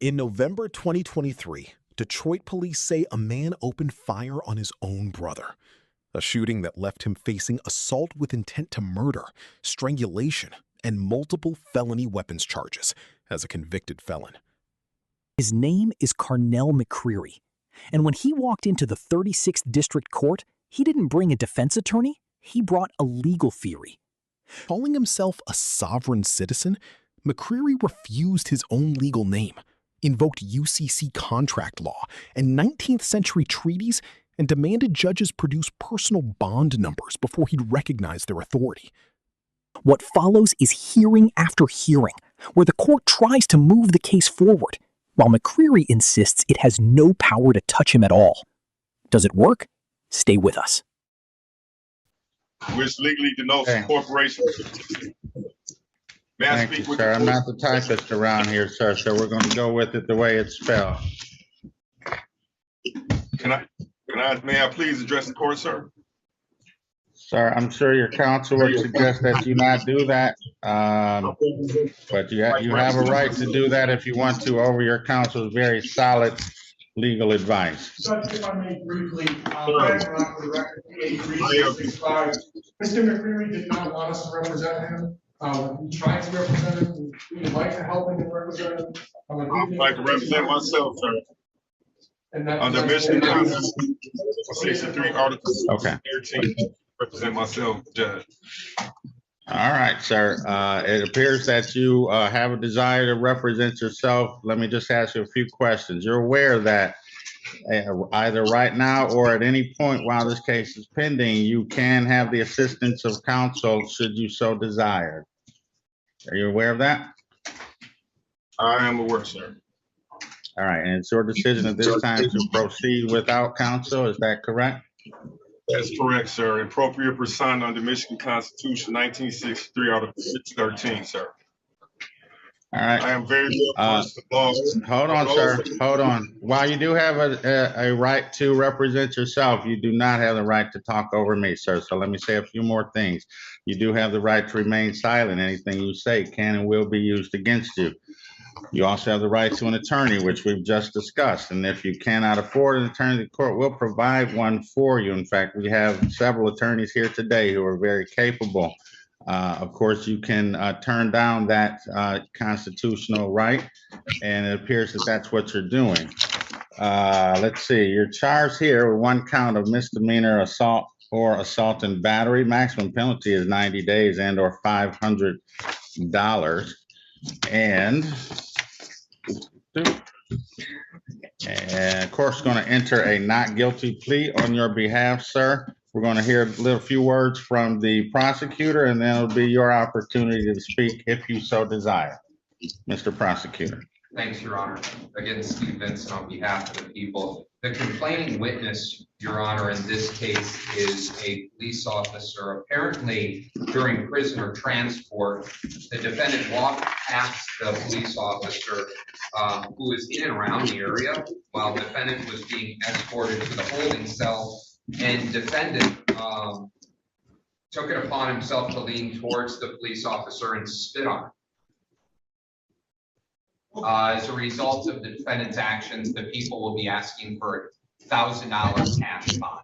In November 2023, Detroit police say a man opened fire on his own brother, a shooting that left him facing assault with intent to murder, strangulation, and multiple felony weapons charges as a convicted felon. His name is Carnell McCreary, and when he walked into the 36th District Court, he didn't bring a defense attorney, he brought a legal theory. Calling himself a sovereign citizen, McCreary refused his own legal name, invoked UCC contract law and 19th century treaties, and demanded judges produce personal bond numbers before he'd recognize their authority. What follows is hearing after hearing, where the court tries to move the case forward, while McCreary insists it has no power to touch him at all. Does it work? Stay with us. Which legally denotes a corporation. Thank you, sir. I'm not the typist around here, sir, so we're going to go with it the way it's spelled. May I please address the court, sir? Sir, I'm sure your counsel would suggest that you not do that, but you have a right to do that if you want to over your counsel's very solid legal advice. Judge, if I may briefly, Mr. McCreary did not want us to represent him. We tried to represent him. We would like to help him and represent him. I would like to represent myself, sir. Under Michigan Constitution, 63 Articles 13, represent myself, Judge. All right, sir. It appears that you have a desire to represent yourself. Let me just ask you a few questions. You're aware that either right now or at any point while this case is pending, you can have the assistance of counsel should you so desire. Are you aware of that? I am aware, sir. All right, and it's your decision at this time to proceed without counsel, is that correct? That's correct, sir. Appropriate pursuant under Michigan Constitution, 1963, Article 13, sir. All right. I am very well versed in law. Hold on, sir. Hold on. While you do have a right to represent yourself, you do not have the right to talk over me, sir. So let me say a few more things. You do have the right to remain silent. Anything you say can and will be used against you. You also have the right to an attorney, which we've just discussed. And if you cannot afford an attorney, the court will provide one for you. In fact, we have several attorneys here today who are very capable. Of course, you can turn down that constitutional right, and it appears that that's what you're doing. Let's see, you're charged here with one count of misdemeanor assault or assault and battery. Maximum penalty is 90 days and or $500. And of course, going to enter a not guilty plea on your behalf, sir. We're going to hear a few words from the prosecutor, and then it'll be your opportunity to speak if you so desire. Mr. Prosecutor. Thanks, Your Honor. Again, Steve Vincent on behalf of the people. The complaining witness, Your Honor, in this case is a police officer. Apparently, during prisoner transport, the defendant walked past the police officer who was in and around the area while the defendant was being escorted to the holding cell, and defendant took it upon himself to lean towards the police officer and spit on him. As a result of the defendant's actions, the people will be asking for $1,000 cash bond.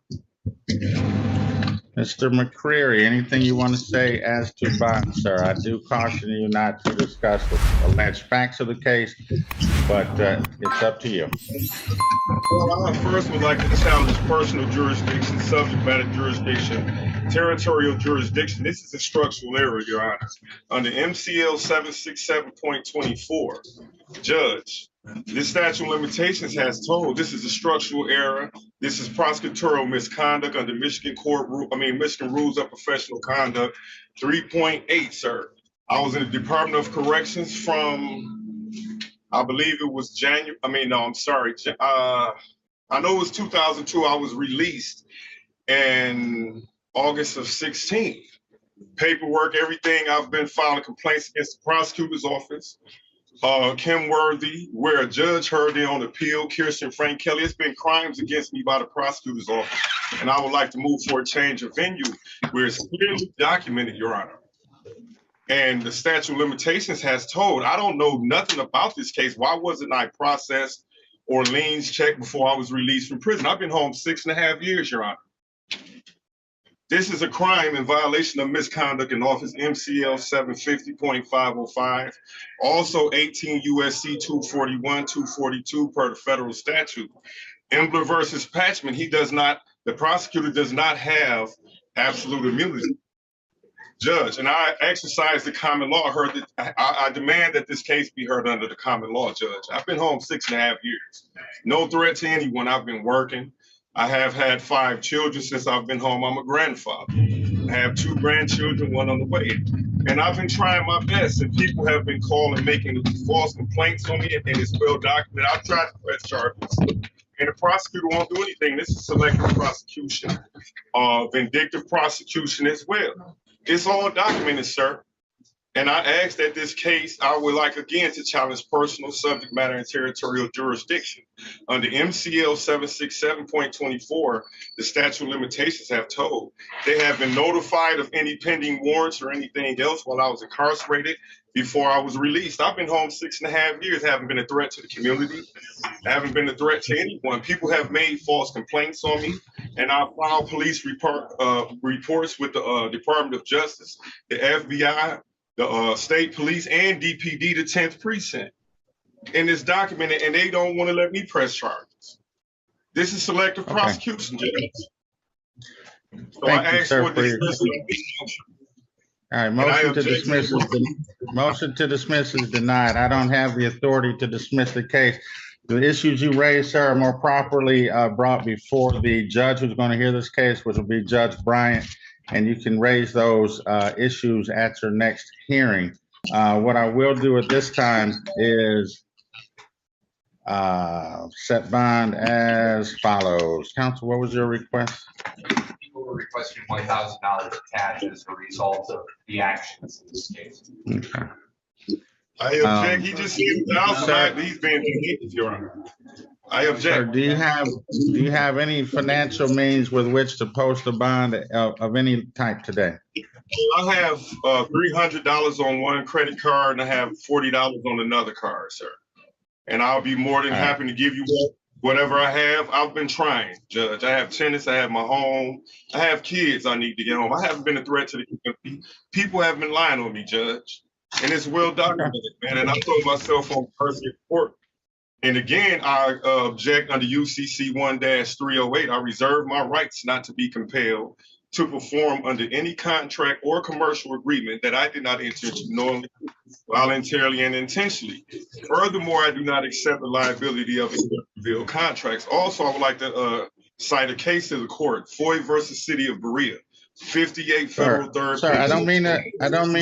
Mr. McCreary, anything you want to say as to bond, sir? I do caution you not to discuss the alleged facts of the case, but it's up to you. Well, I first would like to challenge personal jurisdiction, subject matter jurisdiction, territorial jurisdiction. This is a structural error, Your Honor. Under MCL 767.24, Judge, this statute of limitations has told this is a structural error. This is prosecutorial misconduct under Michigan Michigan Rules of Professional Conduct 3.8, sir. I was in the Department of Corrections from, I believe it was I know it was 2002. I was released in August of 16. Paperwork, everything. I've been filing complaints against the prosecutor's office. Kim Worthy, where a judge heard it on appeal, Kirsten Frank Kelly. It's been crimes against me by the prosecutor's office, and I would like to move for a change of venue where it's clearly documented, Your Honor. And the statute of limitations has told, I don't know nothing about this case. Why wasn't I processed or liens checked before I was released from prison? I've been home 6.5 years, Your Honor. This is a crime in violation of misconduct in office, MCL 750.505. Also 18 USC 241, 242 per the federal statute. Embler versus Patchman, the prosecutor does not have absolute immunity. Judge, and I exercise the common law. I demand that this case be heard under the common law, Judge. I've been home 6.5 years. No threat to anyone. I've been working. I have had 5 children since I've been home. I'm a grandfather. I have 2 grandchildren, 1 on the way. And I've been trying my best, and people have been calling, making false complaints on me, and it's well documented. I've tried to press charges, and the prosecutor won't do anything. This is selective prosecution, vindictive prosecution as well. It's all documented, sir. And I ask that this case, I would like again to challenge personal subject matter and territorial jurisdiction. Under MCL 767.24, the statute of limitations have told. They have been notified of any pending warrants or anything else while I was incarcerated before I was released. I've been home 6.5 years, haven't been a threat to the community, haven't been a threat to anyone. People have made false complaints on me, and I filed police reports with the Department of Justice, the FBI, the state police, and DPD, the 10th precinct. And it's documented, and they don't want to let me press charges. This is selective prosecution, Judge. So Thank I you, ask sir, for dismissal. All right, motion to dismiss is denied. I don't have the authority to dismiss the case. The issues you raised, sir, are more properly brought before the judge who's going to hear this case, which will be Judge Bryant, and you can raise those issues at your next hearing. What I will do at this time is set bond as follows. Counsel, what was your request? People were requesting $1,000 cash as a result of the actions in this case. Okay. I object. He just said he's being vindictive, Your Honor. I object. Sir, do you have any financial means with which to post a bond of any type today? I have $300 on one credit card, and I have $40 on another card, sir. And I'll be more than happy to give you whatever I have. I've been trying, Judge. I have tenants. I have my home. I have kids I need to get home. I haven't been a threat to the community. People have been lying on me, Judge. And it's well documented, man. And I told myself on personal report. And again, I object under UCC 1-308. I reserve my rights not to be compelled to perform under any contract or commercial agreement that I did not enter into knowingly, voluntarily, and intentionally. Furthermore, I do not accept the liability of revealed contracts. Also, I would like to cite a case to the court, Foy versus City of Berea. 58 federal third. Sir, I don't mean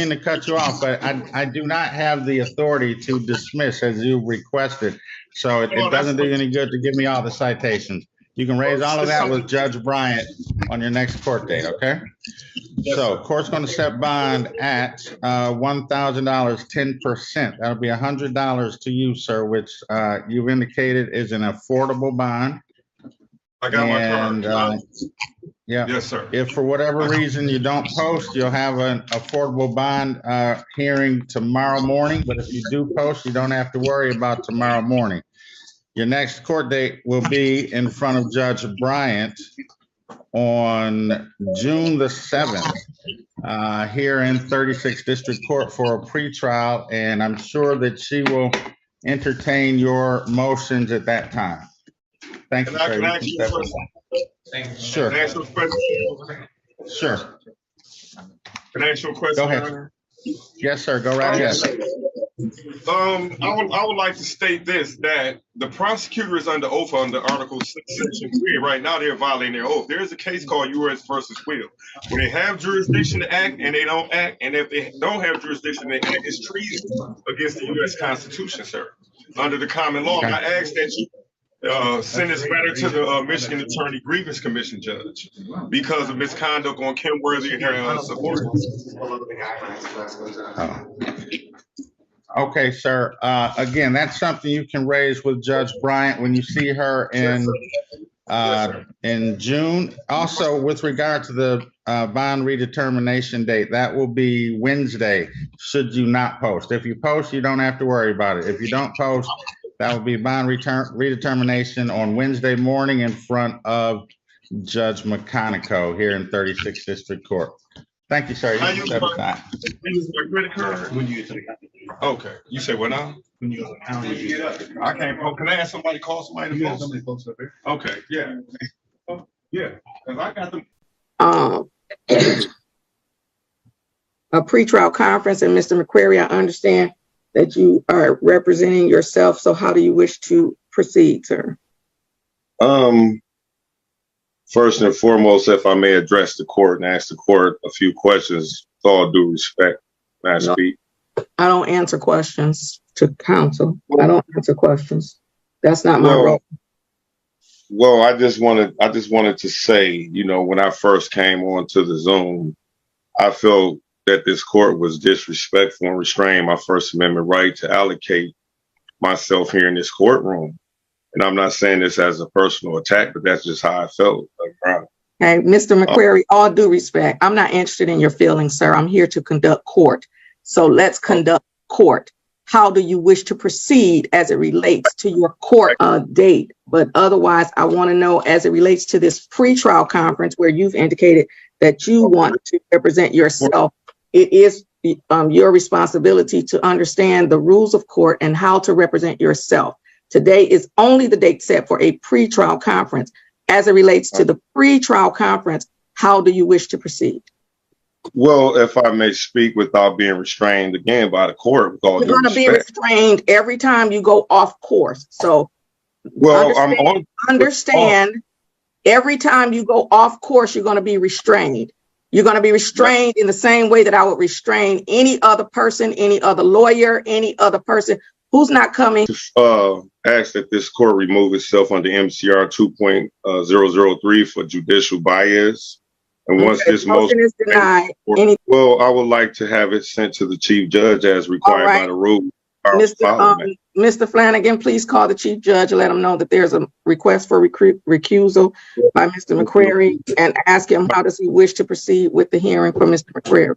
to cut you off, but I do not have the authority to dismiss as you requested. So it doesn't do you any good to give me all the citations. You can raise all of that with Judge Bryant on your next court date, okay? So court's going to set bond at $1,000, 10%. That'll be $100 to you, sir, which you've indicated is an affordable bond. I got my card. Yeah. Yes, sir. If for whatever reason you don't post, you'll have an affordable bond hearing tomorrow morning. But if you do post, you don't have to worry about tomorrow morning. Your next court date will be in front of Judge Bryant on June the 7th here in 36th District Court for a pretrial. And I'm sure that she will entertain your motions at that time. Thank you, sir. Thank you. Sure. Can I ask you a question? Sure. Can I ask you a question? Go ahead. Yes, sir. Go right ahead. I would like to state this, that the prosecutor is under oath under Article 6, Section 3. Right now, they're violating their oath. There is a case called U.S. versus Will. When they have jurisdiction to act and they don't act, and if they don't have jurisdiction to act, it's treason against the U.S. Constitution, sir, under the common law. Okay. I ask that you send this matter to the Michigan Attorney Grievance Commission, Judge, because of misconduct on Kim Worthy and her subordinates. Okay, sir. Again, that's something you can raise with Judge Bryant when you see her in June. Also, with regard to the bond redetermination date. That will be Wednesday, should you not post. If you post, you don't have to worry about it. If you don't post, that will be bond redetermination on Wednesday morning in front of Judge McConico here in 36th District Court. Thank you, sir. You can step aside. Use my credit card when you get to the county. Okay. You say what now? When you go to the county. I can't post. Can I have somebody call somebody to post? Somebody post up there. Okay, yeah. Yeah. Because I got them. A pretrial conference, and Mr. McCreary, I understand that you are representing yourself. So how do you wish to proceed, sir? First and foremost, if I may address the court and ask the court a few questions, with all due respect, may I speak? I don't answer questions to counsel. I don't answer questions. That's not my role. Well, I just wanted to say, you know, when I first came onto the Zoom, I felt that this court was disrespectful and restrained my First Amendment right to allocate myself here in this courtroom. And I'm not saying this as a personal attack, but that's just how I felt. Hey, Mr. McCreary, all due respect, I'm not interested in your feelings, sir. I'm here to conduct court. So let's conduct court. How do you wish to proceed as it relates to your court date? But otherwise, I want to know as it relates to this pretrial conference where you've indicated that you want to represent yourself. It is your responsibility to understand the rules of court and how to represent yourself. Today is only the date set for a pretrial conference. As it relates to the pretrial conference, how do you wish to proceed? Well, if I may speak without being restrained again by the court, with all due respect. You're going to be restrained every time you go off course. So, well, understand every time you go off course, you're going to be restrained. You're going to be restrained in the same way that I would restrain any other person, any other lawyer, any other person who's not coming. Ask that this court remove itself under MCR 2.003 for judicial bias. And once this motion is denied, well, I would like to have it sent to the chief judge as required by the rule. Mr. Flanagan, please call the chief judge and let him know that there's a request for recusal by Mr. McCreary and ask him how does he wish to proceed with the hearing for Mr. McCreary.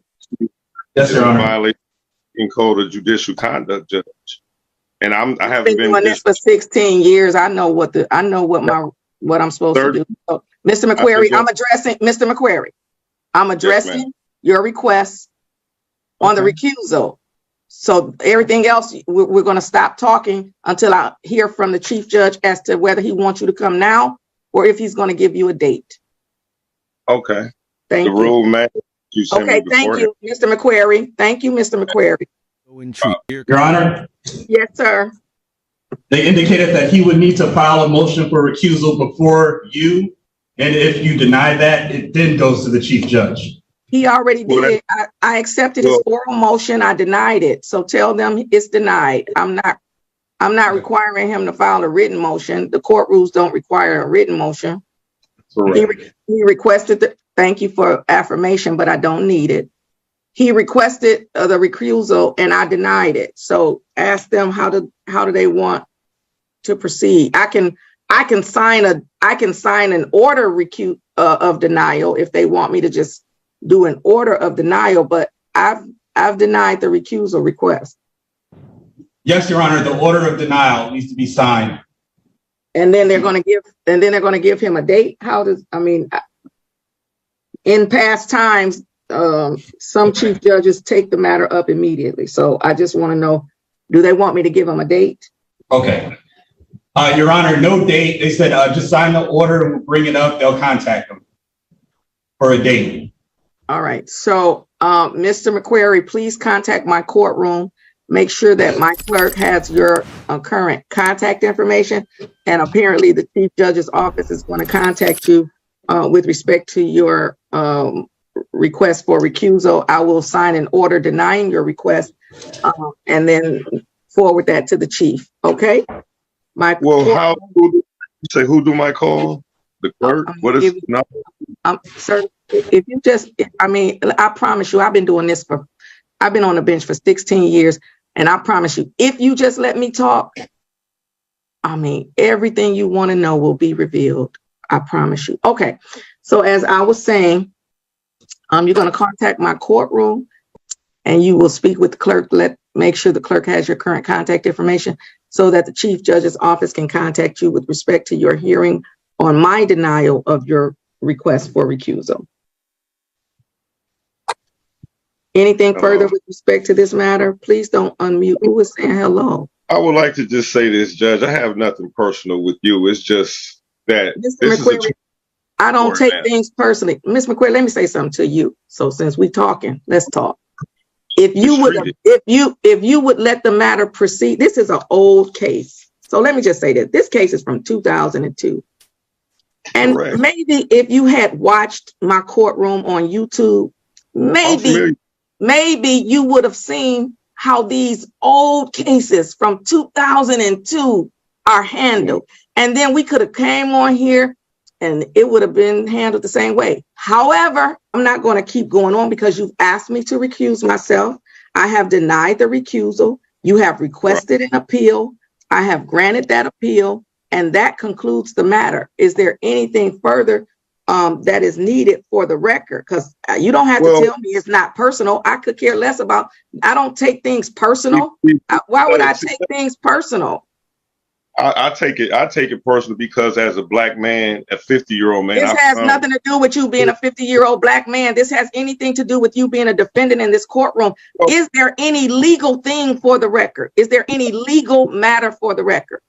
Yes, Your Honor. Violation in code of judicial conduct, judge. And I haven't been doing this for 16 years. I know what I'm supposed to do. So, Mr. McCreary, I'm addressing your request on the recusal. So everything else, we're going to stop talking until I hear from the chief judge as to whether he wants you to come now or if he's going to give you a date. Okay. Thank you. The rule, man. Okay, thank you, Mr. McCreary. Thank you, Mr. McCreary. Your Honor. Yes, sir. They indicated that he would need to file a motion for recusal before you. And if you deny that, it then goes to the chief judge. He already did. I accepted his oral motion. I denied it. So tell them it's denied. I'm not requiring him to file a written motion. The court rules don't require a written motion. He requested thank you for affirmation, but I don't need it. He requested the recusal and I denied it. So ask them how do they want to proceed. I can sign an order of denial if they want me to just do an order of denial, but I've denied the recusal request. Yes, Your Honor, the order of denial needs to be signed. And then they're going to give him a date. In past times, some chief judges take the matter up immediately. So I just want to know, do they want me to give them a date? Okay. Your Honor, no date. They said just sign the order and we'll bring it up. They'll contact them for a date. All right. So, Mr. McCreary, please contact my courtroom. Make sure that my clerk has your current contact information. And apparently the chief judge's office is going to contact you with respect to your request for recusal. I will sign an order denying your request and then forward that to the chief. Okay. Who do my call? The clerk? What is no? Sir, if you just, I promise you, I've been on the bench for 16 years. And I promise you, if you just let me talk, everything you want to know will be revealed. I promise you. Okay. So as I was saying, You're going to contact my courtroom and you will speak with the clerk. Make sure the clerk has your current contact information so that the chief judge's office can contact you with respect to your hearing on my denial of your request for recusal. Anything further with respect to this matter? Please don't unmute. Who is saying hello? I would like to just say this, Judge. I have nothing personal with you. It's just that Mr. McCreary, I don't take things personally. Ms. McCreary, let me say something to you. So since we talking, let's talk. If you would let the matter proceed, this is an old case. So let me just say that this case is from 2002. And maybe if you had watched my courtroom on YouTube, maybe you would have seen how these old cases from 2002 are handled. And then we could have came on here and it would have been handled the same way. However, I'm not going to keep going on because you've asked me to recuse myself. I have denied the recusal. You have requested an appeal. I have granted that appeal, and that concludes the matter. Is there anything further that is needed for the record? Because you don't have to tell me it's not personal. I could care less about, I don't take things personal. Why would I take things personal? I take it personal because as a black man, a 50-year-old man. This has nothing to do with you being a 50-year-old black man. This has anything to do with you being a defendant in this courtroom. Is there any legal thing for the record? Is there any legal matter for the record?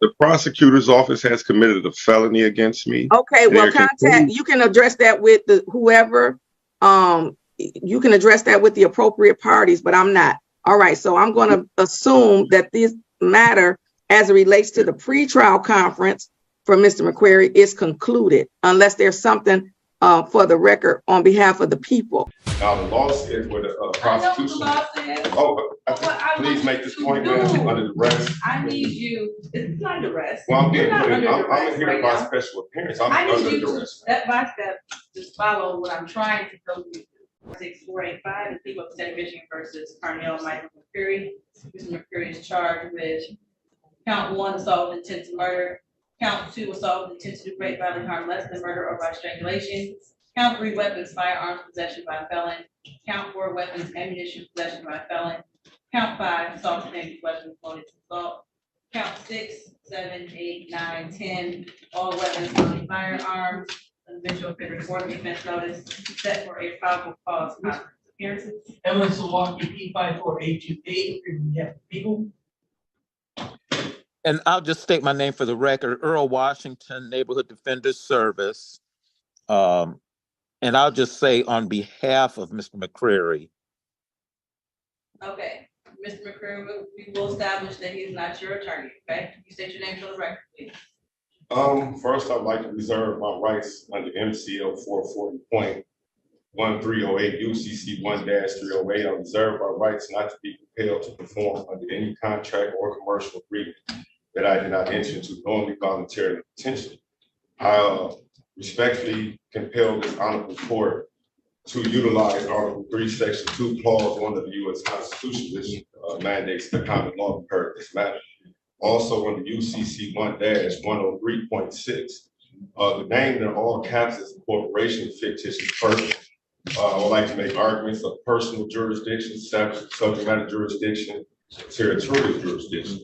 The prosecutor's office has committed a felony against me. Okay, well, you can address that with whoever. You can address that with the appropriate parties, but I'm not. All right, so I'm going to assume that this matter, as it relates to the pretrial conference for Mr. McCreary, is concluded, unless there's something for the record on behalf of the people. Now, the law says where the prosecution. Please make this point, man, under duress. I need you. It's not duress. Well, I'm here by special appearance. I'm under duress. Step by step, just follow what I'm trying to tell you. 6485, the people of the state of Michigan versus Carnell McCreary. Mr. McCreary is charged with count 1, assault with intent to murder. Count 2, assault with intent to do great bodily harm less than murder or by strangulation. Count 3, weapons, firearms possession by a felon. Count 4, weapons, ammunition possession by a felon. Count 5, assault with dangerous weapons, loaded to assault. Count 6, 7, 8, 9, 10, all weapons, only firearms. Individual could report defense notice set for a probable cause conference appearances. Emily Milwaukee, P54828, people. And I'll just state my name for the record, Earl Washington, Neighborhood Defenders Service. And I'll just say on behalf of Mr. McCreary. Okay, Mr. McCreary, we will establish that he is not your attorney, okay? You state your name for the record, please. First, I'd like to reserve my rights under MCL 440.1308 UCC 1-308. I reserve my rights not to be compelled to perform under any contract or commercial agreement that I did not enter into knowingly, voluntarily, intentionally. I respectfully compel this honorable court to utilize Article 3, Section 2, Clause 1 of the U.S. Constitution, which mandates the common law to heard this matter. Also under UCC 1-103.6, the name in all caps is a corporation, fictitious person. I would like to make arguments of personal jurisdiction, subject matter jurisdiction, territorial jurisdiction.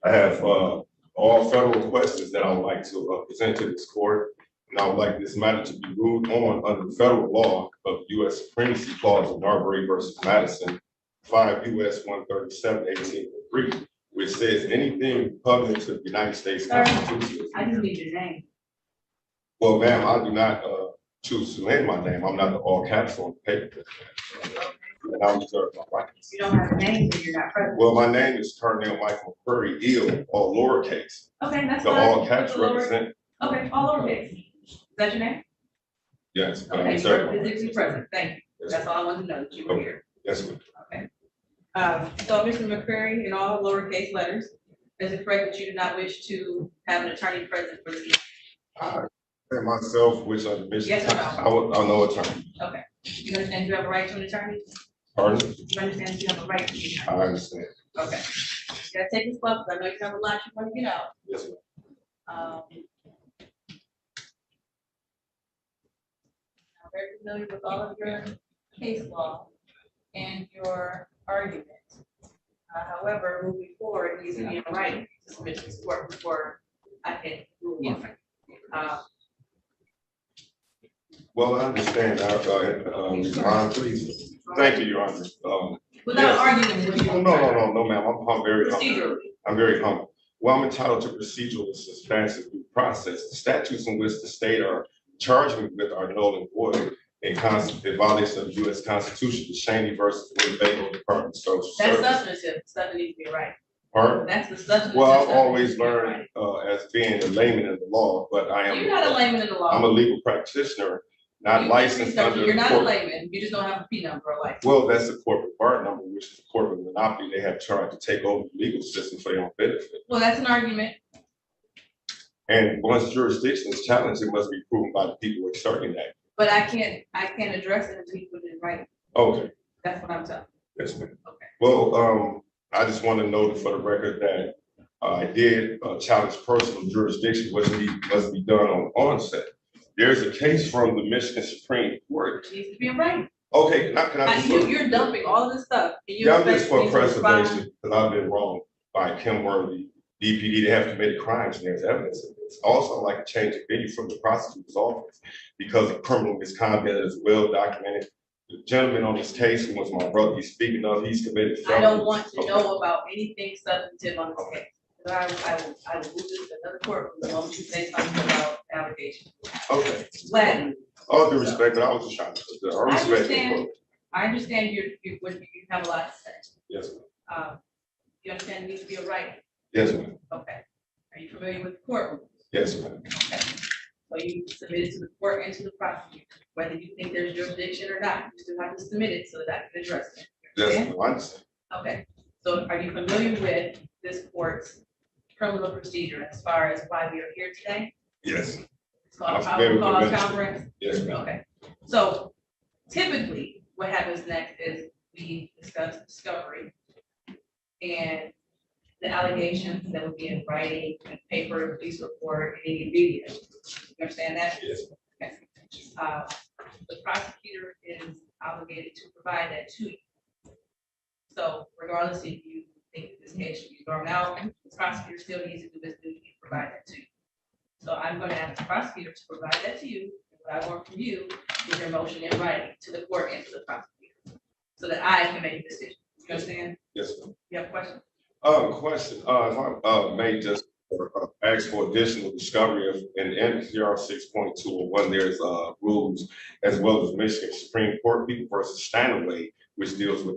I have all federal questions that I would like to present to this court, and I would like this matter to be ruled on under federal law of U.S. Supremacy Clause of Marbury versus Madison, 5 U.S. 137-18-3. Which says anything repugnant to the United States Constitution. I just need your name. Well, ma'am, I do not choose to name my name. I'm not the all caps on the paper. And I reserve my rights. You don't have a name, so you're not present. Well, my name is Carnell McCreary, ill, all lowercase. Okay, that's the fine. all caps represent. Okay, all lowercase. Is that your name? Yes. Okay, you're physically present. Thank you. Yes, that's all I wanted to know, that you were here. Yes, ma'am. Okay. So, Mr. McCreary, in all lowercase letters, is it correct that you do not wish to have an attorney present for the meeting? I myself, which under Michigan, yes or no? I'm no attorney. Okay. You understand you have a right to an attorney? Pardon? You understand you have a right to an attorney? I understand. Okay. You gotta take this club, because I know you have a lot you want to get out. Yes, ma'am. very familiar with all of your case law and your argument. However, moving forward, it needs to be in writing to submit to this court before I can move on. Well, I understand. Your Honor, please. Thank you, Your Honor. Without arguing with you. No, ma'am. I'm very humble. Procedurally. I'm very humble. Well, I'm entitled to procedural and substantive due process. The statutes in which the state are charging me with are null and void in violation of the U.S. Constitution. The Shaney versus Winnebago Department of Social Service. That's substantive. Stuff that needs to be right. Pardon? That's the substantive. Well, I've always learned as being a layman in the law, but I am. You're not a layman in the law. I'm a legal practitioner, not licensed under. You're not a layman. You just don't have a P number or license. Well, that's the corporate bar number, which is a corporate monopoly. They have tried to take over the legal system for their own benefit. Well, that's an argument. And once jurisdiction is challenged, it must be proven by the people exerting that. But I can't address it until you put it in writing. Okay. That's what I'm telling you. Yes, ma'am. Okay. Well, I just want to note for the record that I did challenge personal jurisdiction, which must be done on onset. There's a case from the Michigan Supreme Court. It needs to be in writing. Okay, can I you're dumping all of this stuff. Yeah, I'm just for preservation, because I've been wronged by Kim Worthy, DPD. They have committed crimes and there's evidence of this. Also, I'd like to change the venue from the prosecutor's office because of criminal misconduct is well documented. The gentleman on this case, who was my brother, he's speaking of, he's committed felonies. I don't want to know about anything substantive on this case. I will move this to another court the moment you say something about allegations. Okay. Gladly. All due respect, but I was just trying to. I understand you have a lot to say. Yes, ma'am. You understand it needs to be a right? Yes, ma'am. Okay. Are you familiar with the courtroom? Yes, ma'am. Okay. So you submit it to the court and to the prosecutor, whether you think there's jurisdiction or not. You still have to submit it so that I can address it. Yes, ma'am. I understand. Okay. So are you familiar with this court's criminal procedure as far as why we are here today? Yes. It's called a probable cause conference. Yes, ma'am. Okay. So typically what happens next is we discuss discovery and the allegations that would be in writing, paper, police report, any video. You understand that? Yes. Okay. The prosecutor is obligated to provide that to you. So regardless if you think this case should be thrown out, the prosecutor still needs to do his duty and provide that to you. So I'm going to ask the prosecutor to provide that to you. What I want from you is your motion in writing to the court and to the prosecutor, so that I can make a decision. You understand? Yes, ma'am. You have a question? Question. If I may just ask for additional discovery of in NCR 6.201, there's rules as well as Michigan Supreme Court People versus Stanaway, which deals with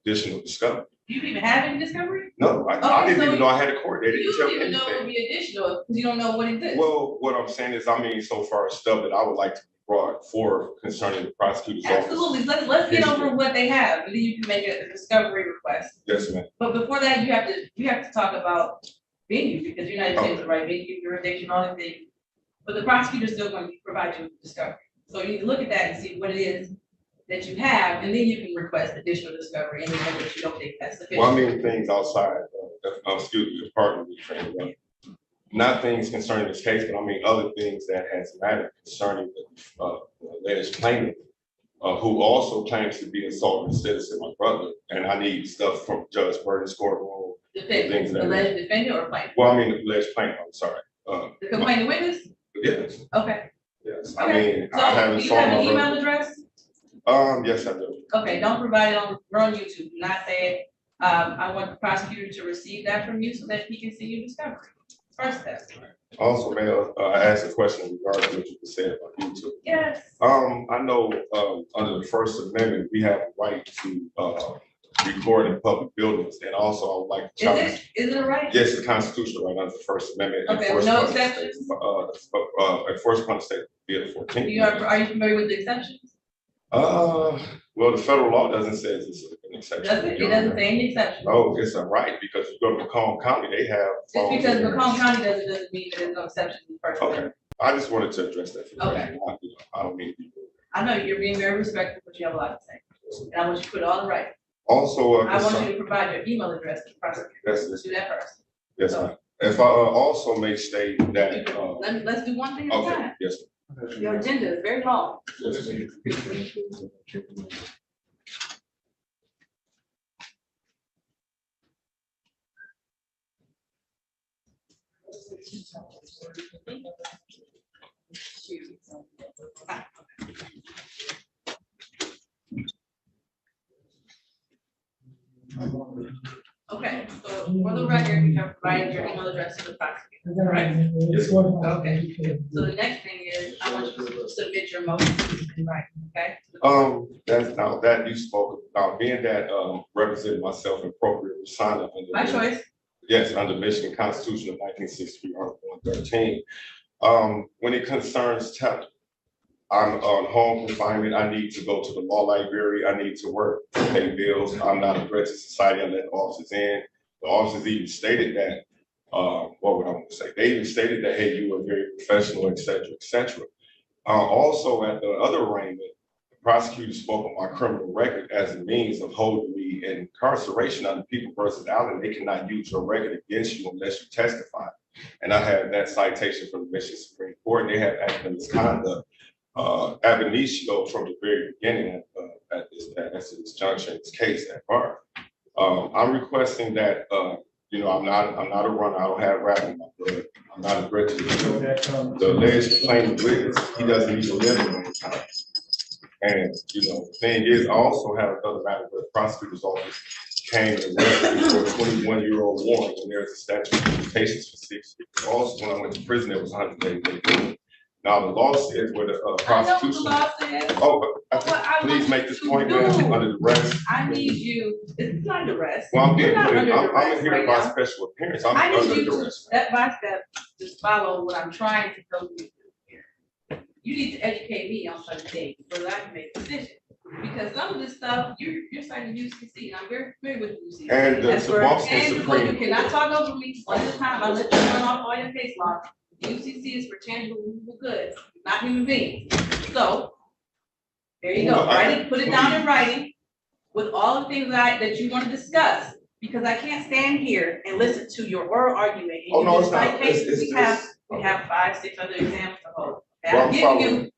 additional discovery. Do you even have any discovery? No, I didn't even know I had a court. They didn't You tell don't me even know it anything. would be additional because you don't know what exists. Well, what I'm saying is, so far as stuff that I would like to be brought forward concerning the prosecutor's office. Absolutely. Let's get over what they have, and then you can make a discovery request. Yes, ma'am. But before that, you have to talk about venue, because you're not even saying the right venue, jurisdiction, all the things. But the prosecutor is still going to provide you with discovery. So you need to look at that and see what it is that you have, and then you can request additional discovery, and then that you don't think that's sufficient. Well, I mean things outside, the department, not things concerning this case, but I mean other things that has mattered concerning the alleged plaintiff, who also claims to be a sovereign citizen, my brother, and I need stuff from Judge Burton's courtroom. Defendant, alleged defendant or plaintiff? Well, I mean the alleged plaintiff, I'm sorry. The complaining witness? Yes. Okay. Yes. Okay. I mean, So, I haven't do you saw have my an email brother. address? Yes, I do. Okay, don't provide it we're on YouTube. Do not say it. I want the prosecutor to receive that from you so that he can see your discovery. First step. Also, Mayor, I asked a question regarding what you said about YouTube. Yes. I know under the First Amendment, we have a right to record in public buildings, and also I would like to challenge. Is it a right? Yes, it's constitutional right under the First Amendment. Okay, with no exceptions? Enforced upon the state, Bill 14. Are you familiar with the exceptions? Well, the federal law doesn't say it's an exception. Does it? It doesn't say any exception. No, it's a right, because you go to Macomb County, they have. Just because Macomb County doesn't mean that there's no exception in the First Amendment. Okay, I just wanted to address that. For Okay. I don't mean to be rude. I know you're being very respectful, but you have a lot to say. And I want you to put it all in writing. Also, I want you to provide your email address to the prosecutor. Let's do that first. Yes, ma'am. If I also may state that. Let's do one thing at a Okay, time. yes. Your agenda is very long. Okay, so for the record, you have provided your email address to the prosecutor, right? Yes. Okay, so the next thing is, I want you to submit your motion in writing, okay? That's now that you spoke about being that represented myself appropriately signed up under My choice. yes, under Michigan Constitution of 1963, Article 113. When it concerns I'm on home confinement. I need to go to the law library. I need to work to pay bills. I'm not a threat to society. I let the officers in. The officers even stated that, what would I want to say? They even stated that, hey, you were very professional, et cetera, et cetera. Also at the other arraignment, the prosecutor spoke on my criminal record as a means of holding me in incarceration under People versus Allen. They cannot use your record against you unless you testify. And I have that citation from the Michigan Supreme Court. They have acted misconduct. Ab initio from the very beginning at this junction, this case at bar. I'm requesting that I'm not a runner. I don't have rap in my blood. I'm not a threat to the alleged claimant witness. He doesn't even live in any time. And the thing is, I also have another matter where the prosecutor's office came and arrested me for a 21-year-old warrant, and there's a statute of limitations for 6 years. Also, when I went to prison, there was 180 days. Now, the law says where the prosecution. I know what the law says. Oh, but please make this point, man, under duress. I need you, it's not duress. Well, I'm You're getting, not under I'm duress here right by now. special appearance. I'm I need under you to duress. step by step, just follow what I'm trying to help you do here. You need to educate me on certain things so that I can make a decision. Because some of this stuff, you're citing UCC, and I'm very familiar with UCC. And That's the where, Boston and Supreme you cannot talk over me one at a time. I let you run off all your case law. UCC is for tangible, movable goods, not human beings. So, there you go. Write it, put it down in writing with all the things that you want to discuss. Because I can't stand here and listen to your oral argument. And Oh, no, it's cite not. cases. We have 5, 6 other examples to hold. Okay, Well, I'm giving you.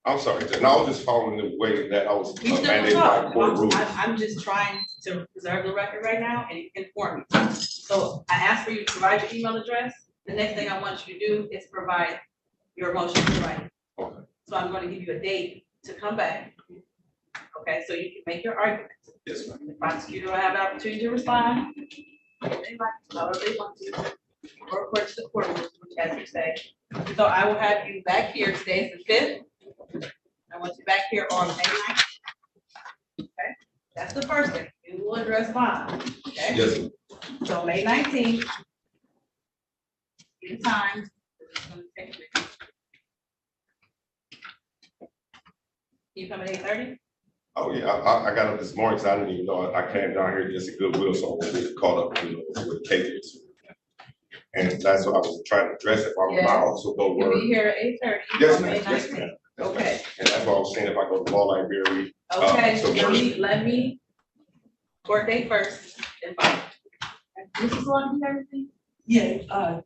I'm sorry, and I was just following the way that I was We still mandated by talk. court rules. I'm just trying to preserve the record right now and inform you. So I asked for you to provide your email address. The next thing I want you to do is provide your motion to write. Okay. So I'm going to give you a date to come back. Okay, so you can make your argument. Yes, ma'am. The prosecutor will have an opportunity to respond. However they want to, or report to the court, which as you say. So I will have you back here. Today is the 5th. I want you back here on May 9th. Okay, that's the first thing. You will address bond. Okay. Yes, ma'am. So May 19th. In time. It's gonna take a minute. You come at 8:30? Oh, yeah, I got up this morning, so I didn't even know I came down here just a goodwill, so I won't get caught up, with cases. And that's what I was trying to address, if I'm allowed to go You'll work. be here at 8:30. Yes, on May ma'am, yes, 19th. ma'am. Okay. And that's what I was saying, if I go to the law library. Okay, to work. let me, court date first, and fine. Mrs. Long, you have everything? Yeah, Oh,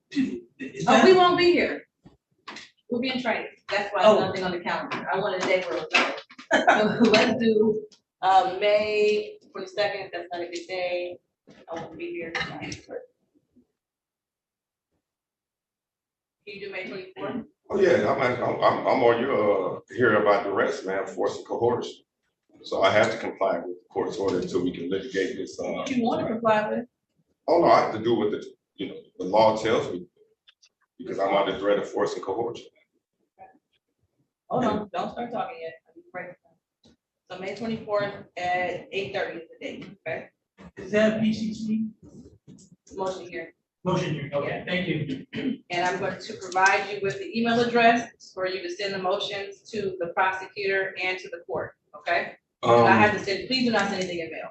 we won't be here. We'll be in training. That's why there's nothing on the calendar. I wanted a day where it was done. So let's do, May 22nd. That's not a good day. I won't be here. Can you do May 24th? Oh, yeah, I'm on your, here about the rest, man, force and coercion. So I have to comply with the court's order until we can litigate this, What you want to comply with? Oh, no, I have to do what the law tells me, because I'm under threat of force and coercion. Hold on, don't start talking yet. Let me break it down. So May 24th at 8:30 is the date, okay? is that PCC? Motion here. Motion here, okay, thank you. And I'm going to provide you with the email address for you to send the motions to the prosecutor and to the court, okay? I have to send, please do not send anything in mail.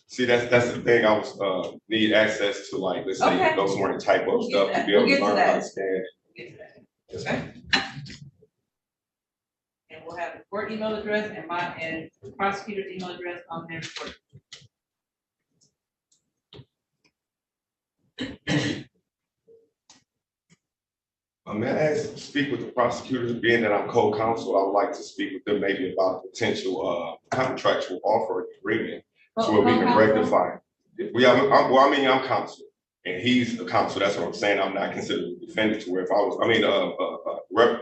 See, that's the thing, I was, need access to, like, let's say, Okay. go somewhere and type up We'll stuff get to that. be able We'll to get to learn that. how to scan. Get to that. Yes, Okay. ma'am. And we'll have the court email address and the prosecutor's email address on their report. May I speak with the prosecutors? Being that I'm co-counsel, I would like to speak with them maybe about a potential contractual offer agreement so we can rectify it. I'm counsel and he's the counsel. That's what I'm saying. I'm not considered a defendant to where if I was,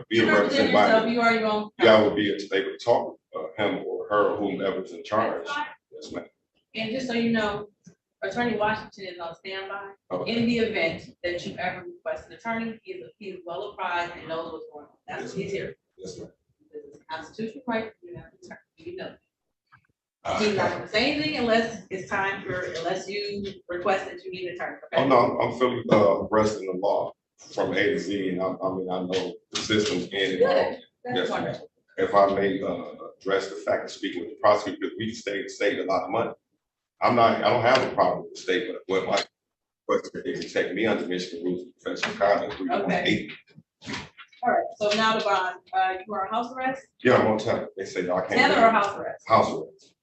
being represented by me, I would be able to talk him or her or whomever's in charge. Yes, ma'am. And just so you know, Attorney Washington is on standby. Okay. In the event that you ever request an attorney, he's well apprised and knows what's going on. That's what he's here. Yes, ma'am. This is a constitutional right. You have an attorney. You know. He's not going to say anything unless you request that you need an attorney. Okay? Oh no, I'm fully versed in the law from A to Z, and I know the system's in and out. That's wonderful. If I may address the fact of speaking with the prosecutor, because we state a lot of money. I don't have a problem with the state, but what my question is, take me under Michigan rules of professional conduct. Okay. All right. So now the bond. You are on house arrest? Yeah, I'm on time. They say no, I can't. Tether or house arrest? House arrest.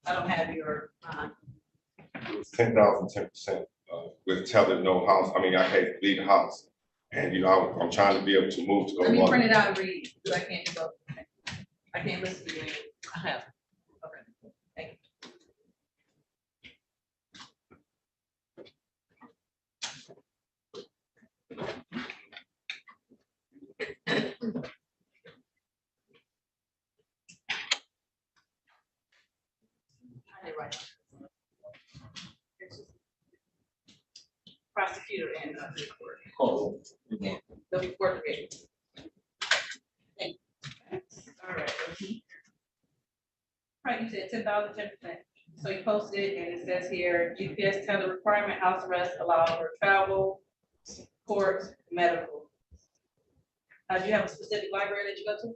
I don't have your bond. It was 10% with tether, no house. I can't leave the house. And I'm trying to be able to move to go. Let me print it out and read, because I can't go. I can't listen to you. I have. Okay. Thank you. Right. Prosecutor and the court. Yeah, the court division. Thank you. All right. Right, you said 10,000, 10%. So you posted it and it says here, GPS tether requirement, house arrest allowed for travel, court, medical. Do you have a specific library that you go to?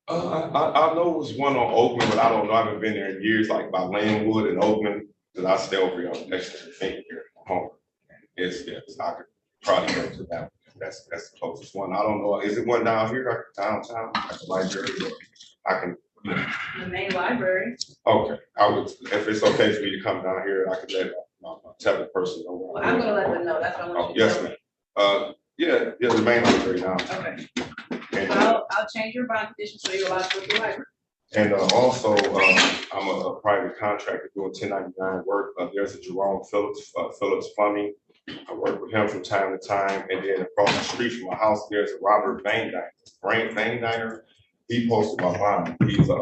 I know it was one on Oakland, but I don't know. I haven't been there in years, like by Landwood and Oakland, because I stay over here on next to the thing here at home. Yes, I could probably go to that one. That's the closest one. I don't know. Is it one down here, downtown, like the library? I can. The main library. Okay, I would. If it's okay for me to come down here, I could let my tether person know. Well, I'm gonna let them know. That's what I want you to yes, ma'am. Yeah, the main library now. Okay. And, I'll change your bond condition so you're allowed to go to the library. And also, I'm a private contractor doing 1099 work. There's a Jerome Phillips Plumbing. I work with him from time to time. And then across the street from my house, there's a Robert Vane Diner. He posted my bond. He's a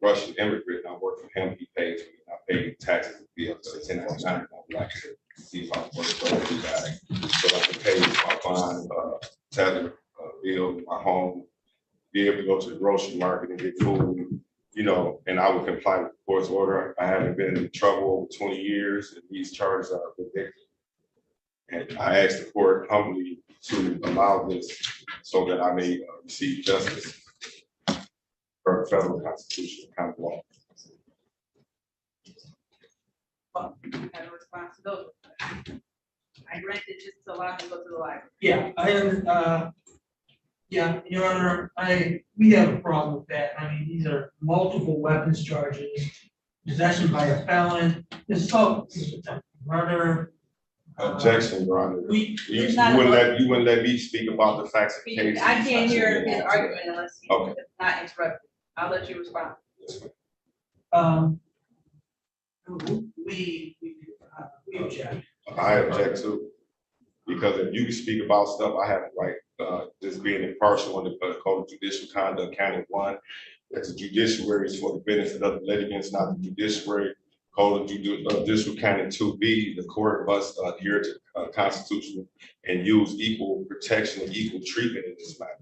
Russian immigrant. I work for him. He pays me. I pay taxes and bills. So it's 1099. I would like to see if I can work for you guys so I can pay my bond, tether, bill, my home, be able to go to the grocery market and get food, and I would comply with the court's order. I haven't been in trouble over 20 years, and these charges are ridiculous. And I asked the court humbly to allow this so that I may receive justice for federal constitutional kind of law. Well, you have a responsibility. I granted just to allow me to go to the library. Yeah, yeah, Your Honor, we have a problem with that. These are multiple weapons charges, possession by a felon, assault, murder. Objection, Your Honor. You wouldn't let me speak about the facts of the case. I can't hear his argument unless he's not interrupted. I'll let you respond. We object. I object too, because if you can speak about stuff, I have the right. Just being impartial under the Code of Judicial Conduct, County 1, that the judiciary is for the benefit of the litigants, not the judiciary. Code of Judicial County 2B, the court must adhere to Constitution and use equal protection and equal treatment in this matter.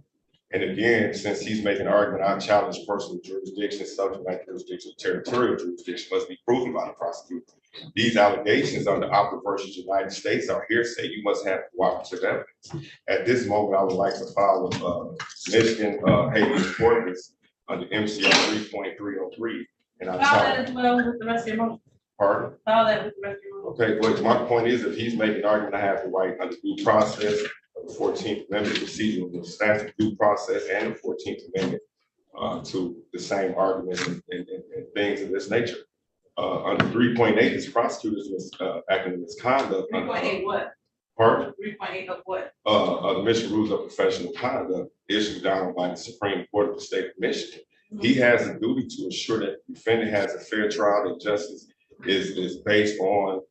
And again, since he's making an argument, I challenge personal jurisdiction, subject matter jurisdiction, territorial jurisdiction must be proven by the prosecutor. These allegations under Opera versus United States are hearsay. You must have cooperative evidence. At this moment, I would like to file with Michigan habeas corpus under MCL 3.303. And I'm file that as well with the rest of your motion. Pardon? File that with the rest of your motion. Okay, but my point is, if he's making an argument, I have the right under due process of the 14th Amendment procedural, the statute due process and the 14th Amendment to the same arguments and things of this nature. Under 3.8, this prosecutor was acting in misconduct. 3.8 what? Pardon? 3.8 of what? The Michigan Rules of Professional Conduct issued down by the Supreme Court of the State of Michigan. He has a duty to ensure that the defendant has a fair trial, that justice is based on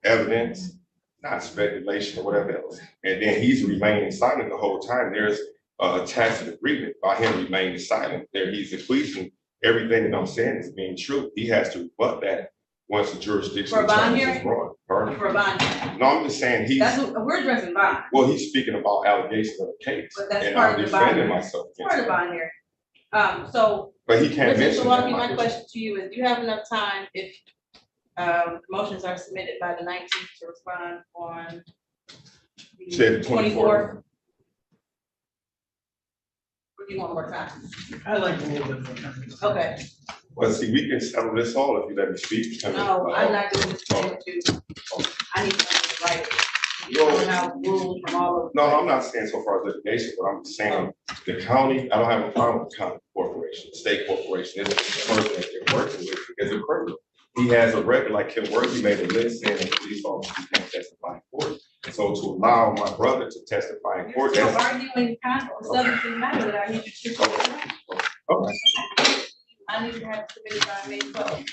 evidence, not speculation or whatever else. And then he's remaining silent the whole time. There's a tacit agreement by him remaining silent. There he's bequeathing everything that I'm saying is being true. He has to rebut that once the jurisdiction For a bond is hearing? brought. Pardon? For a bond hearing. No, I'm just saying That's what, we're addressing bond. well, he's speaking about allegations of the case. But that's and part I'm of the bond defending hearing. myself. It's part of the bond hearing. So. But he can't listen, mention so that. my question to you is, do you have enough time if motions are submitted by the 19th to respond on Said the the 24th? 24th. Or do you want more time? I like a little bit more time. Okay, Well, see, we can settle this all if you let me speak. no, I'm not doing this thing with you. I need to write it. You're throwing out rules from all of. No, I'm not saying so far as litigation, but I'm saying the county, I don't have a problem with the county corporation, state corporation, it's the person that they're working with is a criminal. He has a record, like Kim Worthy made a list saying that police officers can't testify in court. So to allow my brother to testify in court, You're that's. still arguing subject matter that I need you to. Okay. I need to have it submitted by May 12th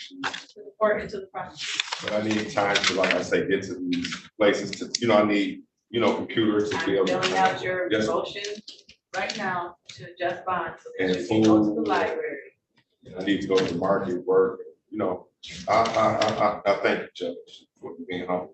to the court and to the prosecutor. But I need time to, like I say, get to these places to, I need, computers to be able to. Filling out your Yes. motion right now to adjust bonds so And that you can go to the food. library. I need to go to the market, work, I thank you, Judge, for being humble.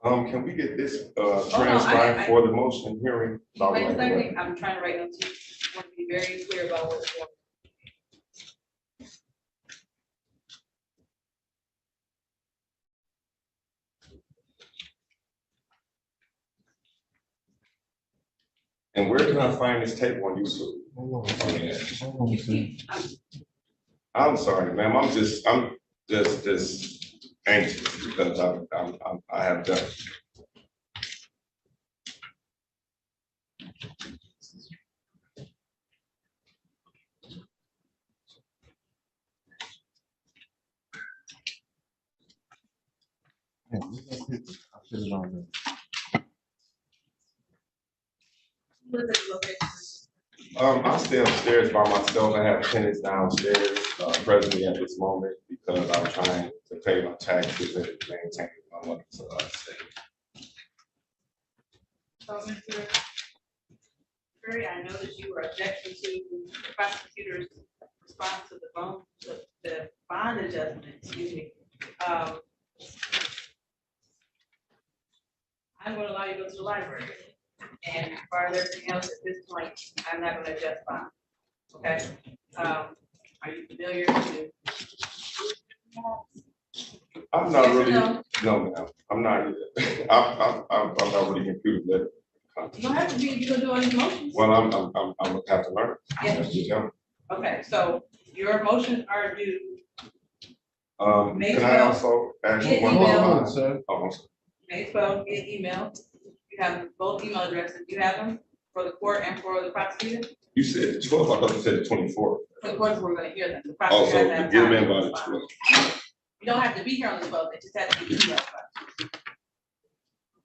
Can we get this transcribed for the motion hearing? Wait a second, I'm trying to write notes. I want to be very clear about what's going on. And where can I find this tape on YouTube? I'm sorry, ma'am. I'm just anxious because I have done. I stay upstairs by myself. I have tenants downstairs presently at this moment because I'm trying to pay my taxes and maintain my money. So So, Mr. Curry, I know that you were objecting to the prosecutor's response to the bond adjustment, excuse me. I'm going to allow you to go to the library. And as far as everything else at this point, I'm not going to adjust bond. Okay? Are you familiar with? I'm not Yes or really. no? No, ma'am. I'm not either. I'm not really computer literate. You don't have to be, you can do all these motions. Well, I'm gonna have to learn. Yes. You tell me. Okay, so your motions are due. May Can I 12th. also ask Via you one email. more? Oh, I'm sorry. May 12th via email. You have both email addresses. You have them for the court and for the prosecutor? You said the 12th. I thought you said the 24th. For the court, we're gonna hear them. The Also, prosecutor has get them time in to by the respond. 12th. You don't have to be here on the 12th, it just has to be emailed.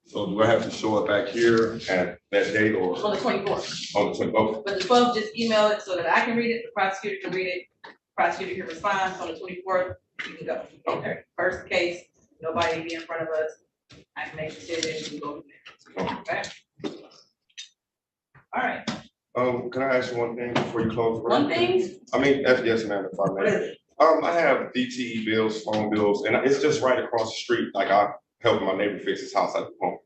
So do I have to show up back here at that date or On the 24th. on the 20th? Okay. But the 12th, just email it so that I can read it, the prosecutor can read it, prosecutor can respond, so on the 24th, you can go. Okay. First case, nobody be in front of us, I can make a decision, we go from there. Okay? All right, Can I ask you one thing before you close? one thing, I mean, yes, ma'am, if I what may. is it? I have DTE bills, phone bills, and it's just right across the street. Like I helped my neighbor fix his house at the home.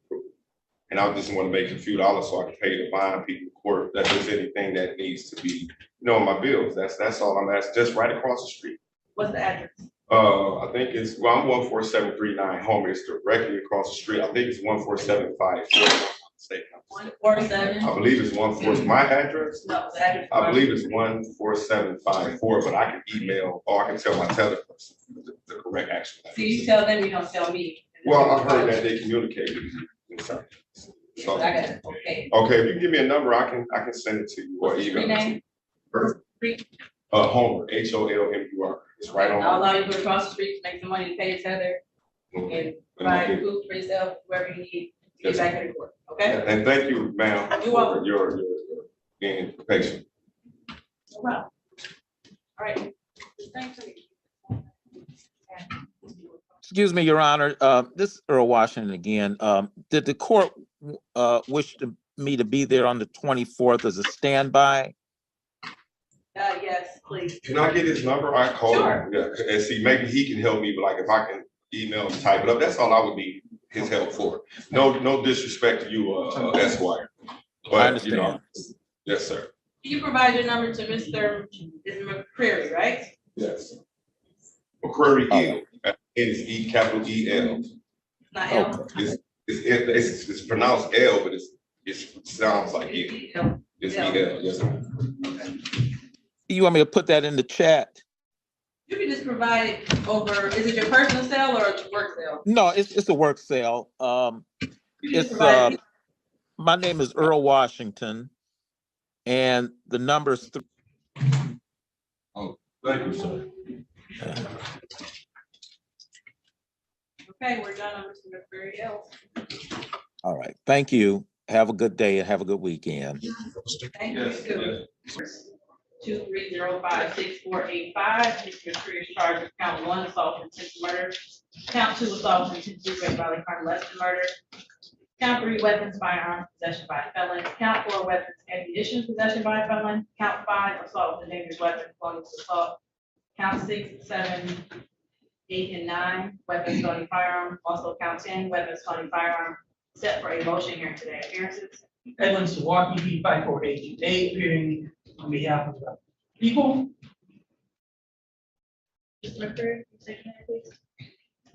And I just want to make a few dollars so I can pay the bond people in court. That there's anything that needs to be, my bills. That's all I'm asking. Just right across the street. What's the address? I think it's, I'm 14739 home. It's directly across the street. I think it's 14754. 147? I believe it's 147. My address? No, the address. I believe it's 14754, but I can email or I can tell my teleperson the correct action. See, you tell them, you don't tell me. Well, I've heard that they communicate with you. So I got it, okay. Okay, if you give me a number, I can send it to you or What's your email it to name? you. Creek? Homer, Holmur. It's right on. I'll allow you to go across the street, make some money to pay each other, and provide food for yourself, whoever you need to get back to the court, okay? And thank you, ma'am, You're for welcome. your being patient. No problem. All right. Thanks. Excuse me, Your Honor, this is Earl Washington again. Did the court wish me to be there on the 24th as a standby? Yes, please. Can I get his number? I call Sure. him. Yeah, and see, maybe he can help me, but like if I can email and type it up, that's all I would need his help for. No disrespect to you, Esquire. But, I understand. Yes, sir. Can you provide your number to Mr. McCreary, right? Yes. McCreary L. It is E, capital E-L. Not L. It's pronounced L, but it sounds like E. It's E-L, yes, sir. You want me to put that in the chat? You can just provide it over, is it your personal cell or your work cell? No, it's a work cell. My name is Earl Washington, and the number is Oh, thank you, sir. Okay, we're done on Mr. McCreary L. All right. Thank you. Have a good day and have a good weekend. Thank you, too. 2305648. Mr. McCreary is charged with count 1, assault and attempted murder. Count 2, assault and attempted Great Valley Carnell murder. Count 3, weapons, firearms, possession by a felon. Count 4, weapons, ammunition, possession by a felon. Count 5, assault with a dangerous weapon, felonious assault. Count 6, 7, 8, and 9, weapons, felony firearm. Also count 10, weapons, felony firearm. Set for a motion here today. Appearances. Edwin Sawaki, P 5482A, appearing on behalf of the people. Mr. McCreary, say your name, please.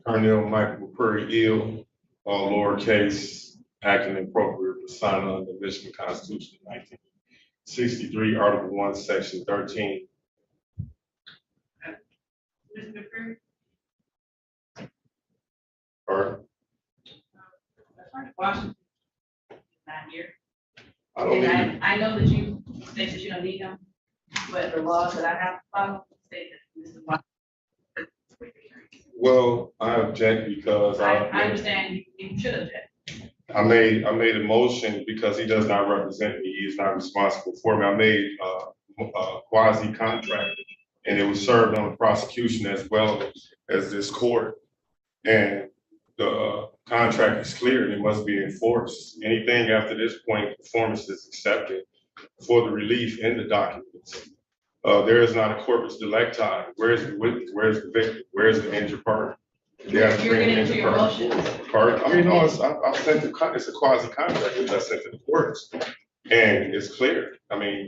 Carnell McCreary L, all lowercase, acting appropriate persona under the Michigan Constitution, 1963, Article 1, Section 13. Mr. McCreary. Or Washington. Not here. I don't need. And I know that you state that you don't need them, but the laws that I have to follow state that Mr. Washington. Well, I object because I understand you should object. I made a motion because he does not represent me. He is not responsible for me. I made a quasi contract, and it was served on the prosecution as well as this court. And the contract is clear and it must be enforced. Anything after this point, performance is accepted for the relief in the documents. There is not a corpus delicti. Where's the witness? Where's the victim? Where's the injured party? You're getting into your motions. I mean, no, I sent it's a quasi contract which I sent to the courts, and it's clear. I mean,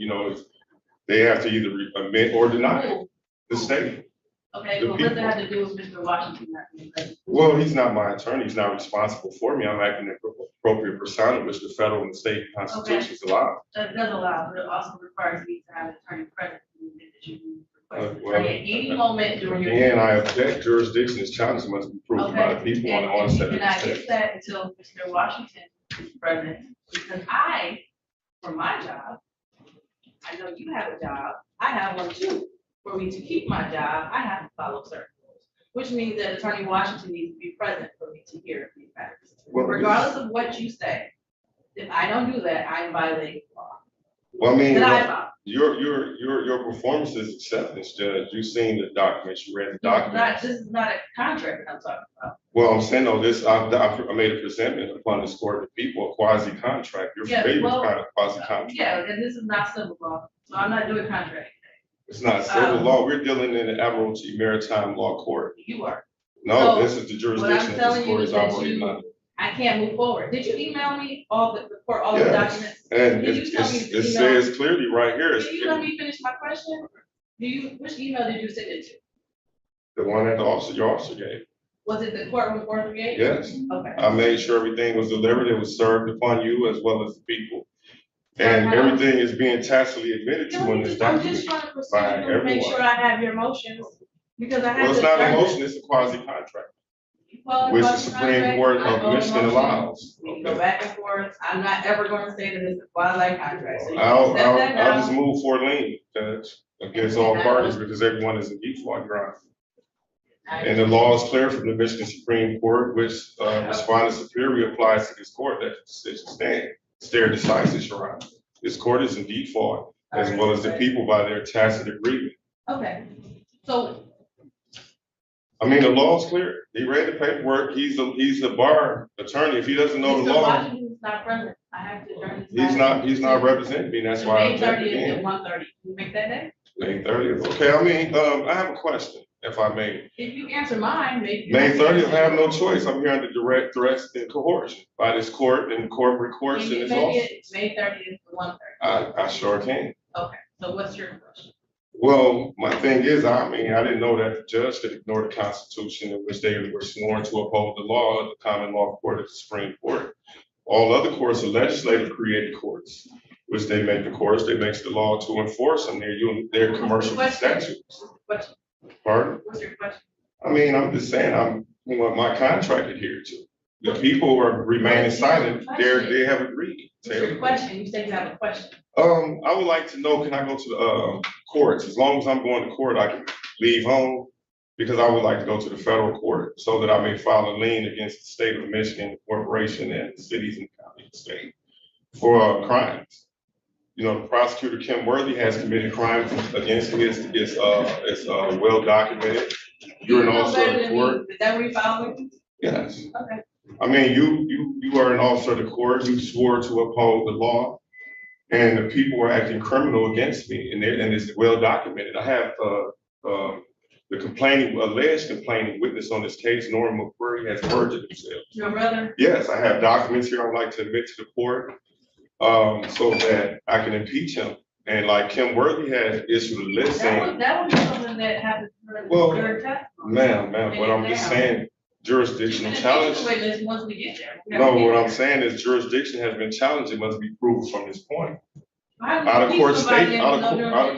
they have to either admit or deny the statement. Okay, well, what does that have to do with Mr. Washington not being present? Well, he's not my attorney. He's not responsible for me. I'm acting in appropriate persona, which the federal and state constitutions allow. That does allow, but it also requires me to have an attorney present. That you request an Well, attorney at any moment during your. And I object. Jurisdiction is challenged must be proved by the people on the onset of And the I state. get that until Mr. Washington is present, because for my job, I know you have a job, I have one too. For me to keep my job, I have to follow certain rules, which means that Attorney Washington needs to be present for me to hear these matters. Well, regardless of what you say, if I don't do that, I'm violating the law. Well, I mean, That I follow. your performance is acceptance, Judge. You've seen the documents, you read the documents. This is not a contract that I'm talking about. Well, I'm saying, no, I made a presentment upon this court of people, a quasi contract. You're Yeah, familiar well, with kind of quasi contract. Yeah, and this is not civil law, so I'm not doing contract. It's not civil law. We're dealing in the Admiralty Maritime Law Court. You are. No, So, this is the jurisdiction that this court is operating under. I can't move forward. Did you email me all the Yes. documents? And Did you tell me it to email? says clearly right here, Can you let me finish my question? Which email did you send it to? the one that your officer gave. Was it the courtroom 438? Yes. Okay. I made sure everything was delivered. It was served upon you as well as the people. And everything is being tacitly admitted to in this I'm document. just trying to by proceed to make everyone. sure I have your motions, because I have. Well, it's not a motion, it's a quasi contract. which the Supreme Court of Michigan allows. We can go back and forth. I'm not ever gonna say that it's a quasi contract. So you I'll can set that just down. move for a lien, Judge, against all parties because everyone is in default, Your Honor. And the law is clear from the Michigan Supreme Court, which respondent superior applies to this court that the decision stands. Stare decisis, Your Honor. This court is in default, as well as the people by their tacit agreement. Okay, so. I mean, the law is clear. He read the paperwork. He's a bar attorney. If he doesn't know the Mr. law, Washington's not present. I have to adjourn this. he's not representing me. That's why I May objected 30th again. at 1:30. Can you make that day? May 30th. Okay, I mean, I have a question, if I may. If you answer mine, maybe. May 30th, I have no choice. I'm here under direct threats and coercion by this court and corporate courts Can in you this make office. it May 30th at 1:30? I sure can. Okay, so what's your question? Well, my thing is, I mean, I didn't know that the judge could ignore the Constitution in which they were sworn to uphold the law of the common law court of the Supreme Court. All other courts are legislative created courts, which they make the courts, they make the law to enforce them. They're commercial statutes. Question. Pardon? What's your question? I mean, I'm just saying, I'm what my contract adhered to. The people who are remaining silent, they have agreed. What's your question? You said you have a question. I would like to know, can I go to the courts? As long as I'm going to court, I can leave home because I would like to go to the federal court so that I may file a lien against the state of Michigan, corporation, and cities and county and state for crimes. You know, the prosecutor Kim Worthy has committed crimes against me. It's well documented. You're an officer of the court. Is that what you filed with? Yes. Okay. I mean, you are an officer of the court. You swore to uphold the law, and the people were acting criminal against me, and it's well documented. I have the alleged complaining witness on this case, Norman McCreary, has perjured himself. Your brother? Yes, I have documents here I'd like to admit to the court, so that I can impeach him. And like Kim Worthy has issued a list saying. That would be something that happens during testimony. Ma'am, what I'm just saying, jurisdictional challenge. Once we get there. No, what I'm saying is jurisdiction has been challenged. It must be proved from this point. Out of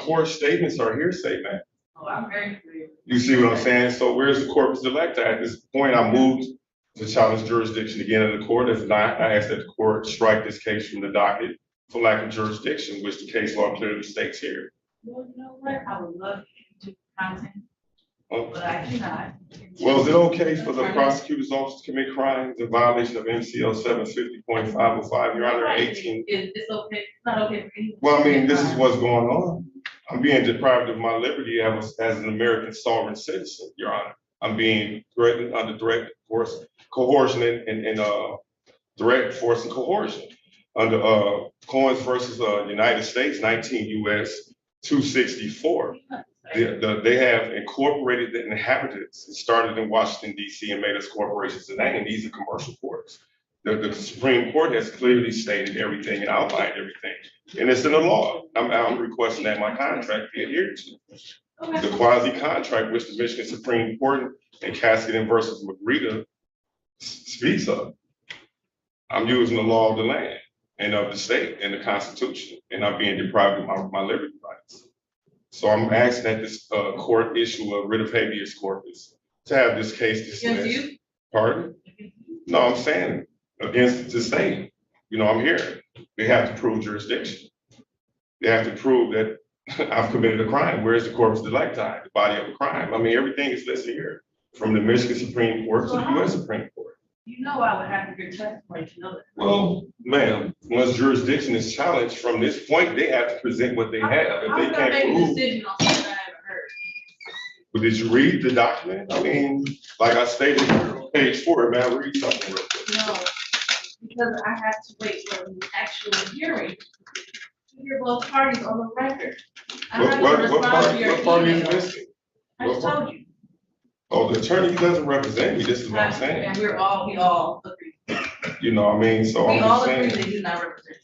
court statements are hearsay, man. Oh, I'm very clear. You see what I'm saying? So where's the corpus delicti? At this point, I moved to challenge jurisdiction again in the court. If not, I ask that the court strike this case from the docket for lack of jurisdiction, which the case law clearly states here. Well, you know what? I would love to content, Oh. but I cannot. Well, is it okay for the prosecutor's office to commit crimes in violation of MCL 750.505, Your Honor, 18? It's okay, it's not okay for anyone. Well, I mean, this is what's going on. I'm being deprived of my liberty as an American sovereign citizen, Your Honor. I'm being threatened under direct force, coercion, and direct force and coercion under Coins versus United States, 19 U.S. 264. They have incorporated the inhabitants. It started in Washington, D.C. and made us corporations today, and these are commercial courts. The Supreme Court has clearly stated everything and outlined everything, and it's in the law. I'm requesting that my contract be adhered to. The quasi-contract, which the Michigan Supreme Court and Caskett versus Magritta speaks of. I'm using the law of the land and of the state and the Constitution, and I'm being deprived of my liberty rights. So I'm asking that this court issue a writ of habeas corpus to have this case dismissed. Against you? Pardon? No, I'm saying against the state. You know, I'm here. They have to prove jurisdiction. They have to prove that I've committed a crime. Where's the corpus delicti, the body of a crime? I mean, everything is listed here, from the Michigan Supreme Court to the U.S. Supreme Court. You know I would have to give testimony to know that. Well, ma'am, once jurisdiction is challenged from this point, they have to present what they have. If they can't make a prove. decision on something I haven't heard? But did you read the document? I mean, like I stated on page 4, man, read something real quick. No, because I have to wait for the actual hearing to hear both parties on the record. What party is missing? I just told you. Oh, the attorney doesn't represent me. This is what I'm saying. And we all agree. You know, I mean, so We I'm all just agree saying. they do not represent.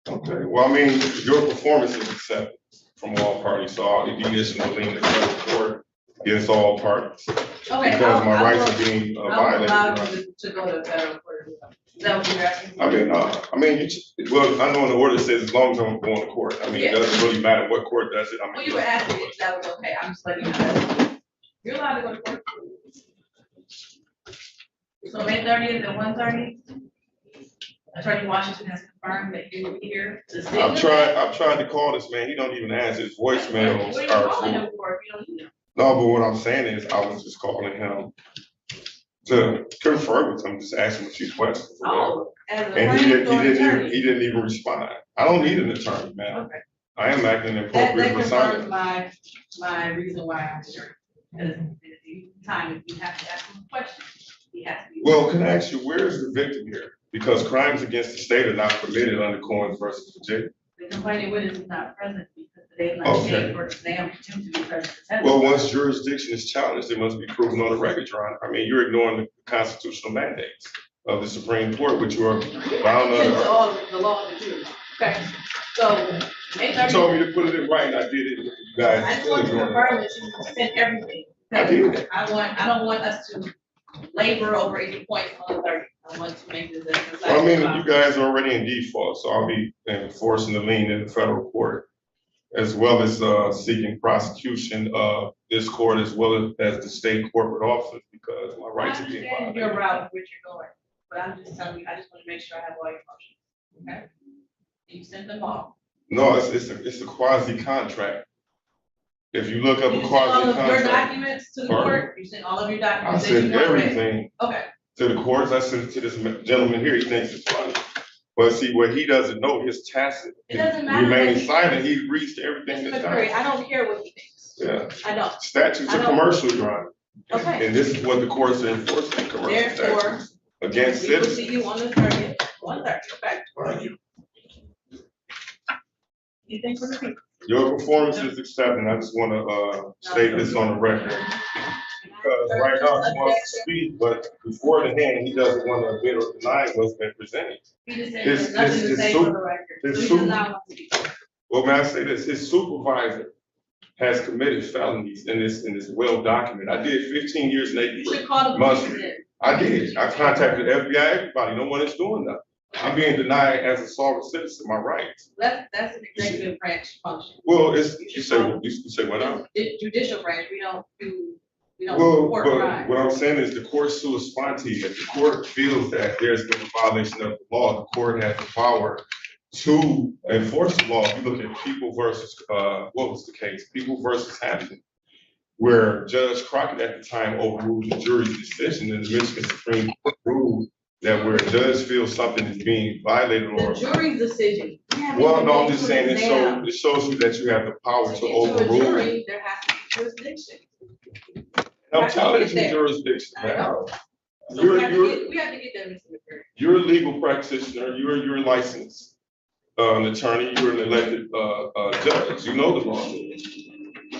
Okay, well, I mean, your performance is accepted from all parties, so if you issue a lien to federal court against all parties. Okay. Because my rights are being violated. I'm allowed to go to federal court. Is that what you're asking? Well, I know in the order it says as long as I'm going to court. I mean, it doesn't really matter what court does it. I mean. Well, you were asking if that was okay. I'm just letting you know. You're allowed to go to court. So May 30th at 1:30. Attorney Washington has confirmed that he will be here to sit. I've tried to call this man. He don't even answer his voicemails. What are you calling him for if you don't need him? No, but what I'm saying is I was just calling him to confer with him, just ask him a few questions. Oh, as a And attorney. he didn't even respond. I don't need an attorney, man. Okay. I am acting That appropriate for confirms something. my reason why I'm here. Because time, if you have to ask him a question, he has to be. Well, can I ask you, where is the victim here? Because crimes against the state are not permitted under Coins versus Virginia. The complaining witness is not present because they have not Okay. paid for exam to be present. to testify. Well, once jurisdiction is challenged, it must be proven on the record, Your Honor. I mean, you're ignoring the constitutional mandates of the Supreme Court, which you are bound It's under. all the law of the truth. Okay, so May You told 30th, me to put it in writing, I did it. You I guys just still want to ignoring confirm it. that you sent everything. I did. I don't want us to labor over any points on the 30th. I want to make this as. Well, I mean, you guys are already in default, so I'll be enforcing the lien in the federal court, as well as seeking prosecution of this court as well as the state corporate office, because my rights are being I understand violated. your route, which you're going, but I'm just telling you, I just want to make sure I have all your motions, okay? You sent them all. No, it's a quasi contract. If you look up You a sent all quasi of your contract, documents to the Pardon? court, you sent all of your I documents. that sent you want read. everything Okay, to the courts. I sent it to this gentleman here. He thinks it's funny. But see, what he doesn't know, his tacit, It doesn't matter remaining what he silent, thinks. he agrees to everything Mr. that's McCreary, done. I don't care what he thinks. Yeah, I don't. statutes I are don't- commercial, Your Honor. Okay. And this is what the courts are enforcing, commercial Therefore, statutes against we will citizens. see you on the 30th, 1:30, okay? You think for the people? Your performance is accepted. I just want to state this on the record. Because right now he wants to speak, but before the hand, he doesn't want to admit or deny what's been presented. He just said His- there's nothing his- to his say sup- for the record, so his he sup- does not want to speak. Well, may I say this? His supervisor has committed felonies in this well documented. I did 15 years in You 8 should call the months. police in. I did. I contacted FBI, everybody. No one is doing that. I'm being denied as a sovereign citizen my rights. That's an executive branch function. Well, you say what now? It's judicial branch, we don't Well, report but crime. what I'm saying is the court sua sponte, if the court feels that there's been a violation of the law, the court has the power to enforce the law. If you look at People versus, what was the case? People versus Hampton, where Judge Crockett at the time overruled the jury's decision, and the Michigan Supreme Court ruled that where a judge feels something is being violated The or. jury's decision. We haven't Well, even no, I'm been just to saying, an exam. it shows you that you have the power To to get to a overrule. jury, there has to be jurisdiction. I'm challenging Get there. jurisdiction I now. know. So we have to get there, Mr. McCreary. You're a legal practitioner, you're licensed, an attorney, you're an elected, judge, you know the law.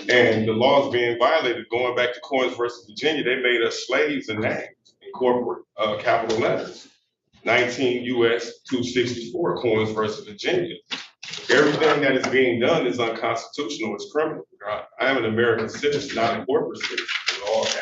And the law is being violated, going back to Coins versus Virginia, they made us slaves in names, in corporate, capital letters. 19 US 264, Coins versus Virginia. Everything that is being done is unconstitutional, it's criminal. I am an American citizen, not a corporate citizen, in all cases.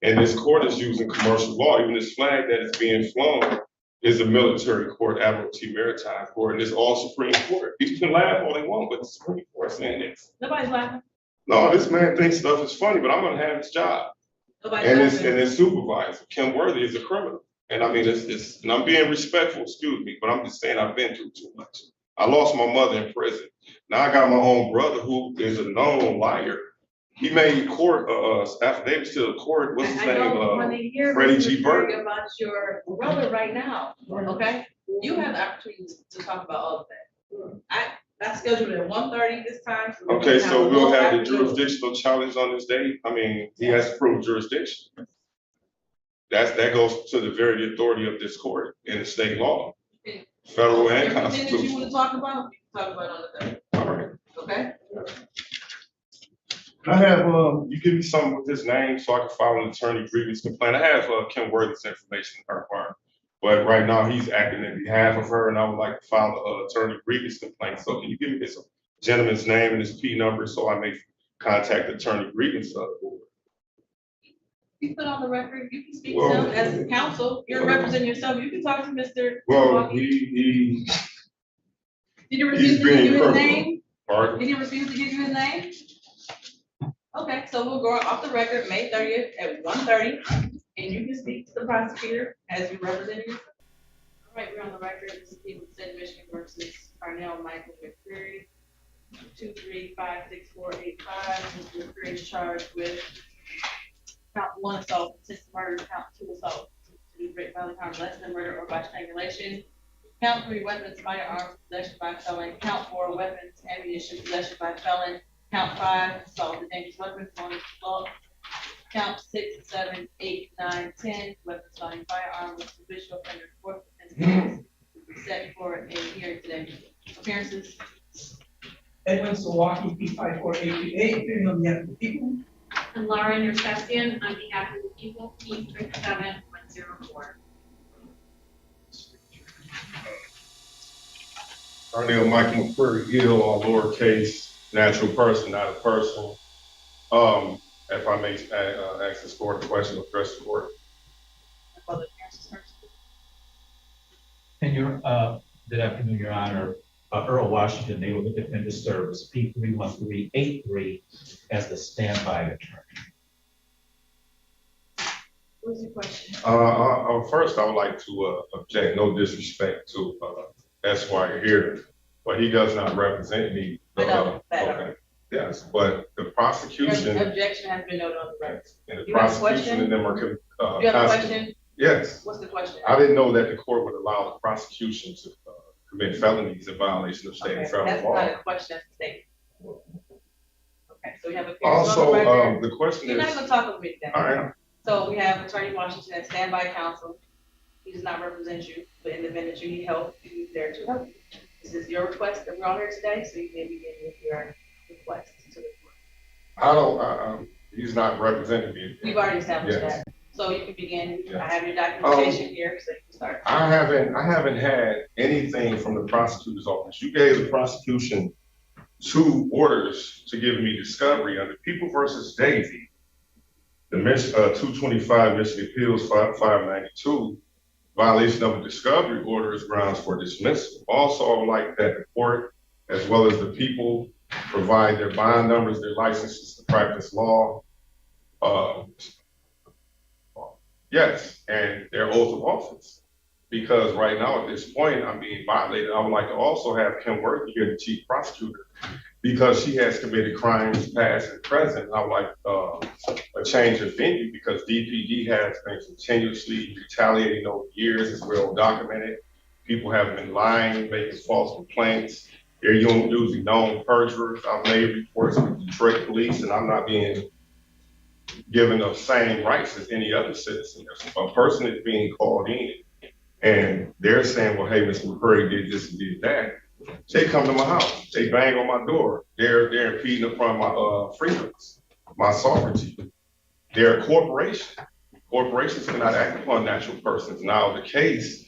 And this court is using commercial law. Even this flag that is being flown is a military court, Admiralty Maritime Court, and it's all Supreme Court. You can laugh all they want, but the Supreme Court saying this. Nobody's laughing. No, this man thinks stuff is funny, but I'm gonna have his job. Nobody's And laughing. his supervisor, Kim Worthy, is a criminal. And I mean, and I'm being respectful, excuse me, but I'm just saying I've been through too much. I lost my mother in prison. Now I got my own brother who is a known liar. He made court affidavits to the court. What's his I name? don't want to hear Freddie Mr. G. McCreary Burton. about your brother right now, okay? You have the opportunity to talk about all of that. I scheduled it at 1:30 this time. we Okay, can so a we'll little have the afternoon. jurisdictional challenge on this day. I mean, he has to prove jurisdiction. That goes to the very authority of this court in the state law, federal and Everything that you constitutional. want to talk about, you can talk about on the 30th, All right. okay? I have, you give me something with his name so I can file an attorney grievance complaint. I have Kim Worthy's information in her file. But right now he's acting in behalf of her and I would like to file an attorney grievance complaint. So can you give me this gentleman's name and his P number so I may contact attorney grievance board? You put on the record, you can speak Well, to him as counsel, you're representing yourself, you can talk to Mr. Well, Milwaukee. Did you refuse he's to give being you his criminal. name? Pardon? Did he refuse to give you his name? Okay, so we'll go off the record, May 30th at 1:30. And you can speak to the prosecutor as you represent yourself. All right, we're on the record. This is people of State of Michigan versus Carnell McCreary, 2356485. Mr. McCreary is charged with count 1 assault, attempted murder, count 2 assault, to do great bodily harm less than murder or by strangulation. Count 3 weapons, firearms, possession by felon. Count 4 weapons, ammunition, possession by felon. Count 5 assault with dangerous weapons on the law. Count 6, 7, 8, 9, 10 weapons, starting firearm with habitual offender 4th offense set for a hearing today. Appearances. Edwin Sawaki, P5488, appearing on behalf of the people. And Lauren Yerkesian on behalf of the people, P37104. Carnell McCreary, ill or lowercase, natural person, not a person. If I may ask the court a question, address the court. And good afternoon, Your Honor. Earl Washington, Neighborhood Defender Service, P31383, as the standby attorney. What's your question? First, I would like to object, no disrespect to Esquire here, but he does not represent me. Okay. Yes, but the prosecution. Your objection has been noted on the record. And the You have a prosecution and them are. You have a question? Yes. What's the question? I didn't know that the court would allow the prosecution to commit felonies in violation of state and federal That's law. not a question, that's a statement. Okay, so we have a. Also, the question You're is. not gonna talk over me today. All right. So we have Attorney Washington as standby counsel. He does not represent you, but in the event that you need help, he's there to help you. This is your request that we're on here today, so you may begin with your request to the court. He's not representing me. We've already established Yes. that. So you can begin. Yes. I have your documentation here, so you can start. I haven't had anything from the prosecutor's office. You gave the prosecution 2 orders to give me discovery under People versus Davey. The 225 Michigan Appeals 592 violation of a discovery order is grounds for dismissal. Also, I would like that the court, as well as the people, provide their bond numbers, their licenses to practice law. Yes, and their oath of office. Because right now at this point, I'm being violated. I would like to also have Kim Worthy here, the chief prosecutor, because she has committed crimes past and present. I would like a change of venue because DPD has been continuously retaliating over years. It's well documented. People have been lying, making false complaints. They're usually known perjurers. I've made reports with Detroit police, and I'm not being given the same rights as any other citizen. A person is being called in, and they're saying, well, hey, Mr. McCreary did this and did that. They come to my house. They bang on my door. They're impeding upon my freedoms, my sovereignty. They're a corporation. Corporations cannot act upon natural persons. Now, the case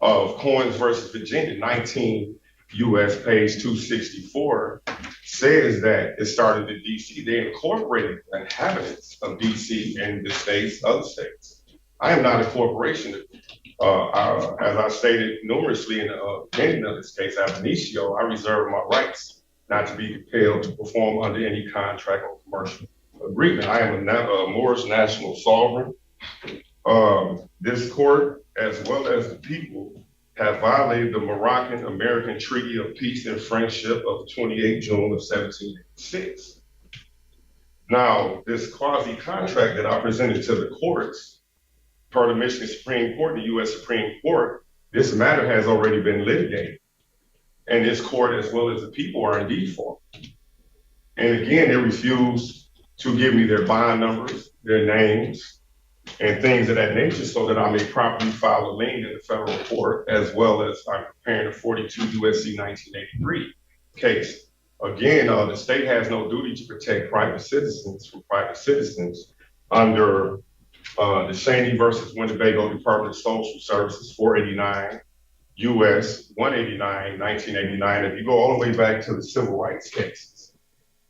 of Coins versus Virginia, 19 U.S. page 264, says that it started in D.C. They incorporated inhabitants of D.C. and the states, other states. I am not a corporation. As I stated numerously in the beginning of this case, ab initio, I reserve my rights not to be compelled to perform under any contract or commercial agreement. I am a Moorish national sovereign. This court, as well as the people, have violated the Moroccan-American Treaty of Peace and Friendship of 28 June of 1786. Now, this quasi-contract that I presented to the courts, per the Michigan Supreme Court, the U.S. Supreme Court, this matter has already been litigated. And this court, as well as the people, are in default. And again, they refuse to give me their bond numbers, their names, and things of that nature so that I may properly file a lien in the federal court, as well as I'm preparing a 42 U.S.C. 1983 case. Again, the state has no duty to protect private citizens from private citizens under the Cheney versus Winnebago Department of Social Services 489 U.S. 189, 1989. If you go all the way back to the civil rights cases,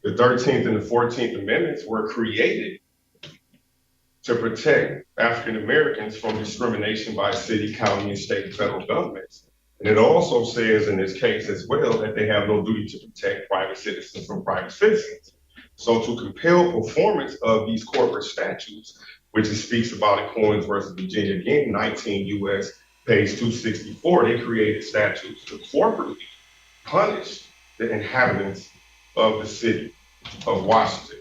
the 13th and the 14th Amendments were created to protect African Americans from discrimination by city, county, and state and federal governments. And it also says in this case as well that they have no duty to protect private citizens from private citizens. So to compel performance of these corporate statutes, which it speaks about in Coins versus Virginia, again, 19 U.S. page 264, they created statutes to corporately punish the inhabitants of the city of Washington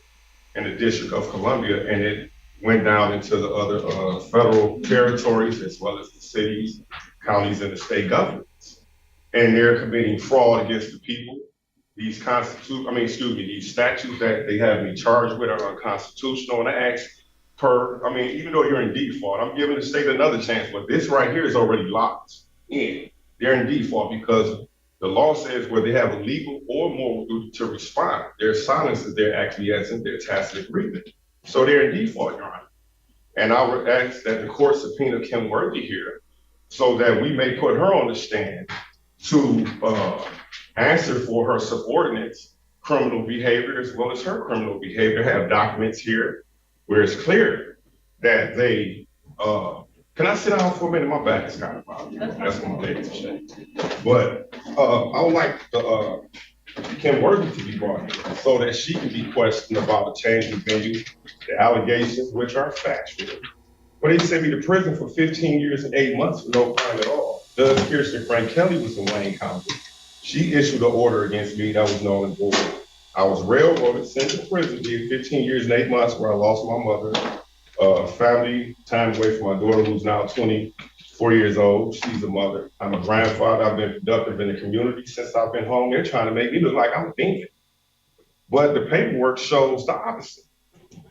and the District of Columbia, and it went down into the other federal territories as well as the cities, counties, and the state governments. And they're committing fraud against the people. These these statutes that they have me charged with are unconstitutional. And I ask even though you're in default, I'm giving the state another chance, but this right here is already locked in. They're in default because the law says where they have a legal or moral duty to respond. Their silence is their acquiescence, their tacit agreement. So they're in default, Your Honor. And I would ask that the court subpoena Kim Worthy here so that we may put her on the stand to answer for her subordinates' criminal behavior as well as her criminal behavior. Have documents here where it's clear that they, can I sit down for a minute? My back is kind of bothering me. That's my latest shame. But I would like the Kim Worthy to be brought here so that she can be questioned about the change in venue, the allegations, which are factual. But they sent me to prison for 15 years and 8 months for no crime at all. Judge Kirsten Frank Kelly was in Wayne County. She issued an order against me that was null and void. I was railroaded, sent to prison, did 15 years and 8 months where I lost my mother, family time away from my daughter who's now 24 years old. She's a mother. I'm a grandfather. I've been productive in the community since I've been home. They're trying to make me look like I'm a demon. But the paperwork shows the opposite.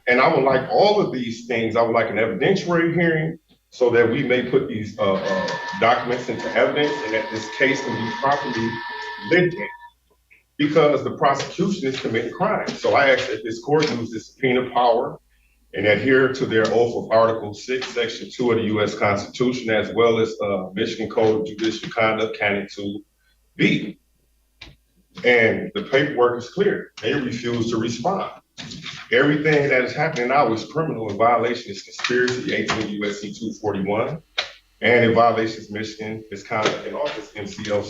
And I would like all of these things. I would like an evidentiary hearing so that we may put these documents into evidence and that this case can be properly litigated because the prosecution is committing crime. So I ask that this court use this subpoena power and adhere to their oath of Article 6, Section 2 of the U.S. Constitution, as well as Michigan Code of Judicial Conduct, Canon 2B. And the paperwork is clear. They refuse to respond. Everything that is happening now is criminal. In violation is conspiracy, 18 U.S.C. 241, and in violation is Michigan misconduct in office, MCL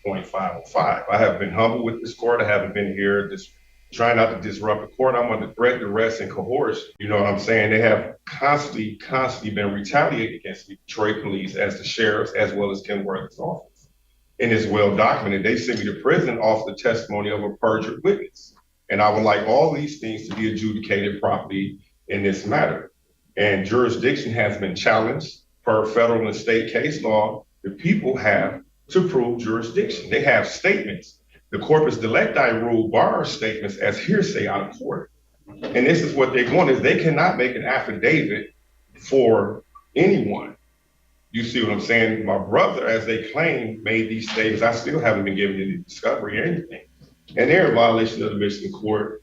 750.505. I have been humble with this court. I haven't been here just trying not to disrupt the court. I'm under threat, duress, and coercion. You know what I'm saying? They have constantly been retaliating against the Detroit police as the sheriffs, as well as Kim Worthy's office. And it's well documented. They sent me to prison off the testimony of a perjured witness. And I would like all these things to be adjudicated properly in this matter. And jurisdiction has been challenged per federal and state case law. The people have to prove jurisdiction. They have statements. The corpus delicti rule bars statements as hearsay out of court. And this is what they want is they cannot make an affidavit for anyone. You see what I'm saying? My brother, as they claim, made these statements. I still haven't been given any discovery or anything. And they're in violation of the Michigan Court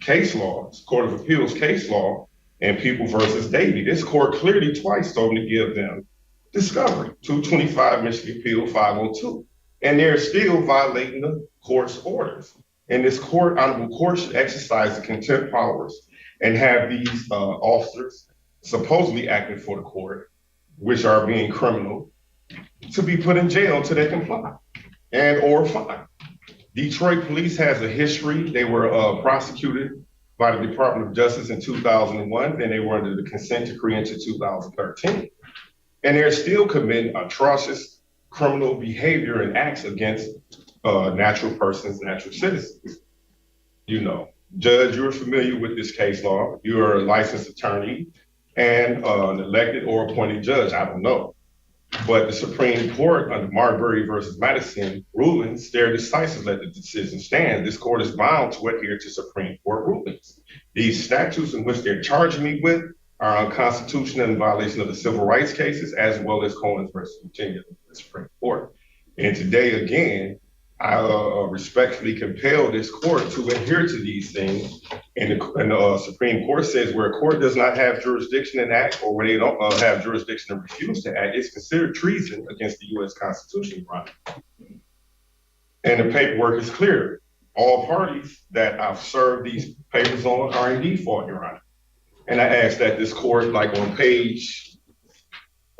case law, Court of Appeals case law, and People versus Davey. This court clearly twice told me to give them discovery, 225 Michigan Appeal 502. And they're still violating the court's orders. And this court, honorable court, should exercise the contempt powers and have these officers supposedly acting for the court, which are being criminal, to be put in jail until they comply and or fined. Detroit police has a history. They were prosecuted by the Department of Justice in 2001. Then they were under the consent decree into 2013. And they're still committing atrocious criminal behavior and acts against natural persons, natural citizens. You know, Judge, you're familiar with this case law. You're a licensed attorney and an elected or appointed judge. I don't know. But the Supreme Court under Marbury versus Madison rulings, they're decisive, let the decision stand. This court is bound to adhere to Supreme Court rulings. These statutes in which they're charging me with are unconstitutional in violation of the civil rights cases, as well as Cohen versus Virginia, the Supreme Court. And today, again, I respectfully compel this court to adhere to these things. And the Supreme Court says where a court does not have jurisdiction to act, or where they don't have jurisdiction to refuse to act, it's considered treason against the U.S. Constitution, right? And the paperwork is clear. All parties that I've served these papers on are in default, Your Honor. And I ask that this court, like on page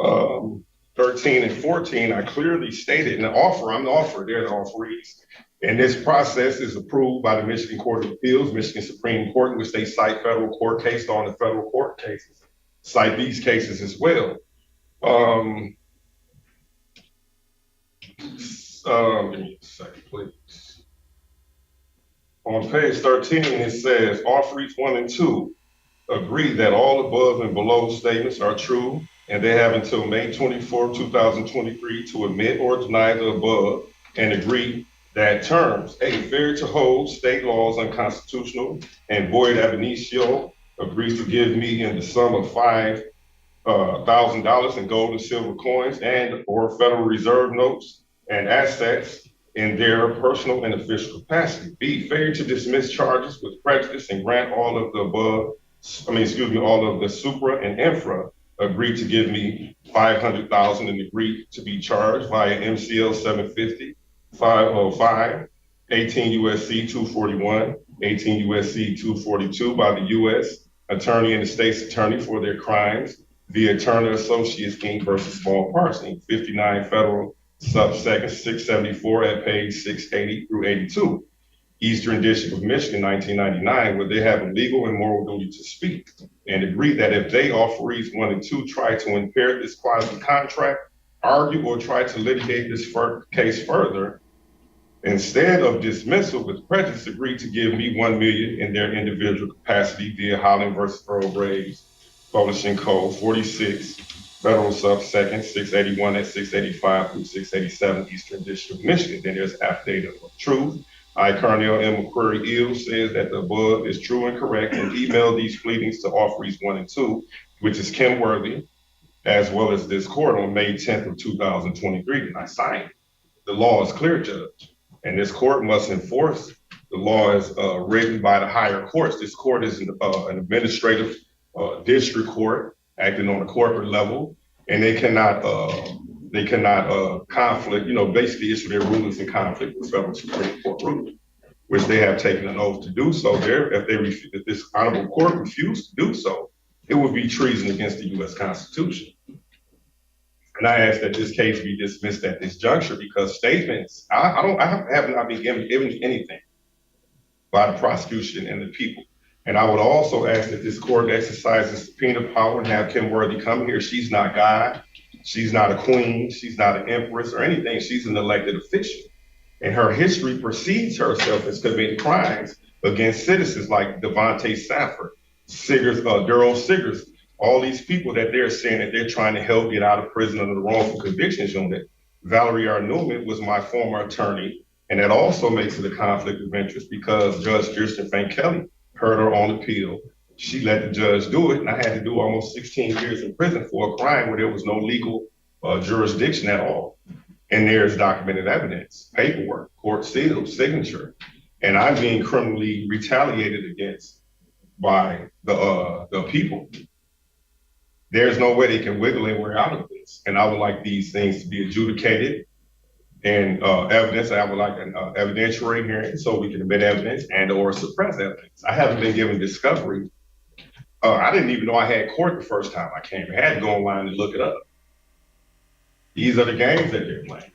13 and 14, I clearly stated in the offer, I'm the offerer, they're the offerees, And this process is approved by the Michigan Court of Appeals, Michigan Supreme Court, in which they cite federal court cases on the federal court cases, cite these cases as well. Give me a second, please. On page 13, it says, Offerees 1 and 2 agree that all above and below statements are true, and they have until May 24, 2023 to admit or deny the above, and agree that terms, A, failure to hold state laws unconstitutional, and void ab initio, agrees to give me in the sum of $5,000 in gold and silver coins and or Federal Reserve notes and assets in their personal and official capacity. B, failure to dismiss charges with prejudice and grant all of the above, all of the supra and infra, agreed to give me $500,000 and agreed to be charged via MCL 750, 505, 18 USC 241, 18 USC 242 by the U.S. Attorney and the state's attorney for their crimes via Turner Associates Inc. versus Small Parks Inc. 59 Federal subsection 674 at page 680 through 82. Eastern District of Michigan, 1999, where they have a legal and moral duty to speak and agree that if they, Offerees 1 and 2, try to impair this quasi-contract, argue or try to litigate this case further, instead of dismissal with prejudice, agree to give me $1 million in their individual capacity via Holland versus Earl Graves, Publishing Code 46, Federal subsection 681 at 685 through 687, Eastern District of Michigan. Then there's affidavit of truth. I, Carnell McCreary, says that the above is true and correct, and email these pleadings to Offerees 1 and 2, which is Kim Worthy, as well as this court on May 10th of 2023, and I signed it. The law is clear, Judge, and this court must enforce the law as written by the higher courts. This court is an administrative district court acting on a corporate level, and they cannot conflict, basically issue their rulings in conflict with federal Supreme Court rulings, which they have taken an oath to do so. If this honorable court refused to do so, it would be treason against the U.S. Constitution. And I ask that this case be dismissed at this juncture because statements, I have not been given anything by the prosecution and the people. And I would also ask that this court exercise the subpoena power and have Kim Worthy come here. She's not God. She's not a queen. She's not an empress or anything. She's an elected official. And her history precedes herself as committing crimes against citizens like Devontae Safford, Daryl Siggers, all these people that they're saying that they're trying to help get out of prison under the wrongful convictions unit. Valerie R. Newman was my former attorney. And that also makes it a conflict of interest because Judge Kirsten Frank Kelly heard her on appeal. She let the judge do it, and I had to do almost 16 years in prison for a crime where there was no legal jurisdiction at all. And there's documented evidence, paperwork, court seal, signature, and I'm being criminally retaliated against by the people. There's no way they can wiggle their way out of this, and I would like these things to be adjudicated and evidence. I would like an evidentiary hearing so we can admit evidence and or suppress evidence. I haven't been given discovery. I didn't even know I had court the first time I came. I had to go online and look it up. These are the games that they're playing.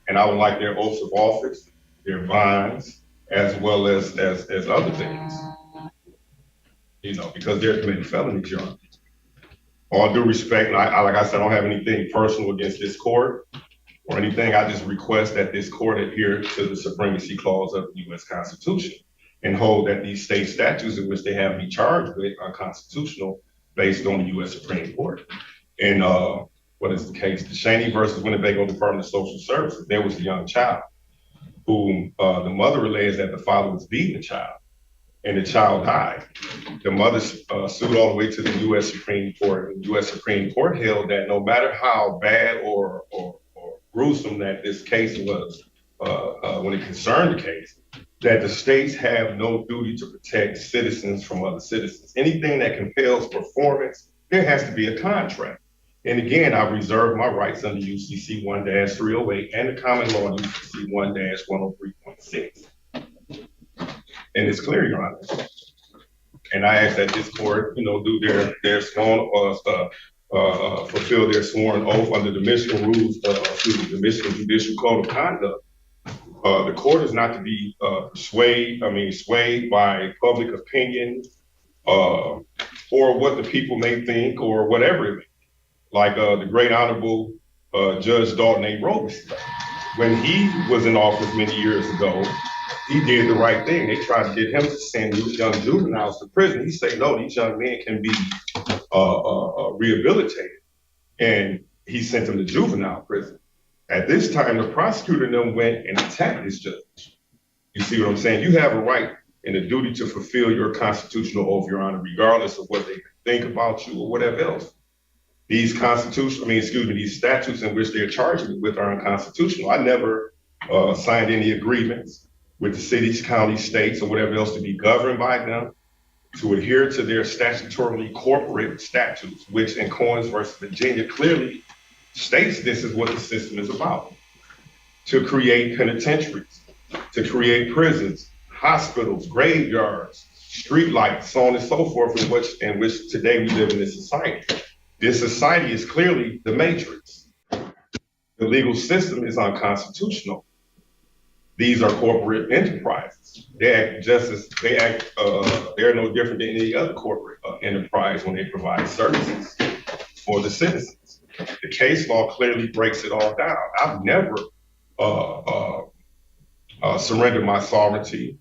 And I would like their oaths of office, their bonds, as well as other things. Because they're committing felonies, Your Honor. All due respect, like I said, I don't have anything personal against this court or anything. I just request that this court adhere to the supremacy clause of the U.S. Constitution and hold that these state statutes in which they have me charged with are constitutional based on the U.S. Supreme Court. And what is the case? The Cheney versus Winnebago Department of Social Services, there was a young child whom the mother relays that the father was beating the child and the child died. The mother sued all the way to the U.S. Supreme Court. And the U.S. Supreme Court held that no matter how bad or gruesome that this case was, when it concerned the case, that the states have no duty to protect citizens from other citizens. Anything that compels performance, there has to be a contract. And again, I reserve my rights under UCC 1-308 and the common law UCC 1-103.6. And it's clear, Your Honor. And I ask that this court, do their sworn fulfill their sworn oath under the Michigan rules, the Michigan Judicial Code of Conduct, The court is not to be swayed by public opinion or what the people may think or whatever it may be. Like the great honorable Judge Dalton A. Robinson. When he was in office many years ago, he did the right thing. They tried to get him to send these young juveniles to prison. He said, no, these young men can be rehabilitated. And he sent them to juvenile prison. At this time, the prosecutor and them went and attacked this judge. You see what I'm saying? You have a right and a duty to fulfill your constitutional oath, Your Honor, regardless of what they think about you or whatever else. These these statutes in which they're charging me with are unconstitutional. I never signed any agreements with the cities, counties, states, or whatever else to be governed by them, to adhere to their statutorily corporate statutes, which in Coins versus Virginia clearly states this is what the system is about. To create penitentiaries, to create prisons, hospitals, graveyards, streetlights, so on and so forth, in which today we live in this society. This society is clearly the matrix. The legal system is unconstitutional. These are corporate enterprises. They're no different than any other corporate enterprise when they provide services for the citizens. The case law clearly breaks it all down. I've never surrendered my sovereignty.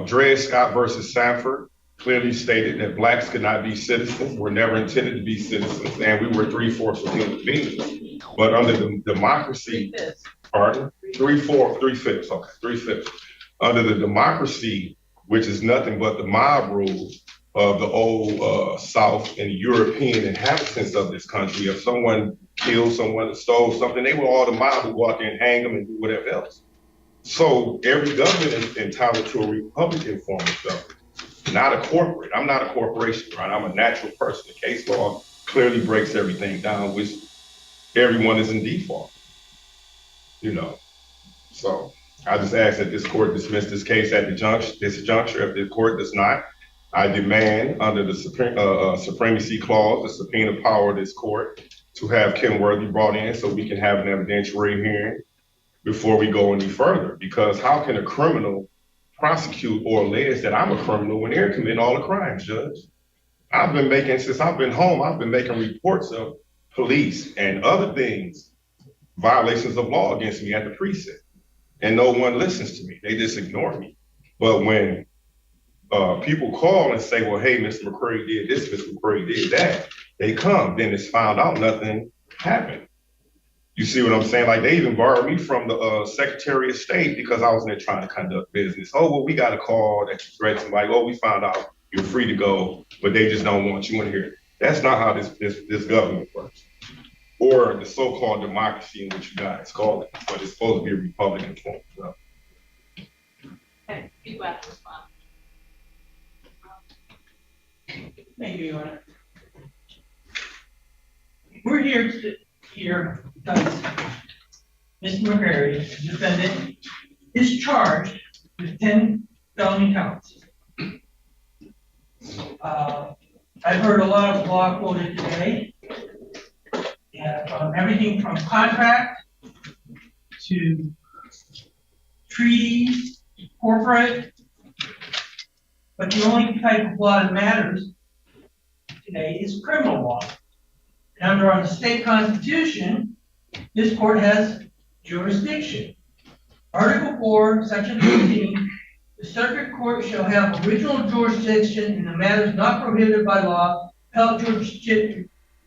Dred Scott versus Sanford clearly stated that blacks could not be citizens, were never intended to be citizens, and we were 3/4 of human beings. But under the democracy, pardon? 3/5. Okay, 3/5. Under the democracy, which is nothing but the mob rule of the old South and European inhabitants of this country, if someone killed someone, stole something, they were all the mob who go out there and hang them and do whatever else. So every government is entitled to a Republican form of government. Not a corporate. I'm not a corporation, right? I'm a natural person. The case law clearly breaks everything down, which everyone is in default. So I just ask that this court dismiss this case at this juncture. If the court does not, I demand under the Supremacy Clause, the subpoena power of this court, to have Kim Worthy brought in so we can have an evidentiary hearing before we go any further. Because how can a criminal prosecute or allege that I'm a criminal when they're committing all the crimes, Judge? Since I've been home, I've been making reports of police and other things, violations of law against me at the precinct. And no one listens to me. They just ignore me. But when people call and say, well, hey, Mr. McCreary did this, Mr. McCreary did that, they come, then it's found out nothing happened. You see what I'm saying? Like they even borrowed me from the Secretary of State because I was in there trying to conduct business. Oh, well, we got a call that you threatened somebody. Oh, we found out you're free to go, but they just don't want you in here. That's not how this government works. Or the so-called democracy in which you guys call it, but it's supposed to be a Republican form. So. Okay, people have to respond. Thank you, Your Honor. We're here because Mr. McCreary, the defendant, is charged with 10 felony counts. I've heard a lot of law quoted today. Everything from contract to treaties, corporate, but the only type of law that matters today is criminal law. And under our state constitution, this court has jurisdiction. Article 4, Section 15, the circuit court shall have original jurisdiction in the matters not prohibited by law, appellate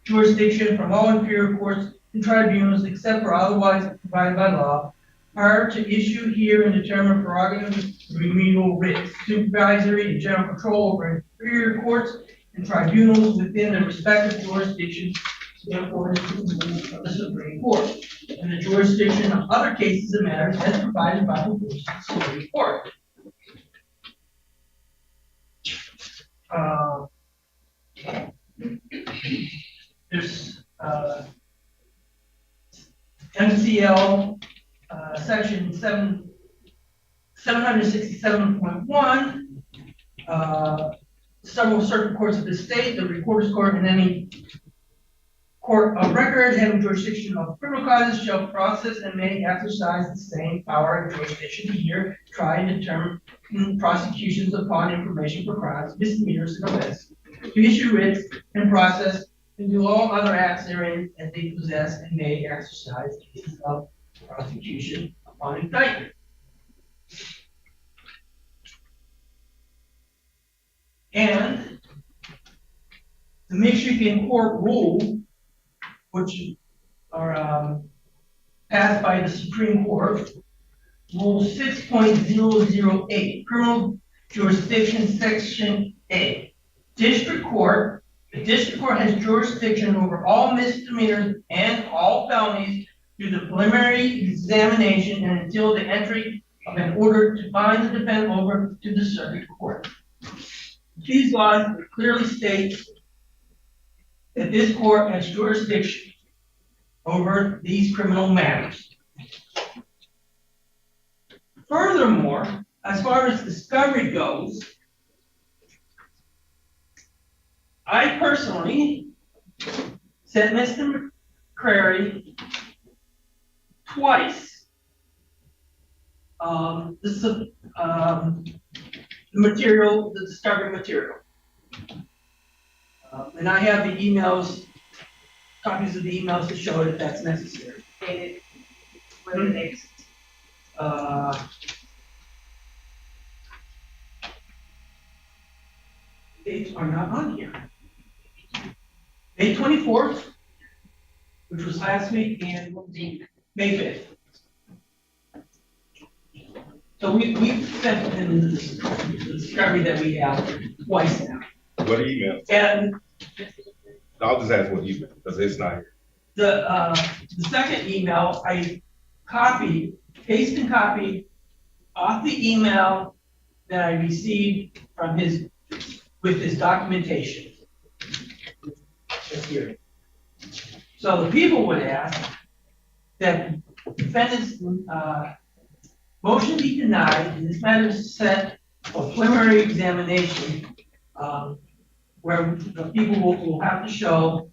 jurisdiction from all inferior courts and tribunals except for otherwise provided by law, power to issue, hear, and determine prerogative remedial writs, supervisory and general control over inferior courts and tribunals within their respective jurisdictions, therefore is the Supreme Court, and the jurisdiction of other cases and matters as provided by the Supreme Court. There's MCL section 767.1, several circuit courts of the state, the recorder's court, and any court of record having jurisdiction of criminal causes shall process and may exercise the same power and jurisdiction to hear, try, and determine prosecutions upon information for crimes, misdemeanors, and offenses, to issue writs and process and do all other acts therein as they possess and may exercise cases of prosecution upon indictment. And the Michigan court rule, which are passed by the Supreme Court, Rule 6.008, Criminal Jurisdiction, Section A. The district court has jurisdiction over all misdemeanors and all felonies through the preliminary examination and until the entry of an order to bind the defendant over to the circuit court. These laws clearly state that this court has jurisdiction over these criminal matters. Furthermore, as far as discovery goes, I personally sent Mr. McCreary twice the material, the discovery material. And I have the emails, copies of the emails to show that that's necessary. Dated, what are the dates? Dates are not on here. May 24th, which was last week, and May 5th. So we've sent in the discovery that we have twice now. What email? And I'll just ask what email, because it's not here. the second email, I paste and copied off the email that I received from with his documentation. Just here. So the people would ask that defendant's motion be denied and this matter is set for preliminary examination, where the people will have to show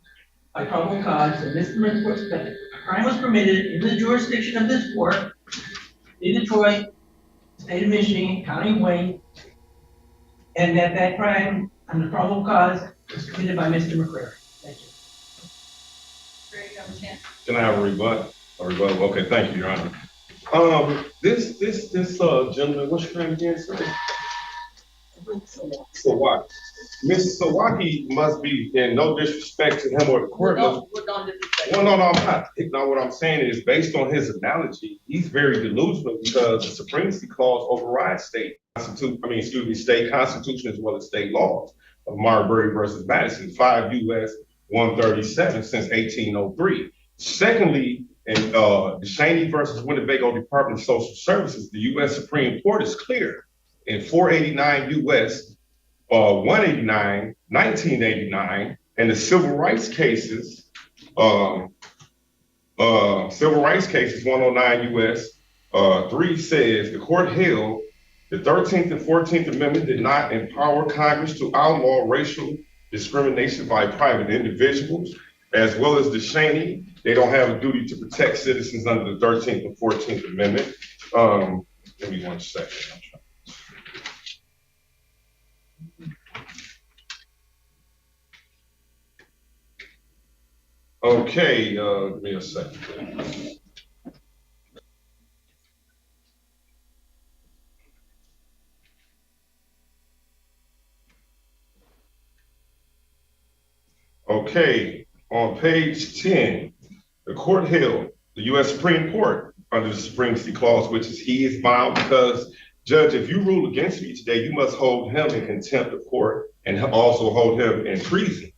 by probable cause that a crime was permitted in the jurisdiction of this court in Detroit, state of Michigan, county of Wayne, and that crime under probable cause was committed by Mr. McCreary. Thank you. Can I have a rebuttal? Okay, thank you, Your Honor. This gentleman, what's your name again, sir? Sawaki. Mr. Sawaki must be, in no disrespect to him or the court. Well, no, I'm not. No, what I'm saying is, based on his analogy, he's very delusional because the supremacy clause overrides state constitution as well as state laws of Marbury versus Madison, 5 U.S. 137 since 1803. Secondly, in Shaney versus Winnebago Department of Social Services, the U.S. Supreme Court is clear in 489 U.S. 189, 1989, and the civil rights cases, 109 U.S. 3 says the court held the 13th and 14th Amendment did not empower Congress to outlaw racial discrimination by private individuals, as well as the Shaney. They don't have a duty to protect citizens under the 13th and 14th Amendment. Give me 1 second. Okay, give me a second. Okay, on page 10, the court held, the U.S. Supreme Court, under the Supremacy Clause, which is he is bound because, Judge, if you rule against me today, you must hold him in contempt of court and also hold him in treason.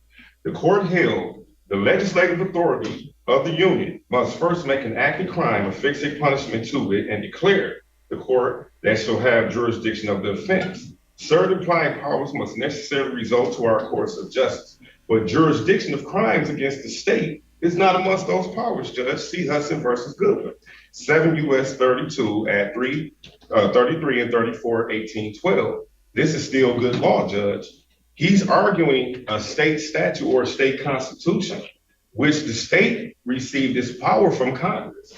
The court held the legislative authority of the Union must first make an act of crime, affix a punishment to it, and declare the court that shall have jurisdiction of the offense. Certain applying powers must necessarily result to our courts of justice, but jurisdiction of crimes against the state is not amongst those powers, Judge. See Hudson versus Goodwin, 7 U.S. 32 at 33 and 34, 1812. This is still good law, Judge. He's arguing a state statute or a state constitution. which the state received its power from Congress.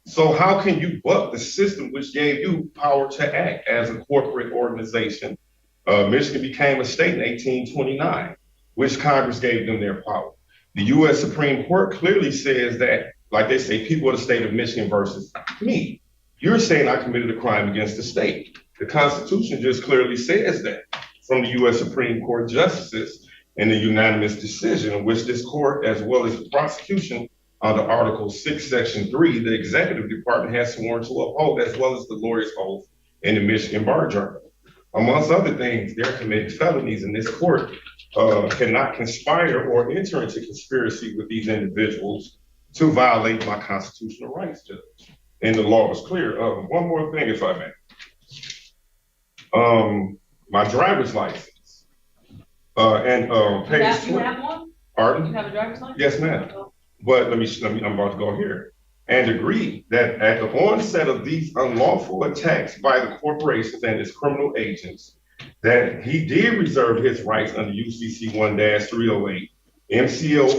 So how can you buck the system which gave you power to act as a corporate organization? Michigan became a state in 1829, which Congress gave them their power. The U.S. Supreme Court clearly says that, like they say, people of the state of Michigan versus me. You're saying I committed a crime against the state. The Constitution just clearly says that from the U.S. Supreme Court justices in the unanimous decision in which this court, as well as the prosecution under Article 6, Section 3, the executive department has sworn to uphold, as well as the lawyer's oath in the Michigan Bar Journal. Amongst other things, they're committing felonies, and this court cannot conspire or enter into conspiracy with these individuals to violate my constitutional rights, Judge. And the law is clear. One more thing, if I may. My driver's license. And page 20. You have one? Pardon? You have a driver's license? Yes, ma'am. But let me, I'm about to go here. And agree that at the onset of these unlawful attacks by the corporations and its criminal agents, that he did reserve his rights under UCC 1-308, MCL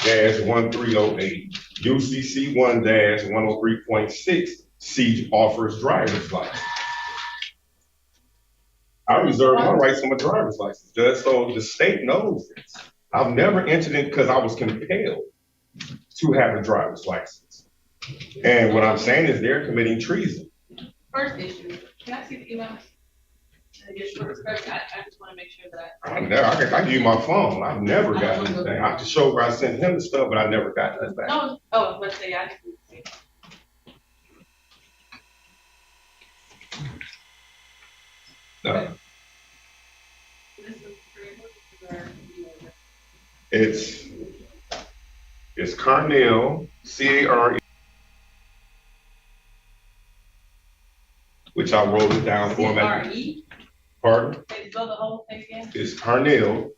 440-1308, UCC 1-103.6, Siege offers driver's license. I reserve my rights on my driver's license, Judge, so the state knows this. I've never entered in because I was compelled to have a driver's license. And what I'm saying is they're committing treason. First issue, can I see the email? I just want to make sure that I can give you my phone. I've never gotten anything. I have to show where I sent him the stuff, but I never got that back. No, oh, let's say I didn't see it. No. It's Carnell, C-A-R-E, which I wrote it down for him. C-R-E? Pardon? Can you spell the whole thing again? It's Carnell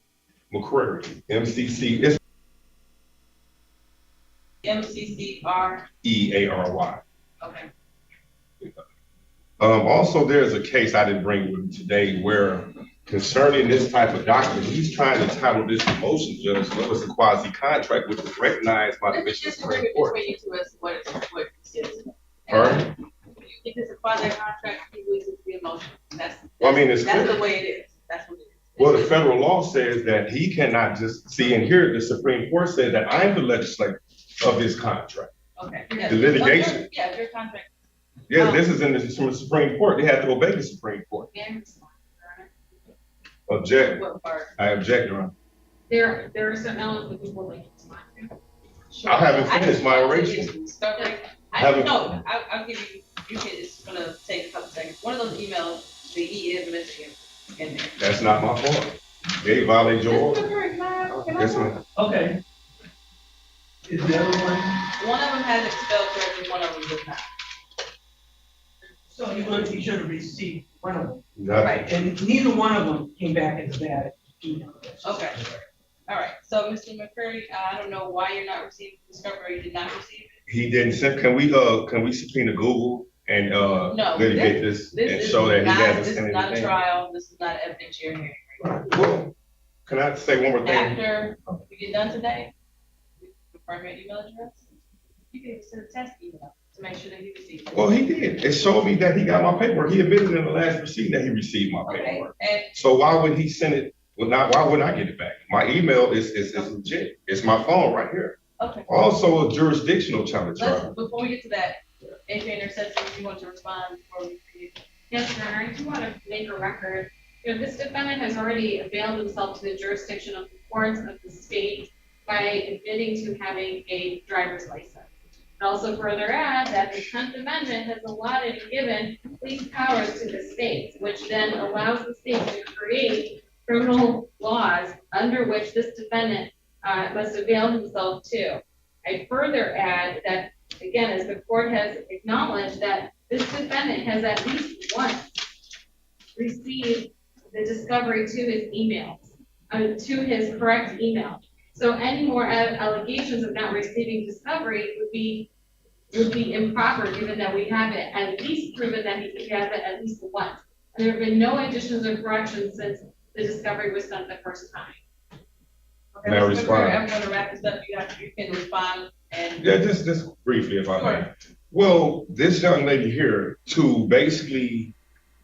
McCreary, M-C-C, it's M-C-C-R-E-A-R-Y. Okay. Also, there's a case I didn't bring with me today where concerning this type of document, he's trying to title this a motion, Judge, so it's a quasi-contract which is recognized by the Michigan Supreme Court. Between you two as what it is. Pardon? You think it's a quasi-contract, he believes it to be a motion. That's the way it is. That's what it is. Well, the federal law says that he cannot just see, and here the Supreme Court said that I'm the legislator of this contract. Okay. The litigation. Yeah, your contract. Yeah, this is in the Supreme Court. They have to obey the Supreme Court. Object. I object, Your Honor. There are some elements that people like to respond to. I haven't finished my oration. I'll give you, it's gonna take a couple seconds. One of those emails, he is Michigan in there. That's not my fault. They violate your order. Yes, ma'am. Okay. Is the other one? One of them has it spelled correctly, one of them does not. So you should have received one of them. Nothing. Right, and neither one of them came back as bad email. Okay. All right. So, Mr. McCreary, I don't know why you're not receiving discovery. You did not receive it. He didn't send. Can we subpoena Google and litigate this and show that he hasn't sent anything? This is not a trial. This is not an evidentiary hearing. Well, can I say one more thing? After we get done today, confirm your email address. You can send a test email to make sure that he received it. Well, he did. It showed me that he got my paperwork. He admitted in the last receipt that he received my paperwork. And so why would he send it? Well, why wouldn't I get it back? My email is legit. It's my phone right here. Okay. Also a jurisdictional challenge. Before we get to that, Adrian said something you want to respond before we read. Yes, Your Honor, I do want to make a record. This defendant has already availed himself to the jurisdiction of the courts of the state by admitting to having a driver's license. And also further add that the 10th Amendment has allotted and given police powers to the states, which then allows the state to create criminal laws under which this defendant must avail himself to. I further add that, again, as the court has acknowledged, that this defendant has at least once received the discovery to his emails, to his correct email. So any more allegations of not receiving discovery would be improper, given that we have it at least proven that he has it at least once. And there have been no additions or corrections since the discovery was done the first time. Okay, May I Mr. respond? McCreary, I'm gonna wrap this up. You can respond and. Yeah, just briefly, if I may. Sure. Well, this young lady here, to basically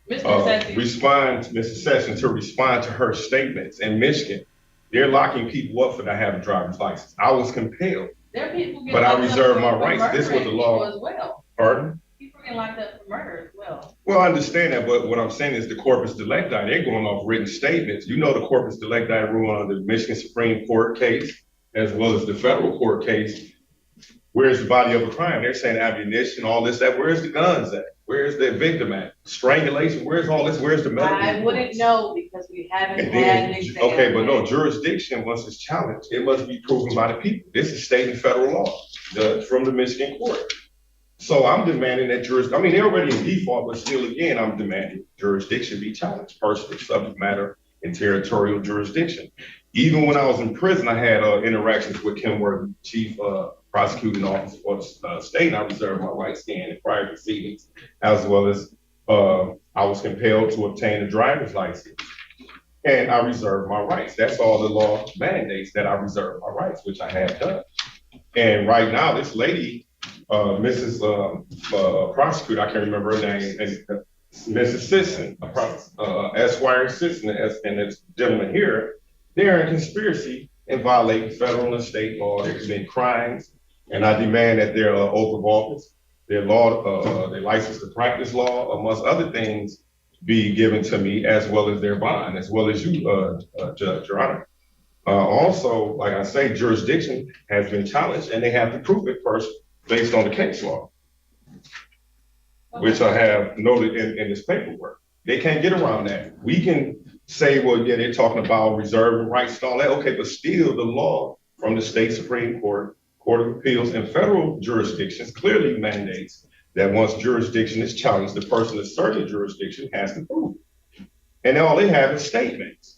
Mr. Sessions, respond, Mr. Sessions, to respond to her statements in Michigan, they're locking people up for not having a driver's license. I was compelled, there are people getting but I locked up reserve my for rights. This was murdering the people law. as well. Pardon? People getting locked up for murder as well. Well, I understand that, but what I'm saying is the corpus delicti, they're going off written statements. You know the corpus delicti rule on the Michigan Supreme Court case, as well as the federal court case. Where's the body of a crime? They're saying ammunition, all this, that. Where's the guns at? Where's the victim at? Strangulation, where's all this? Where's the medical? I wouldn't know because we haven't And had then, an exam. okay, but no, jurisdiction, once it's challenged, it must be proven by the people. This is state and federal law from the Michigan court. So I'm demanding that I mean, they're already in default, but still, again, I'm demanding jurisdiction be challenged, personal subject matter and territorial jurisdiction. Even when I was in prison, I had interactions with Kim Worthy, chief prosecuting officer for the state, and I reserved my rights then in prior proceedings, as well as I was compelled to obtain a driver's license. And I reserved my rights. That's all the law mandates, that I reserve my rights, which I have done. And right now, this lady, Mrs. Prosecutor, I can't remember her name, and Mrs. Sisson, Esquire Sisson, and this gentleman here, they're in conspiracy and violating federal and state law. They're committing crimes, and I demand that their oath of office, their law, their license to practice law, amongst other things, be given to me, as well as their bond, as well as you, Judge, Your Honor. Also, like I say, jurisdiction has been challenged, and they have to prove it first based on the case law, which I have noted in this paperwork. They can't get around that. We can say, well, yeah, they're talking about reserving rights and all that. Okay, but still the law from the state Supreme Court, Court of Appeals, and federal jurisdictions clearly mandates that once jurisdiction is challenged, the person asserting jurisdiction has to prove it. And all they have is statements.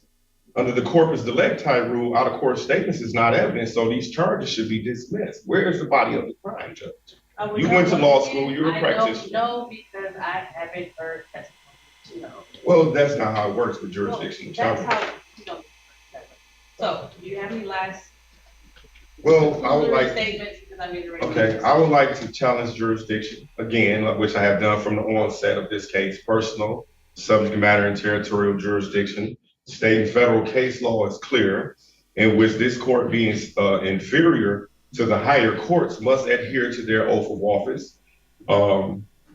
Under the corpus delicti rule, out of court statements is not evidence, so these charges should be dismissed. Where is the body of the crime, Judge? You went to law school, you're a practitioner. I don't know because I haven't heard testimony, no. Well, that's not how it works with jurisdiction. That's how, so, do you have any last? Well, I would like. Statements, because I mean, okay, I would like to challenge jurisdiction again, which I have done from the onset of this case. Personal, subject matter, and territorial jurisdiction. State and federal case law is clear, in which this court, being inferior to the higher courts, must adhere to their oath of office,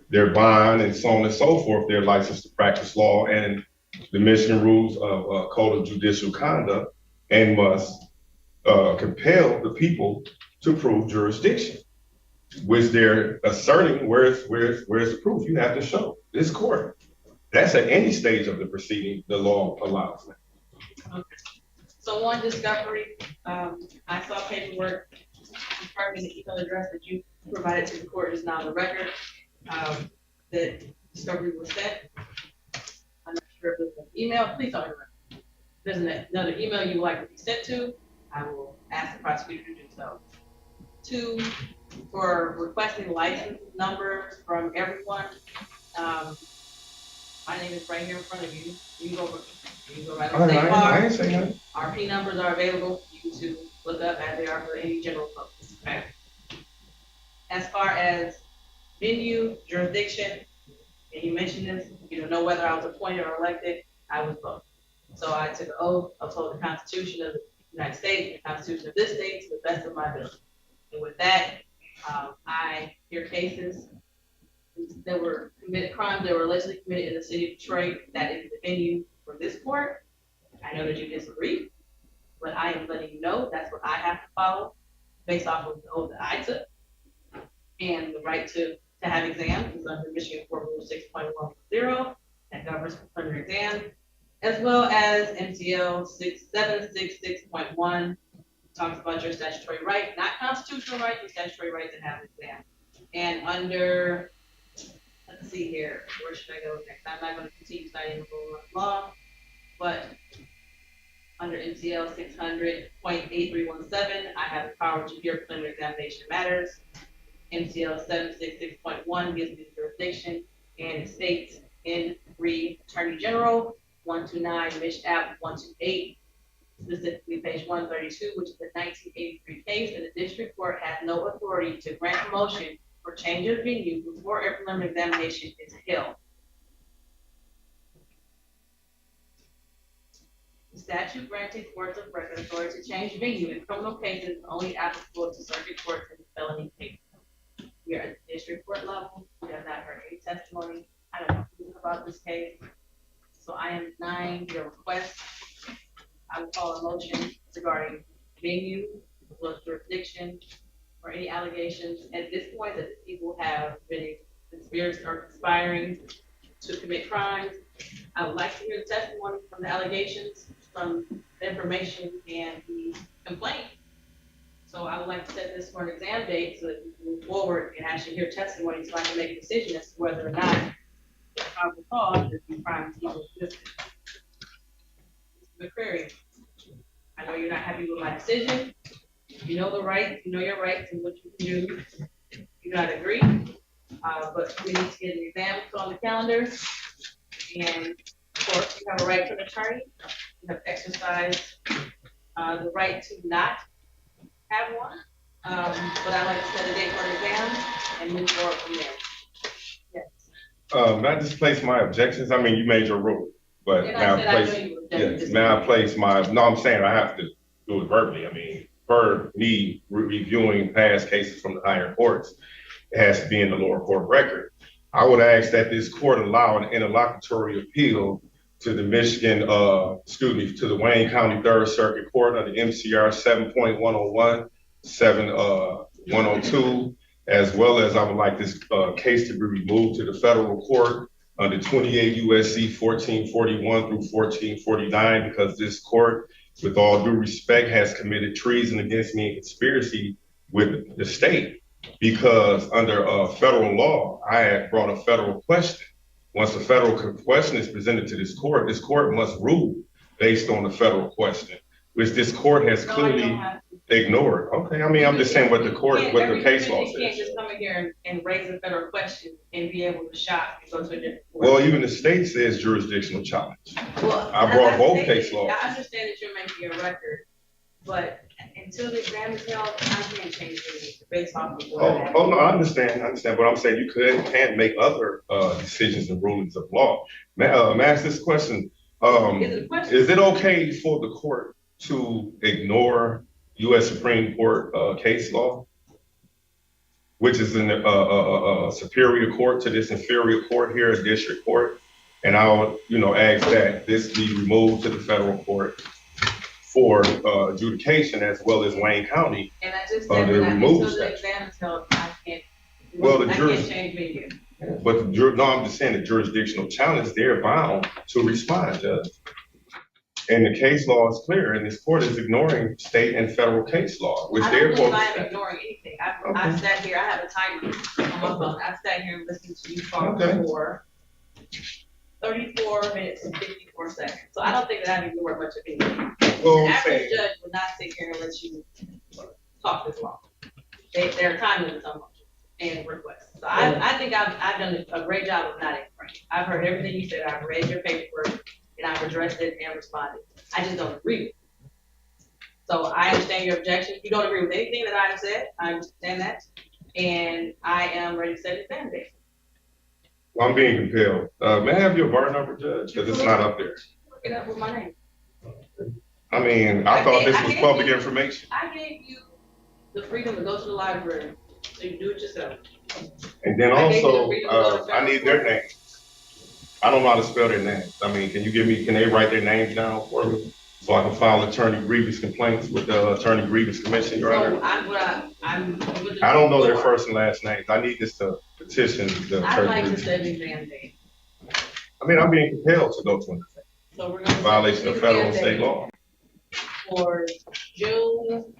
their bond, and so on and so forth, their license to practice law, and the Michigan rules of Code of Judicial Conduct, and must compel the people to prove jurisdiction, which they're asserting. Where's the proof? You have to show this court. That's at any stage of the proceeding, the law allows that. Okay. So on discovery, I saw paperwork confirming the email address that you provided to the court is now on the record, that discovery was sent. I'm not sure if it's an email, please don't remember. If there's another email you would like to be sent to, I will ask the prosecutor to do so. 2, for requesting license numbers from everyone. My name is right here in front of you. You can go right on State Bar. I ain't saying that. RP numbers are available for you to look up as they are for any general public. Okay. As far as venue, jurisdiction, and you mentioned this, you don't know whether I was appointed or elected, I was both. So I took an oath, uphold the Constitution of the United States, the Constitution of this state to the best of my ability. And with that, I hear cases that were committed, crimes that were allegedly committed in the city of Detroit. That is the venue for this court. I know that you disagree, but I am letting you know that's what I have to follow based off of the oath that I took. And the right to have exams is under Michigan Court Rule 6.10 that governs under exam, as well as MCL 766.1 talks about your statutory right, not constitutional right, your statutory right to have an exam. And under, let's see here, where should I go next? I'm not going to continue citing the rule of law, but under MCL 600.8317, I have the power to hear preliminary examination matters. MCL 766.1 gives me the jurisdiction, and it states in Attorney General 129 Mich. App 128 specifically page 132, which is the 1983 case, and the district court has no authority to grant a motion for change of venue before a preliminary examination is held. The statute granting courts of record authority to change venue in criminal cases is only applicable to circuit courts in felony cases. We are at the district court level. We have not heard any testimony. I don't know anything about this case. So I am denying your request. I will call a motion regarding venue, as well as jurisdiction, or any allegations at this point that the people have been conspiring or conspiring to commit crimes. I would like to hear the testimony from the allegations, from the information and the complaint. So I would like to set this for an exam date so that we can move forward and actually hear testimony so I can make a decision as to whether or not the probable cause that the crime even existed. Mr. McCreary, I know you're not happy with my decision. You know the right, you know your rights and what you can do. You do not agree, but we need to get an exam on the calendar. And of course, you have a right to an attorney. You have exercised the right to not have one. But I'd like to set a date for an exam and move forward from there. Yes. May I just place my objections? I mean, you made your ruling, but now I place my, no, I'm saying I have to do it verbally. I mean, for me reviewing past cases from the higher courts, it has to be in the lower court record. I would ask that this court allow an interlocutory appeal to the Michigan, to the Wayne County 3rd Circuit Court under MCR 7.101, 7.102, as well as I would like this case to be removed to the federal court under 28 USC 1441 through 1449, because this court, with all due respect, has committed treason against me and conspiracy with the state. Because under federal law, I had brought a federal question. Once a federal question is presented to this court must rule based on the federal question, which this court has clearly ignored. Okay, I mean, I'm just saying what the court, what the case law says. You can't just come in here and raise a federal question and be able to shop and go to a different court. Well, even the state says jurisdictional challenge. Well, I brought both case laws. I understand that you're making a record, but until the exam is held, I can't change it based off of what no, I understand, but I'm saying you can't make other decisions and rulings of law. May I ask this question? Is it okay for the court to ignore U.S. Supreme Court case law, which is in a superior court to this inferior court here, a district court? And I would, ask that this be removed to the federal court for adjudication, as well as Wayne County. And I just said that until the exam is held, I can't change venue. But no, I'm just saying the jurisdictional challenge, they're bound to respond, Judge. And the case law is clear, and this court is ignoring state and federal case law, which they're supposed to. I am ignoring anything. I sat here, I have a timer on my phone. I sat here and listened to you talk for 34 minutes and 54 seconds. So I don't think that I've ignored much of anything. Well, the average judge would not sit here and let you talk this long. There are time limits on motions and requests. So I think I've done a great job of not ignoring. I've heard everything you said. I've read your paperwork and I've addressed it and responded. I just don't agree with it. So I understand your objection. If you don't agree with anything that I've said, I understand that. And I am ready to set an exam date. Well, I'm being compelled. May I have your bar number, Judge? Because it's not up there. Look it up with my name. I mean, I thought this was public information. I gave you the freedom to go to the library, so you can do it yourself. And then also, I need their names. I don't know how to spell their names. I mean, can they write their names down for me so I can file attorney grievance complaints with the Attorney Grievance Commission, Your Honor? I don't know their first and last names. I need this to petition the I'd like to set an exam date. I mean, I'm being compelled to go to an exam. So we're going to violation of federal and state law. For June.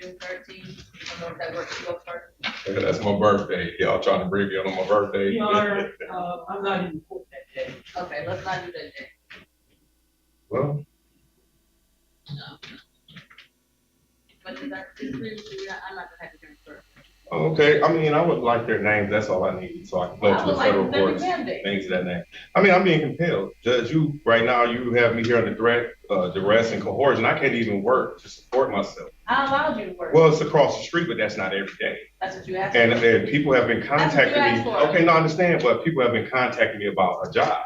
June 13th. I don't know if that works. Yeah, that's my birthday. Y'all trying to bring me on my birthday. Your Honor, I'm not in court that day. Okay, let's not do that day. Well, but does that disagree with you? I'm not gonna have to hear first. Okay, I mean, I would like their names, that's all I need, so I can go to the federal courts, things of that name. I mean, I'm being compelled. Judge, right now, you have me here under threat, duress and coercion. I can't even work to support myself. I allowed you to work. Well, it's across the street, but that's not every day. That's what you asked And for. people have been contacting me. Okay, no, I understand, but people have been contacting me about a job.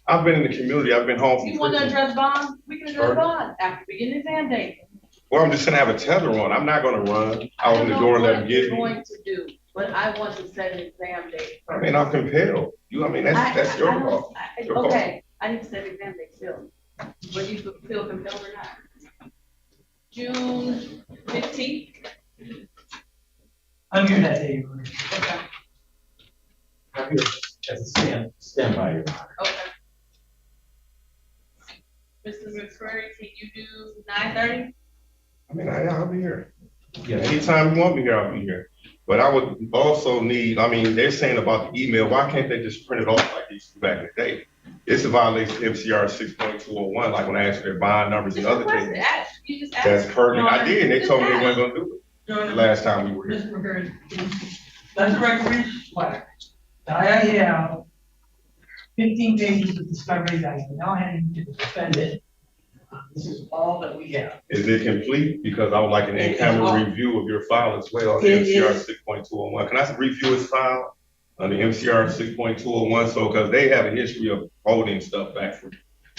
I've been in the community, I've been home from You want to address bond? We can address bond after we get an exam date. Well, I'm just gonna have a tether on. I'm not gonna run out in the door and let them get me. Going to do, but I want to set an exam date. I mean, I'm compelled. I mean, that's your call. Okay, I need to set an exam date still, whether you feel compelled or not. June 15th. I'm here that day, Your Honor. Okay. I'm here as a standby, Your Honor. Okay. Mr. McCreary, can you do 9:30? I mean, I'll be here. Yeah. Anytime you want me here, I'll be here. But I would also need, I mean, they're saying about the email, why can't they just print it off like they used to back in the day? It's a violation of MCR 6.201, like when I asked for their bond numbers and other things. You just asked. That's pertinent. I did, and they told me they weren't gonna do Your it Honor, the last time we were here. Mr. McCreary, that's a recommendation letter. I have 15 pages of discovery that I am now handing to the defendant. This is all that we have. Is it complete? Because I would like an in-camera review of your file as well, on MCR 6.201. Can I review his file on the MCR 6.201? So, because they have a history of holding stuff back from,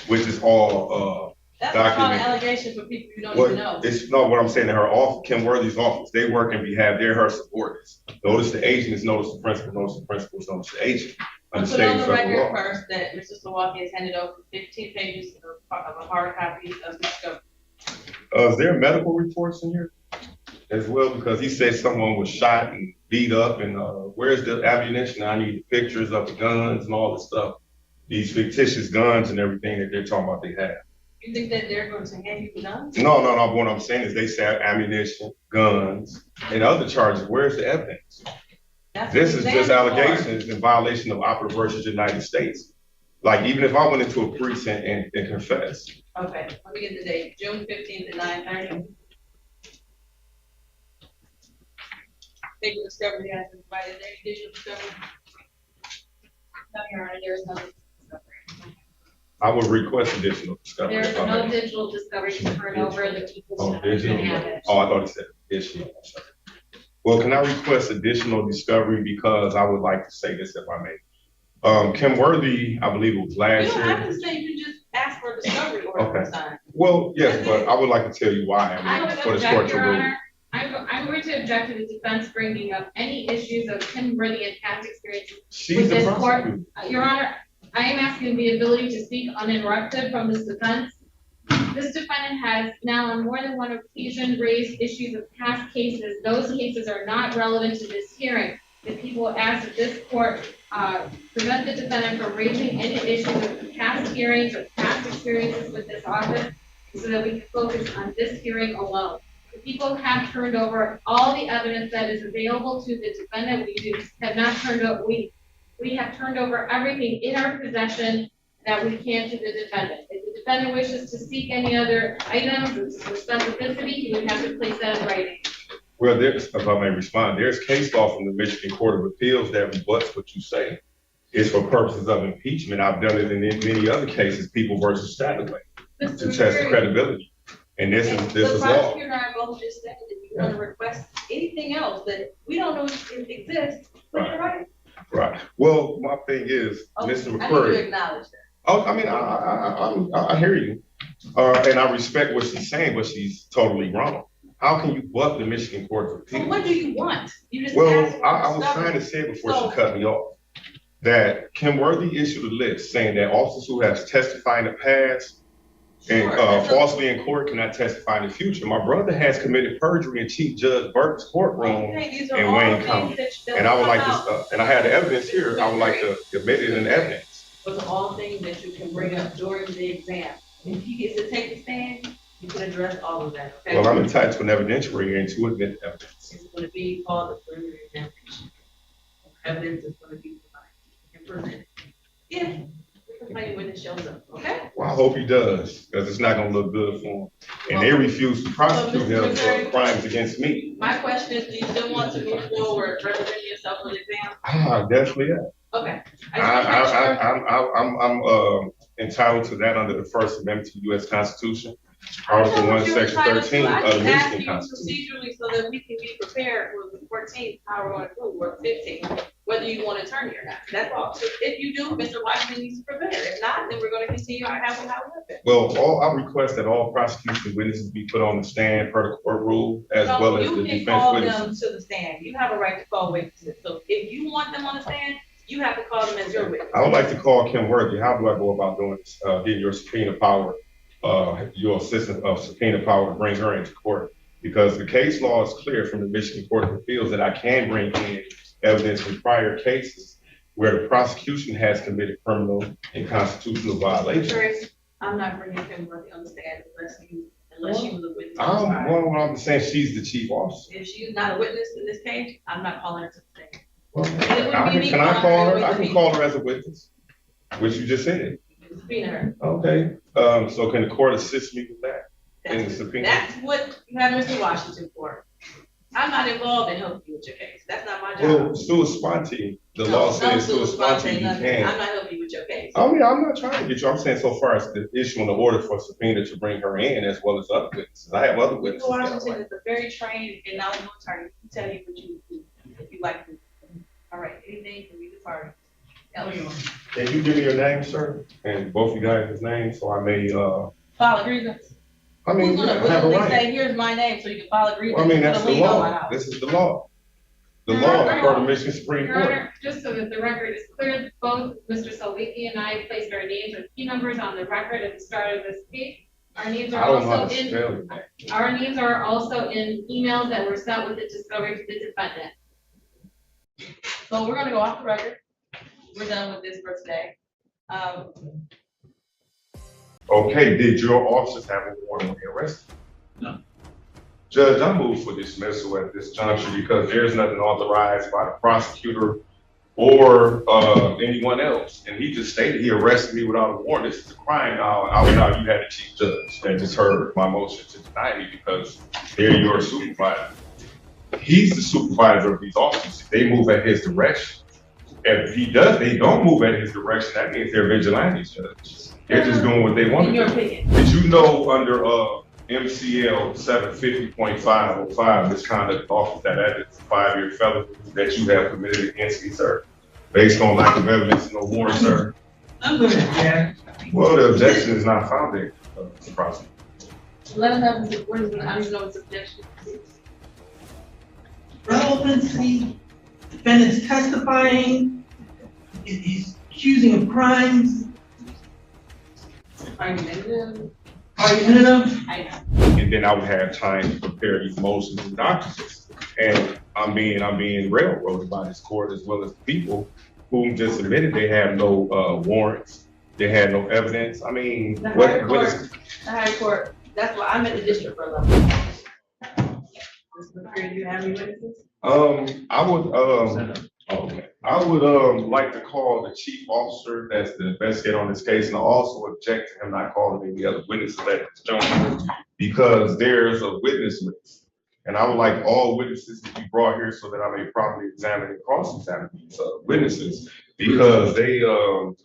which is all That's a strong documented. allegation for people you don't even know. It's not what I'm saying. In her office, Kim Worthy's office, they work in behalf. They're her subordinates. Notice the agent is notice the principal. Notice the principal is notice the agent. I'll put on the record first that Mr. Sawaki has handed over 15 pages of a hard copy of discovery. Is there medical reports in here as well? Because he said someone was shot and beat up, and where's the ammunition? I need pictures of the guns and all the stuff. These fictitious guns and everything that they're talking about they have. You think that they're going to hand you guns? No. What I'm saying is they say ammunition, guns, and other charges. Where's the evidence? This is just allegations in violation of Opera versus United States. Like, even if I went into a precinct and confessed. Okay, let me get the date, June 15th at 9:30. Digital discovery has been provided there, digital discovery. No, Your Honor, there is no discovery. I would request additional discovery. There is no digital discovery to turn over the people. Oh, I thought it said additional. Well, can I request additional discovery because I would like to say this if I may. Kim Worthy, I believe it was last year. You don't have to say, you can just ask for a discovery order signed. Well, yes, but I would like to tell you why. For the court to rule. I'm going to object to the defense bringing up any issues of Kim Worthy and past experiences She's with the this court. prosecutor. Your Honor, I am asking the ability to speak uninterrupted from this defense. This defendant has now on more than one occasion raised issues of past cases. Those cases are not relevant to this hearing. The people ask that this court prevent the defendant from raising any issues of past hearings or past experiences with this office so that we can focus on this hearing alone. The people have turned over all the evidence that is available to the defendant. We have turned over everything in our possession that we can to the defendant. If the defendant wishes to seek any other items or specificity, he would have to place that in writing. Well, if I may respond, there's case law from the Michigan Court of Appeals that rebuts what you say. It's for purposes of impeachment. I've done it in many other cases, People versus Stataway, to test the credibility. And this is The law. prosecutor and I both just said that you want to request anything else that we don't know if it exists, put it in writing. Right. Well, my thing is, Mr. I need you to McCreary. acknowledge that. Oh, I mean, I hear you. And I respect what she's saying, but she's totally wrong. How can you buck the Michigan Court of Appeals? So what do you want? You just Well, asked for I was discovery. trying to say it before she cut me off, that Kim Worthy issued a list saying that officers who have testified in the past and falsely in court cannot testify in the future. My brother has committed perjury in Chief Judge Burke's courtroom in Wayne County. And I would like to, and I had the evidence here, I would like to admit it in evidence. Those are all things that you can bring up during the exam. If he gets to take the stand, you can address all of that, okay? Well, I'm entitled to an evidentiary hearing to admit evidence. It's going to be called a preliminary examination. Evidence is going to be provided and presented. complaining witness shows up, okay? Well, I hope he does, because it's not gonna look good for him. And they refuse to prosecute him for crimes against me. My question is, do you still want to move forward representing yourself on the exam? Definitely, yeah. Okay. I'm entitled to that under the First Amendment to the U.S. Constitution, Article 1, Section 13 of the Michigan Constitution. Procedurally, so that we can be prepared for the 14th, how we're going to move, or 15th, whether you want an attorney or not. That's all. So if you do, Mr. Washington needs to prepare. If not, then we're going to continue our how we're. Well, I request that all prosecution witnesses be put on the stand per the court rule, as well as the defense witnesses. You can call them to the stand. You have a right to call witnesses. So if you want them on the stand, you have to call them as your witness. I would like to call Kim Worthy. How do I go about doing this? Getting your subpoena power, your assistant of subpoena power to bring her into court, because the case law is clear from the Michigan Court of Appeals that I can bring in evidence from prior cases where the prosecution has committed criminal and constitutional violations. I'm not bringing Kim Worthy on the stand unless she was a witness. I'm saying she's the chief officer. If she's not a witness in this case, I'm not calling her to the stand. Well, can I call her? I can call her as a witness, which you just said. Subpoena her. Okay. So can the court assist me with that? In the subpoena? That's what you have Mr. Washington for. I'm not involved in helping you with your case. That's not my job. Well, sua sponte, the law says sua sponte, you can. I'm not helping you with your case. I mean, I'm not trying to get you. I'm saying so far as the issuing the order for subpoena to bring her in, as well as other witnesses. I have other witnesses. Mr. Washington is a very trained and knowledgeable attorney. He can tell you what you do if you like to. All right, anything from either party? Can you give me your name, sir? And both of you guys' names, so I may file a grievance. I mean, who's gonna willingly say, here's my name, so you can file a grievance? Well, I mean, that's the law. This is the law. The law for the Michigan Supreme Court. Honor, just so that the record is clear, both Mr. Salviki and I placed our names and key numbers on the record at the start of this case. Our names are also in emails that were sent with the discovery to the defendant. So we're gonna go off the record. We're done with this for today. Okay, did your officers have a warrant when they arrested? No. Judge, I move for dismissal at this juncture because there's nothing authorized by the prosecutor or anyone else. And he just stated he arrested me without a warrant. This is a crime. Now you had a chief judge that just heard my motion to deny me because they're your supervisor. He's the supervisor of these officers. If they move at his direction. If they don't move at his direction, that means they're vigilantes, Judge. They're just doing what they want to do. Did you know under MCL 750.505 misconduct office that is a 5-year felony that you have committed against me, sir? Based on lack of evidence and no warrant, sir? I'm going to object. Well, the objection is not founded, Mr. Prosecutor. Let him have his, what is it? I don't know what's objection. Relevancy, defendant's testifying, he's accusing of crimes. Argumentative. And then I would have time to prepare these motions and documents. And I'm being railroaded by this court as well as people who just admitted they have no warrants, they had no evidence. I mean, the high court, that's why I'm at the district court level. Mr. McCreary, do you have any witnesses? I would like to call the chief officer that's the investigator on this case, and I also object to him not calling any other witnesses at this juncture because there's a witness list. And I would like all witnesses to be brought here so that I may properly examine and cross-examine these witnesses because they don't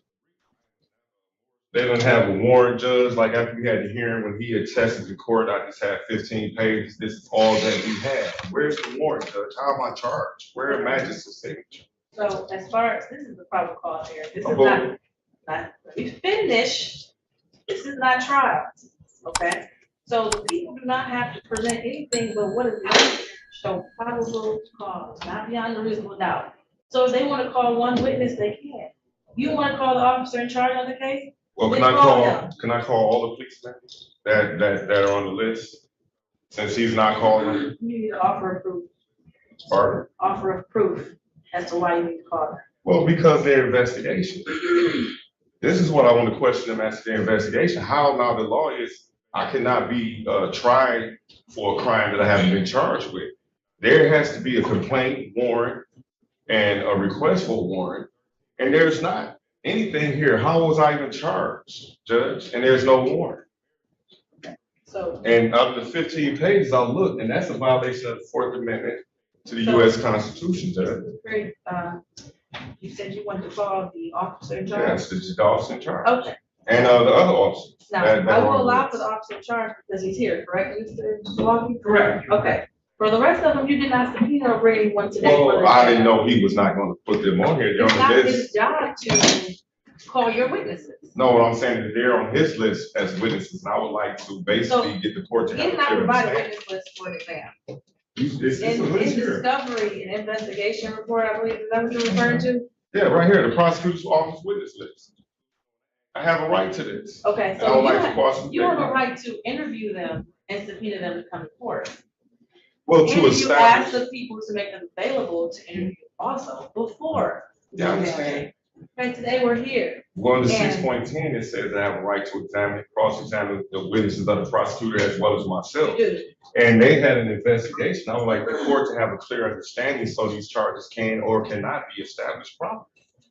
have a warrant, Judge. Like after we had the hearing when he attested to court, I just had 15 pages. This is all that we have. Where's the warrant, Judge? How am I charged? Where are magistrate's signature? So as far as this is the probable cause here, this is not let me finish. This is not trial, okay? So the people do not have to present anything but what is known show probable cause, not beyond a reasonable doubt. So if they want to call one witness, they can. You want to call the officer in charge of the case? Well, can I call all the policemen that are on the list? Since he's not calling. You need to offer of proof. Pardon? Offer of proof as to why you need to call them. Well, because their investigation. This is what I want to question them as to their investigation. How now the law is I cannot be tried for a crime that I haven't been charged with. There has to be a complaint warrant and a request for a warrant, and there's not. anything here. How was I even charged, Judge? And there's no warrant. So, And out of the 15 pages, I looked, and that's a violation of the Fourth Amendment to the U.S. Constitution, Judge. great, you said you wanted to call the officer in charge? Yes, it's the officer in charge. Okay. And the other officers. Now, that I will are- allow for the officer in charge because he's here, correct, Mr. Walkie? Correct. Okay. For the rest of them, you did not subpoena or bring anyone today. for Well, the- I didn't know he was not going to put them on here. They're It's on not the his list. job to call your witnesses. No, what I'm saying is they're on his list as witnesses, and I would like to basically get the court to He have did a not clear provide a understanding. witness list for an exam. It's a In list here. discovery and investigation report, I believe, is that what you're referring to? Yeah, right here, the prosecutor's office witness list. I have a right to this. Okay, And I would so like to cross you have a examine. right to interview them and subpoena them to come to court. Well, And to you ask establish, the people to make them available to interview also before. yeah, I understand. Okay, today we're here. Well, under And- 6.10, it says I have a right to examine, cross-examine the witnesses of the prosecutor as well as myself. You do. And they had an investigation. I would like the court to have a clear understanding so these charges can or cannot be established properly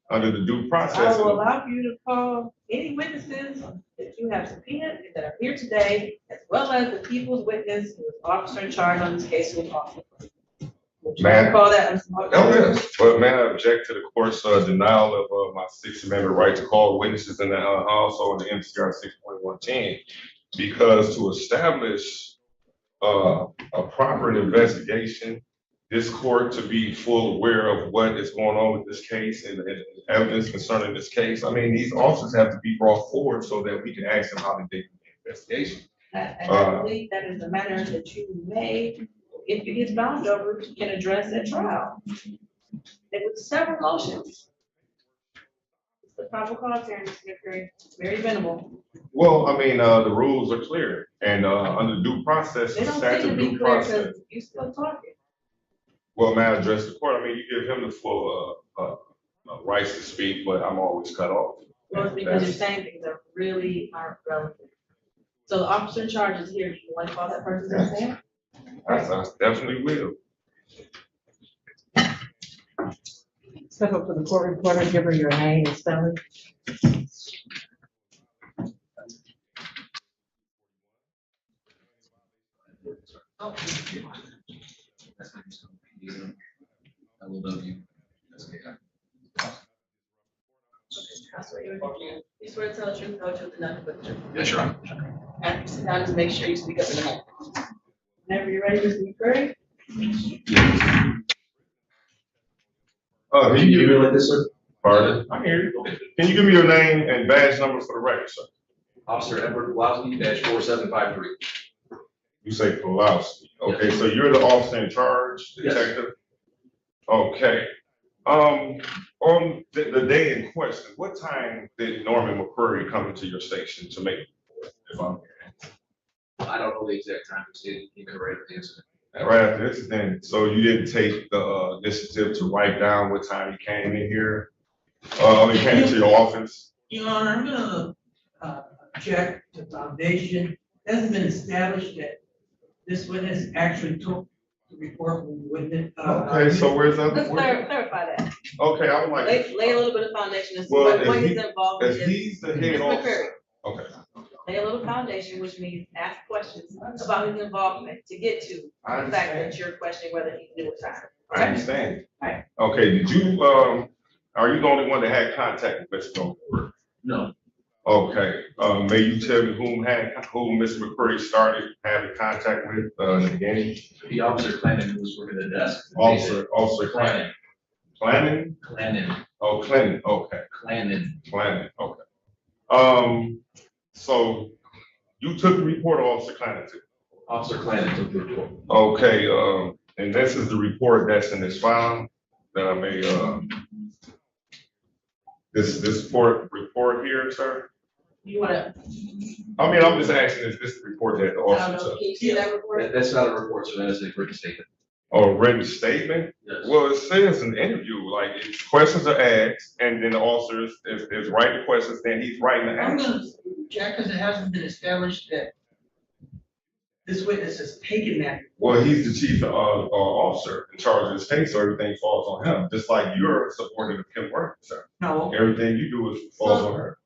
under the due I process. will allow you to call any witnesses that you have subpoenaed that are here today, as well as the people's witness who is officer in charge on this case who is also. Would you like to Man. call that? Mr. Martin? Oh, yes, but may I object to the court's denial of my Sixth Amendment right to call witnesses and also in the MCR 6.110, because to establish a proper investigation, this court to be full aware of what is going on with this case and evidence concerning this case. I mean, these officers have to be brought forward so that we can ask them how they did the investigation. And I believe that is a matter that you may, if it gets bound over, can address at trial. There were several motions. It's the proper cause here, Mr. McCreary, very venerable. Well, I mean, the rules are clear and under due process, They the don't seem statute to of be due clear process. because you still talking. Well, may I address the court? I mean, you give him the full rights to speak, but I'm always cut off. Well, it's because you're saying things that really aren't relevant. So the officer in charge is here. Do you want to call that person to stand? I definitely will. Step up to the court reporter, give her your name and spelling. I swear you swear to tell the truth, no truth, and nothing but the truth. Yes, Your Honor. And sit down, just make sure you speak up in the mic. Whenever you're ready, Mr. McCreary. Can you give me like this, sir? pardon? I hear you. Can you give me your name and badge number for the record, sir? Officer Edward Wildest, -4753. You say Pulowski. Okay, so you're the officer in charge, Yes. detective? Okay. On the day in question, what time did Norman McCreary come into your station to make? If I'm I don't know the exact time, he came in right at the incident. right after the incident, so you didn't take the initiative to write down what time he came in here? Came into your office? Your Honor, I'm gonna, object to foundation. It hasn't been established that this witness actually took the report from the witness. Okay, so where's the Let's other? clarify that. Okay, I would like. Lay a little bit of foundation as to Well, what if is involved in If this. he's the head Mr. officer. McCreary, Okay, lay a little foundation, which means ask questions about his involvement to get to I the fact that understand. you're questioning whether he knew a time. I understand. Right. Okay, did you, are you the only one that had contact with Mr. McCreary? No, Okay, may you tell me whom Mr. McCreary started having contact with, in the beginning? the officer Clannon who was working the desk. Officer Clannon. Clannon? Clannon, Oh, Clinton, okay, Clannon. Clannon, okay. So you took the report, or Officer Clannon took? Officer Clannon took the report. Okay, and this is the report that's in this file that I may, this report here, sir? You wanna, I mean, I'm just asking, is this the report that the I don't officer know, took? can you see that report? That's not a report, sir, that is a written statement. Or a written statement? Yes. Well, it says an interview, like, if questions are asked, and then the officer is writing the questions, then he's writing the I'm answers. gonna check, because it hasn't been established that this witness has taken that. Well, he's the chief officer in charge of this case, so everything falls on him. Just like you're supporting Kim Work, sir. No. Everything you do falls on her.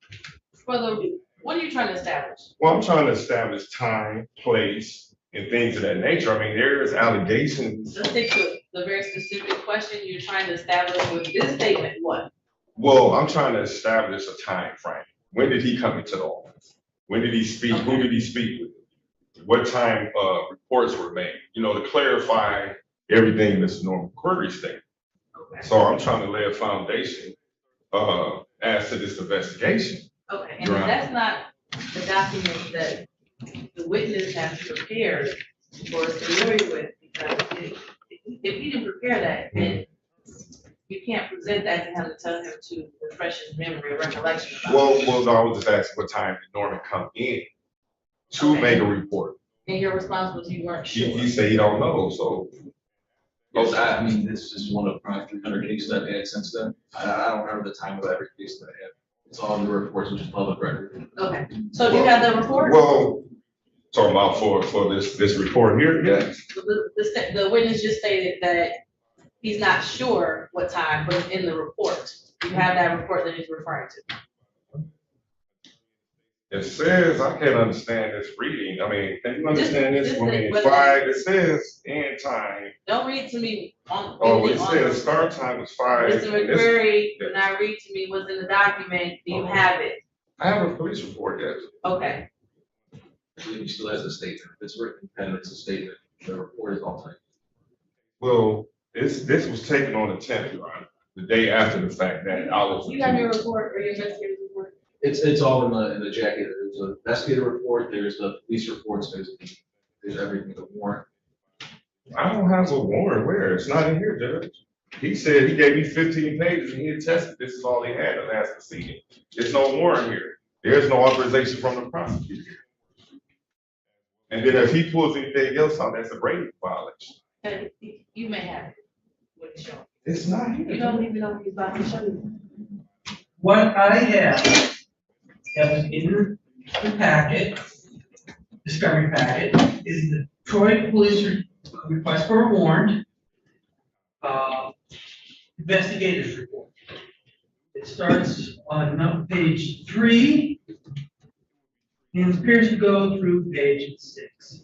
What are you trying to establish? Well, I'm trying to establish time, place, and things of that nature. I mean, there is allegations. Let's take the very specific question you're trying to establish with this statement. What? Well, I'm trying to establish a time frame. When did he come into the office? When did he speak? Okay. Who did he speak with? What time reports were made? You know, to clarify everything Mr. Norman McCreary stated. Okay. So I'm trying to lay a foundation as to this investigation. Okay, and that's not the document that the witness has prepared or is familiar with, because if he didn't prepare that, then you can't present that to him to tell him to refresh his memory or recollection about it. Well, no, I was just asking what time did Norman come in to make a report. And your response was you weren't sure. He said he don't know, so. Yes, I mean, this is one of probably 300 cases I've had since then. I don't remember the time of every case that I have. It's all in the reports, which is public record. Okay, so do you have the report? Well, talking about for this report here, yes. The witness just stated that he's not sure what time, but it's in the report. You have that report that he's referring to. It says, I can't understand this reading. I mean, can you understand this? I mean, it says end time. Don't read to me on. Oh, it says start time is 5. Mr. McCreary, when I read to me what's in the document, do you have it? I have a police report, yes. Okay. I believe he still has a statement. If it's written pen, it's a statement. The report is all time. Well, this was taken on the 10th, Your Honor, the day after the fact that I was. You have your report or your investigator's report? It's all in the jacket. There's an investigator report, there's the police reports, there's everything, the warrant. I don't have a warrant. Where? It's not in here, Judge. He said he gave me 15 pages and he attested this is all he had of last proceeding. There's no warrant here. There's no authorization from the prosecutor here. And then if he pulls anything else out, that's a Brady violation. You may have it. What it's showing. It's not here. You don't even know what he's about to show you. What I have that was in the packet, discovery packet, is the Troy Police request for a warrant, investigators report. It starts on page 3 and appears to go through page 6.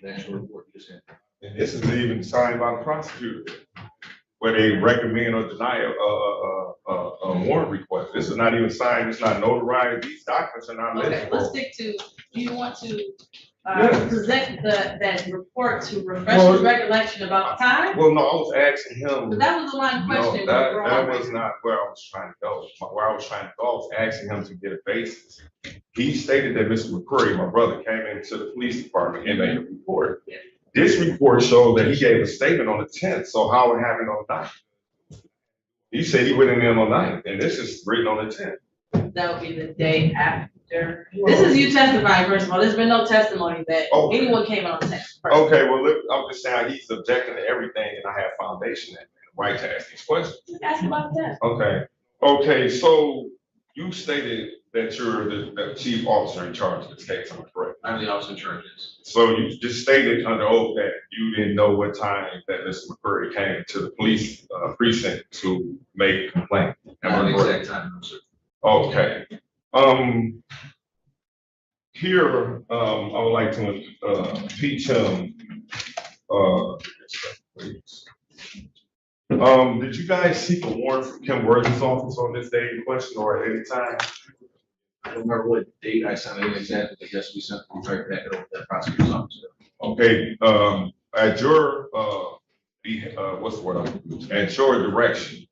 National report just had. And this is even signed by the prosecutor, where they recommend or deny a warrant request. This is not even signed, it's not notarized, these documents are not legible. Okay, let's stick to, do you want to present that report to refresh his recollection about the time? Well, no, I was asking him. But that was the line of question. No, that was not where I was trying to go. Where I was trying to go, I was asking him to get a basis. He stated that Mr. McCreary, my brother, came into the police department and made a report. Yeah. This report showed that he gave a statement on the 10th, so how it happened on the 9th? He said he went in there on the 9th, and this is written on the 10th. That would be the day after. This is you testifying, first of all. There's been no testimony that anyone came out on the 10th. Okay, well, look, I'm just saying he's objecting to everything, and I have foundation and the right to ask these questions. Ask about that. Okay, so you stated that you're the chief officer in charge of this case, am I correct? I'm the officer in charge of this. So you just stated under oath that you didn't know what time that Mr. McCreary came to the police precinct to make a complaint. Not the exact time, no, sir. Okay. Here, I would like to impeach him. Did you guys seek a warrant from Kim Worthy's office on this day in question or at any time? I don't remember what date I sent it exactly, but yes, we sent the entire packet over to the prosecutor's office. Okay, at your, what's the word? At your direction,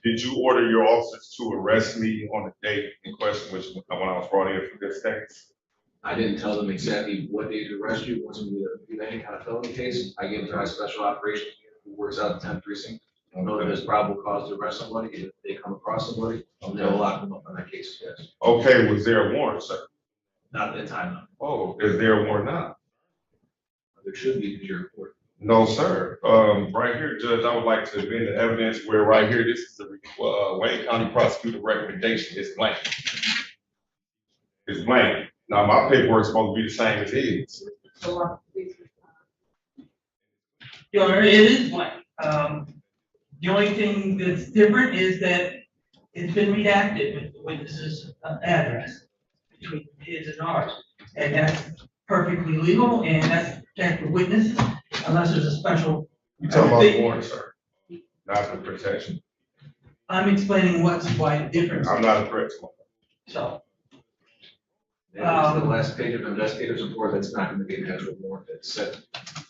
did you order your officers to arrest me on the date in question, which when I was brought in for this case? I didn't tell them exactly what day to arrest you. It wasn't any kind of felony case. I gave it to my special operations unit who works out the 10th precinct. I know that there's probable cause to arrest somebody. If they come across somebody, they'll lock them up on that case, yes. Okay, was there a warrant, sir? Not at that time, no. Oh, is there a warrant now? There should be, because your report. No, sir. Right here, Judge, I would like to amend the evidence where right here, this is the Wayne County prosecutor recommendation. It's blank. It's blank. Now, my paperwork is supposed to be the same as his. Your Honor, it is blank. The only thing that's different is that it's been redacted with the witness's address between his and ours. And that's perfectly legal, and that's to protect the witness unless there's a special. You're talking about the warrant, sir, not the protection. I'm explaining why the difference. I'm not a threat to him. So. And it's the last page of the investigator's report, that's not gonna be an actual warrant, that's set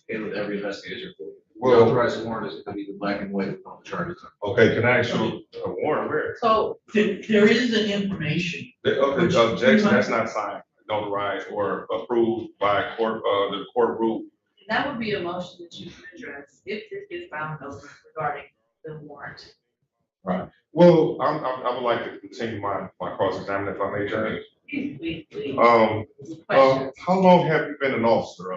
in with every investigator's report. Well, The authorized warrant is gonna be the black and white with all the charges. Okay, can I ask you a warrant where? So there is an information. The objection, that's not signed, notarized, or approved by court, the court rule. That would be a motion that you can address if it is found over regarding the warrant. Right. Well, I would like to continue my cross-examination if I may, Judge. Please. How long have you been an officer?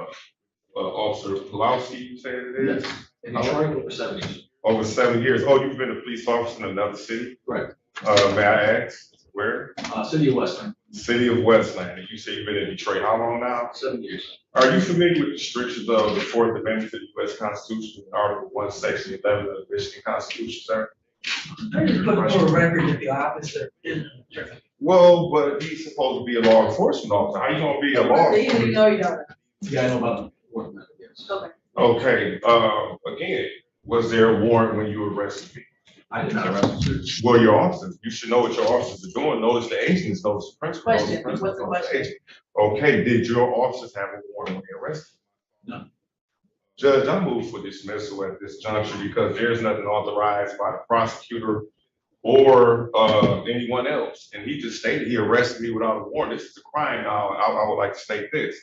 Officer Pulowski, you said it is? Yes. In Detroit, over 7 years. Over 7 years. Oh, you've been a police officer in another city? Correct. May I ask where? City of Westland. City of Westland. And you say you've been in Detroit how long now? 7 years. Are you familiar with the restrictions of the Fourth Amendment to the U.S. Constitution, Article 1, Section 11 of the Michigan Constitution, sir? I just put for a record that the officer isn't an attorney. Well, but he's supposed to be a law enforcement officer. How you gonna be a law enforcement? No, you don't. Yeah, I know about the Fourth Amendment, yes. Okay, again, was there a warrant when you arrested me? I did not arrest you. Well, your officers, you should know what your officers are doing. Notice the agents, notice the principal. notice the Question, principal, what's the notice question? agent. Okay, did your officers have a warrant when they arrested you? No. Judge, I move for dismissal at this juncture because there's nothing authorized by the prosecutor or anyone else. And he just stated he arrested me without a warrant. This is a crime. Now, I would like to state this.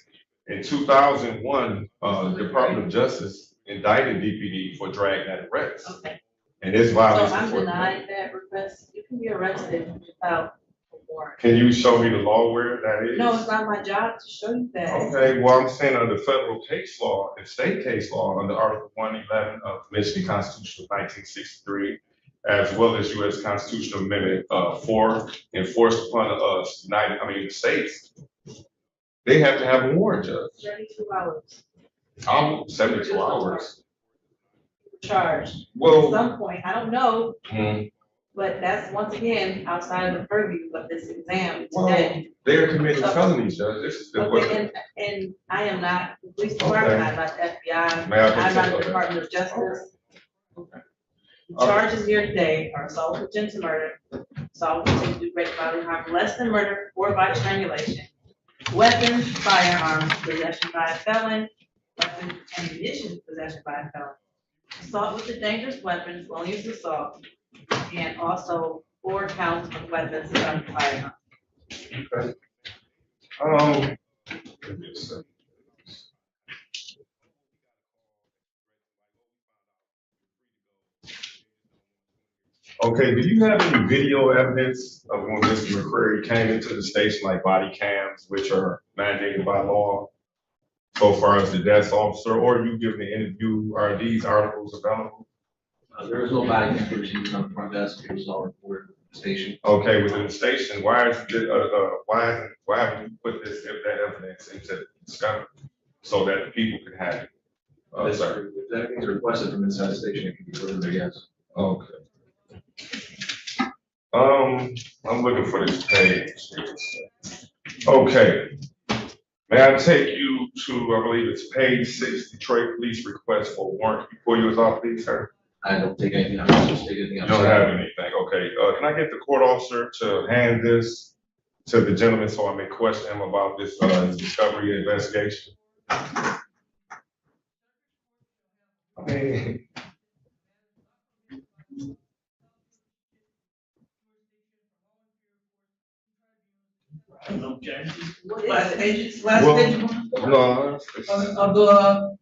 In 2001, Department of Justice indicted DPD for dragging that arrest. Okay. And this So violates. I'm denying that request. You can be arrested without a warrant. Can you show me the law where that is? No, it's not my job to show you that. Okay, well, I'm saying under federal case law and state case law under Article 111 of the Michigan Constitution of 1963, as well as U.S. Constitutional Amendment 4 enforced upon the states, they have to have a warrant, Judge. 72 hours. 72 hours. Charged. Well, At some point, I don't know, mhm. but that's once again outside of the purview of this exam Well, today. they're committing felonies, Judge. This is the Okay, and I am not the police department, I'm not the FBI, May I I'm not the continue? Department of Justice. Okay. The charges here today are assault with intent to murder, assault with intent to do great bodily harm, less than murder, or by strangulation, weapons, firearms, possession by a felon, weapons, ammunition possession by a felon, assault with a dangerous weapon, felonious assault, and also 4 counts of weapons and firearms. Okay. Okay, do you have any video evidence of when Mr. McCreary came into the station, like body cams, which are mandated by law, so far as the desk officer, or you giving the interview? Are these articles available? There is no body cam footage used on the front desk, it was all recorded at the station. Okay, within the station, why haven't you put that evidence into discovery so that the people can have it? Sir. If that is requested from inside the station, it can be put in there, yes. Okay. I'm looking for this page. Okay. May I take you to, I believe it's page 6, Detroit Police request for warrant before you was off, please, sir? I don't take anything, I'm not supposed to take anything. You don't have anything, okay. Can I get the court officer to hand this to the gentleman so I may question him about this discovery investigation? Okay. I don't know, Judge. What is Last it? page, Well, page No, of the,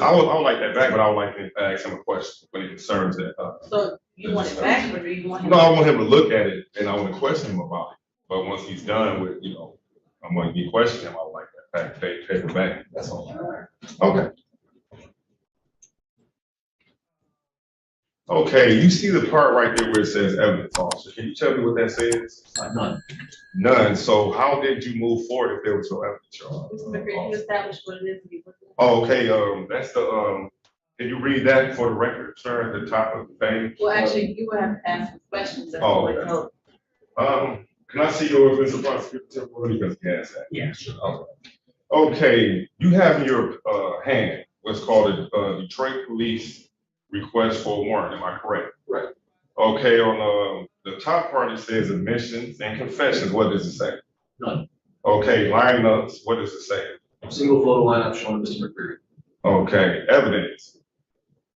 I would like that back, but I would like to ask him a question when it concerns that. So you want it back, or do you want him? No, I want him to look at it and I want to question him about it. But once he's done with, I'm going to be questioning him, I would like that paper back. That's all. Okay. Okay, you see the part right there where it says evidence officer. Can you tell me what that says? None. None. So how did you move forward if there was no evidence, Your Honor? Mr. McCreary, you established what it is. Oh, okay, that's the, can you read that for the record, sir, at the top of the page? Well, actually, you would have to ask some questions. That's Oh, what okay. help. Can I see yours, Mr. Prosecutor, temporarily, because he has that? Yeah, sure. Okay, you have in your, hand what's called a, Detroit Police Request for a Warrant, am I correct? Right. Okay, on, the top part, it says admissions and confessions, what does it say? None. Okay, lineups, what does it say? Single photo lineup showing Mr. McCreary. Okay, evidence.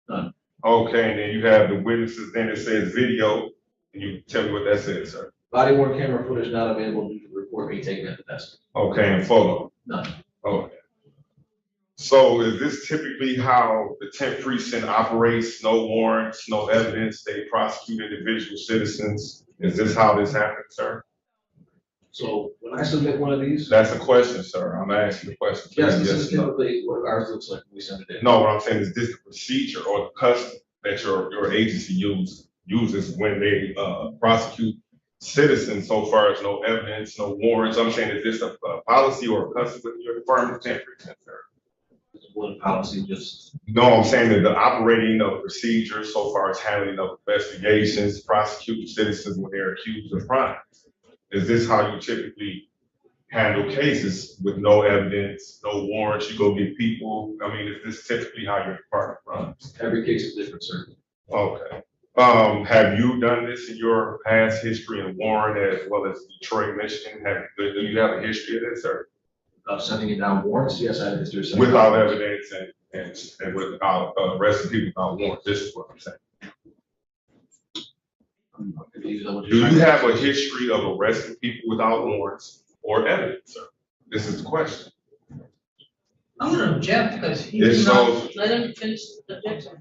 None. Okay, and then you have the witnesses, then it says video, and you tell me what that says, sir. Body worn camera footage not available due to the report being taken at the desk. Okay, and photo. None. Okay. So is this typically how the 10th precinct operates? No warrants, no evidence, they prosecute individual citizens? Is this how this happens, sir? So when I submit one of these, That's a question, sir. I'm asking the question. yes, this is Yes, no. typically what ours looks like when we send it in. No, what I'm saying is this the procedure or the custom that your agency uses when they prosecute citizens so far as no evidence, no warrants. I'm saying, is this a policy or a custom with your department of 10th precinct, sir? One policy just, No, I'm saying that the operating of procedures so far as handling of investigations, prosecuting citizens when they're accused of crimes. Is this how you typically handle cases with no evidence, no warrants? You go get people. I mean, is this typically how your department runs? every case is different, sir. Okay. Have you done this in your past history in Warren as well as Detroit, Michigan? Do you have a history of this, or Sending it down warrants, yes, I have history of sending. without evidence and without arresting people without warrants? This is what I'm saying. Do you have a history of arresting people without warrants or evidence, sir? This is the question. I'm gonna object because he If did so, not, Let him finish the objection.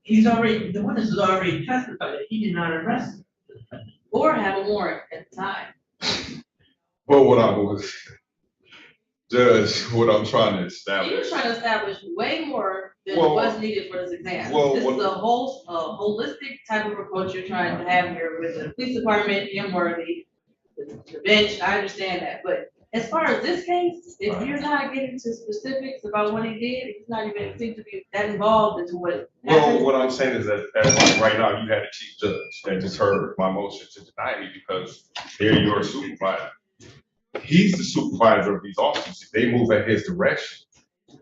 he's already, the witness has already testified that he did not arrest him. Or have a warrant at the time. but what I was, Judge, what I'm trying to You're establish. trying to establish way more than Well, was needed for this exam. well, This what- is a whole, holistic type of approach you're trying to have here with the police department, Worthy, the bench, I understand that, but as far as this case, if you're not getting to specifics about what he did, he's not even seem to be that involved into what Well, happened. what I'm saying is that right now you had a chief judge that just heard my motion to deny me because they're your supervisor. He's the supervisor of these officers. They move at his direction.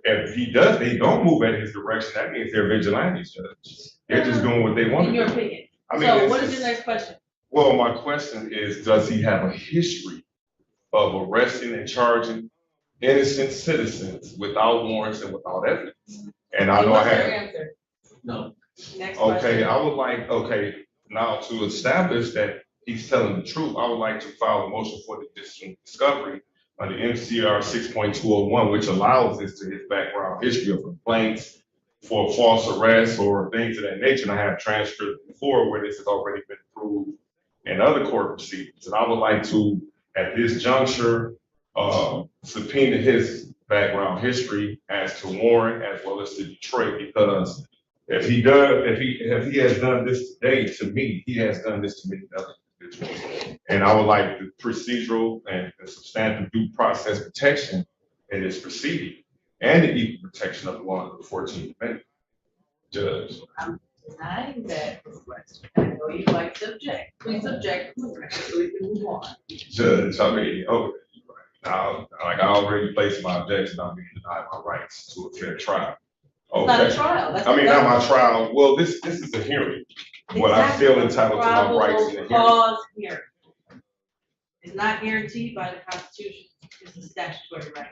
And if they don't move at his direction, that means they're vigilantes, Judge. They're just doing what they want In to your do. opinion. I mean, So it's what is just- your next question? Well, my question is, does he have a history of arresting and charging innocent citizens without warrants and without evidence? And I know I What's your have. answer? No. Next Okay, question. I would like, now to establish that he's telling the truth, I would like to file a motion for the discovery under MCR 6.201, which allows this to his background history of complaints for false arrests or things of that nature. And I have transcripts before where this has already been approved in other court proceedings. And I would like to, at this juncture, subpoena his background history as to Warren as well as to Detroit, because if he has done this today to me, he has done this to many other individuals. And I would like the procedural and the substantive due process protection in this proceeding and the equal protection of the law of the 14th Amendment. Judge. I'm denying that request. I know you like to object. Please object to the record so we can move on. Judge, I mean, now, like I already placed my objection, I'm being denied my rights to a fair trial. It's not a Okay. trial. That's I mean, not my trial. Well, this is a hearing. What I feel entitled to my rights in a hearing. Probable cause hearing. It's not guaranteed by the Constitution. It's a statutory right.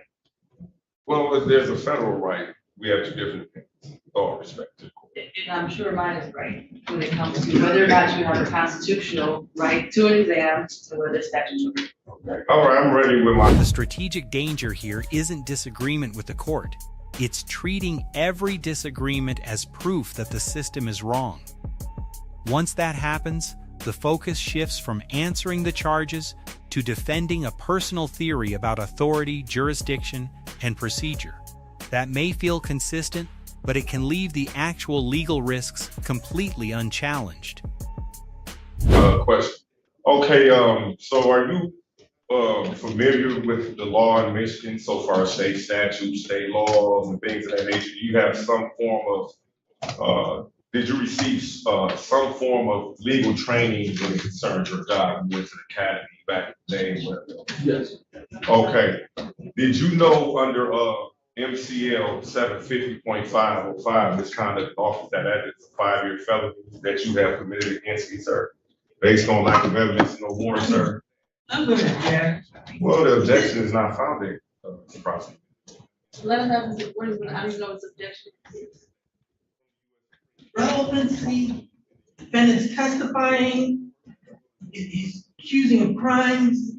Well, if there's a federal right, we have two different opinions, with all respect to the court. And I'm sure mine is right when it comes to whether or not you have a constitutional right to an exam and whether it's statutory. Okay. All right, I'm ready with my. The strategic danger here isn't disagreement with the court. It's treating every disagreement as proof that the system is wrong. Once that happens, the focus shifts from answering the charges to defending a personal theory about authority, jurisdiction, and procedure. That may feel consistent, but it can leave the actual legal risks completely unchallenged. Question. Okay, so are you familiar with the law in Michigan so far as state statutes, state laws, and things of that nature? Do you have some form of, did you receive some form of legal training when it concerns your job? You went to the academy back in the day? Yes. Okay. Did you know under MCL 750.505, misconduct office, that is a 5-year felony that you have committed against me, sir? Based on lack of evidence, no warrant, sir? I'm gonna object. Well, the objection is not founded, prosecutor. Let us know, what is, I don't even know what's objection. Relevancy, defendants testifying, he's accusing of crimes,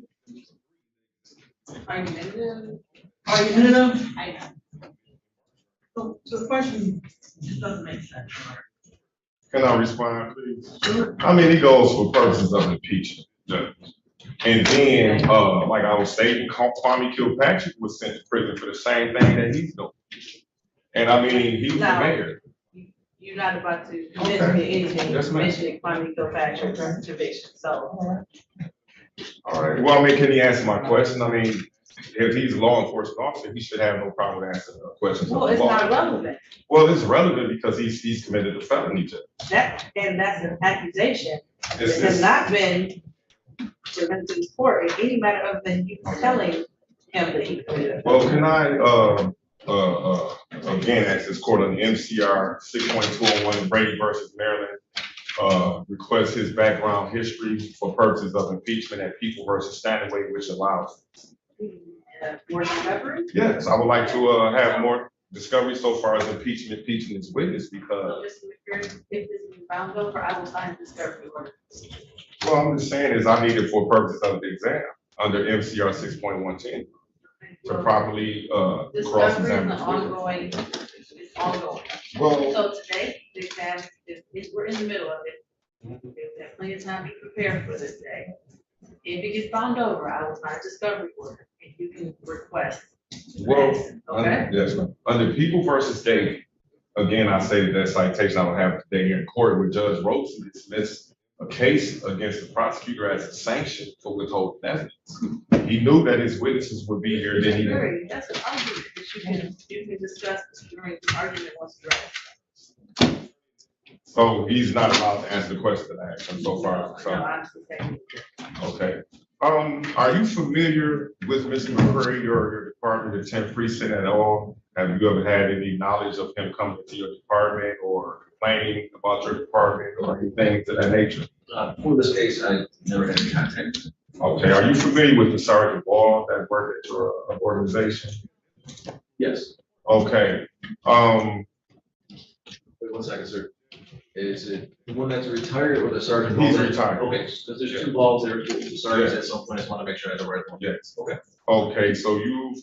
Argumentative. argumentative. I So the question just doesn't make sense. Can I respond, please? Sure. I mean, it goes for purposes of impeachment, Judge. And then, like I was stating, Kwame Kilpatrick was sent to prison for the same thing that he's doing. And I mean, he was the mayor. You're not about to convince me anything, Yes, ma'am. mentioning Kwame Kilpatrick or conviction, so. All right. Well, I mean, can he answer my question? I mean, if he's a law enforcement officer, he should have no problem answering questions. Well, it's not relevant. Well, it's relevant because he's committed a felony, Judge. That's an accusation. It This has is- not been presented to the court in any matter other than you telling him that he committed a Well, felony. can I, again, ask this court on the MCR 6.201 Brady versus Maryland, request his background history for purposes of impeachment at People versus Stanley, which allows. More discovery? Yes, I would like to, have more discovery so far as impeaching his witness So, because, Mr. McCreary, if this is found over, I will sign a discovery order. well, I'm just saying is I need it for purposes of the exam under MCR 6.110 to properly, cross Discovery is examine. an ongoing, it's ongoing. Well, So today, the exam, we're in the middle of it. There's plenty of time to prepare for this day. If it gets found over, I will sign a discovery order and you can request. well, Okay? yes, ma'am. Under People versus Dave, again, I say that citation I will have today here in court where Judge Rosen dismissed a case against the prosecutor as a sanction for withholding evidence. He knew that his witnesses would be here, then he didn't. Very, that's an argument that you can discuss this during the argument once you're ready. So he's not allowed to answer the question that I asked him so far. So, No, I'm just saying. okay. Are you familiar with Mr. McCreary or your department, the 10th precinct at all? Have you ever had any knowledge of him coming to your department or complaining about your department or anything to that nature? For this case, I never had any contact. Okay, are you familiar with the Sergeant Ball that worked at your organization? Yes. Okay, Wait 1 second, sir. Is it the one that's retired or the sergeant? He's retired. Okay, because there's two balls there, the sergeants at some point, I just want to make sure I have the right one. yes. Okay. Okay, so you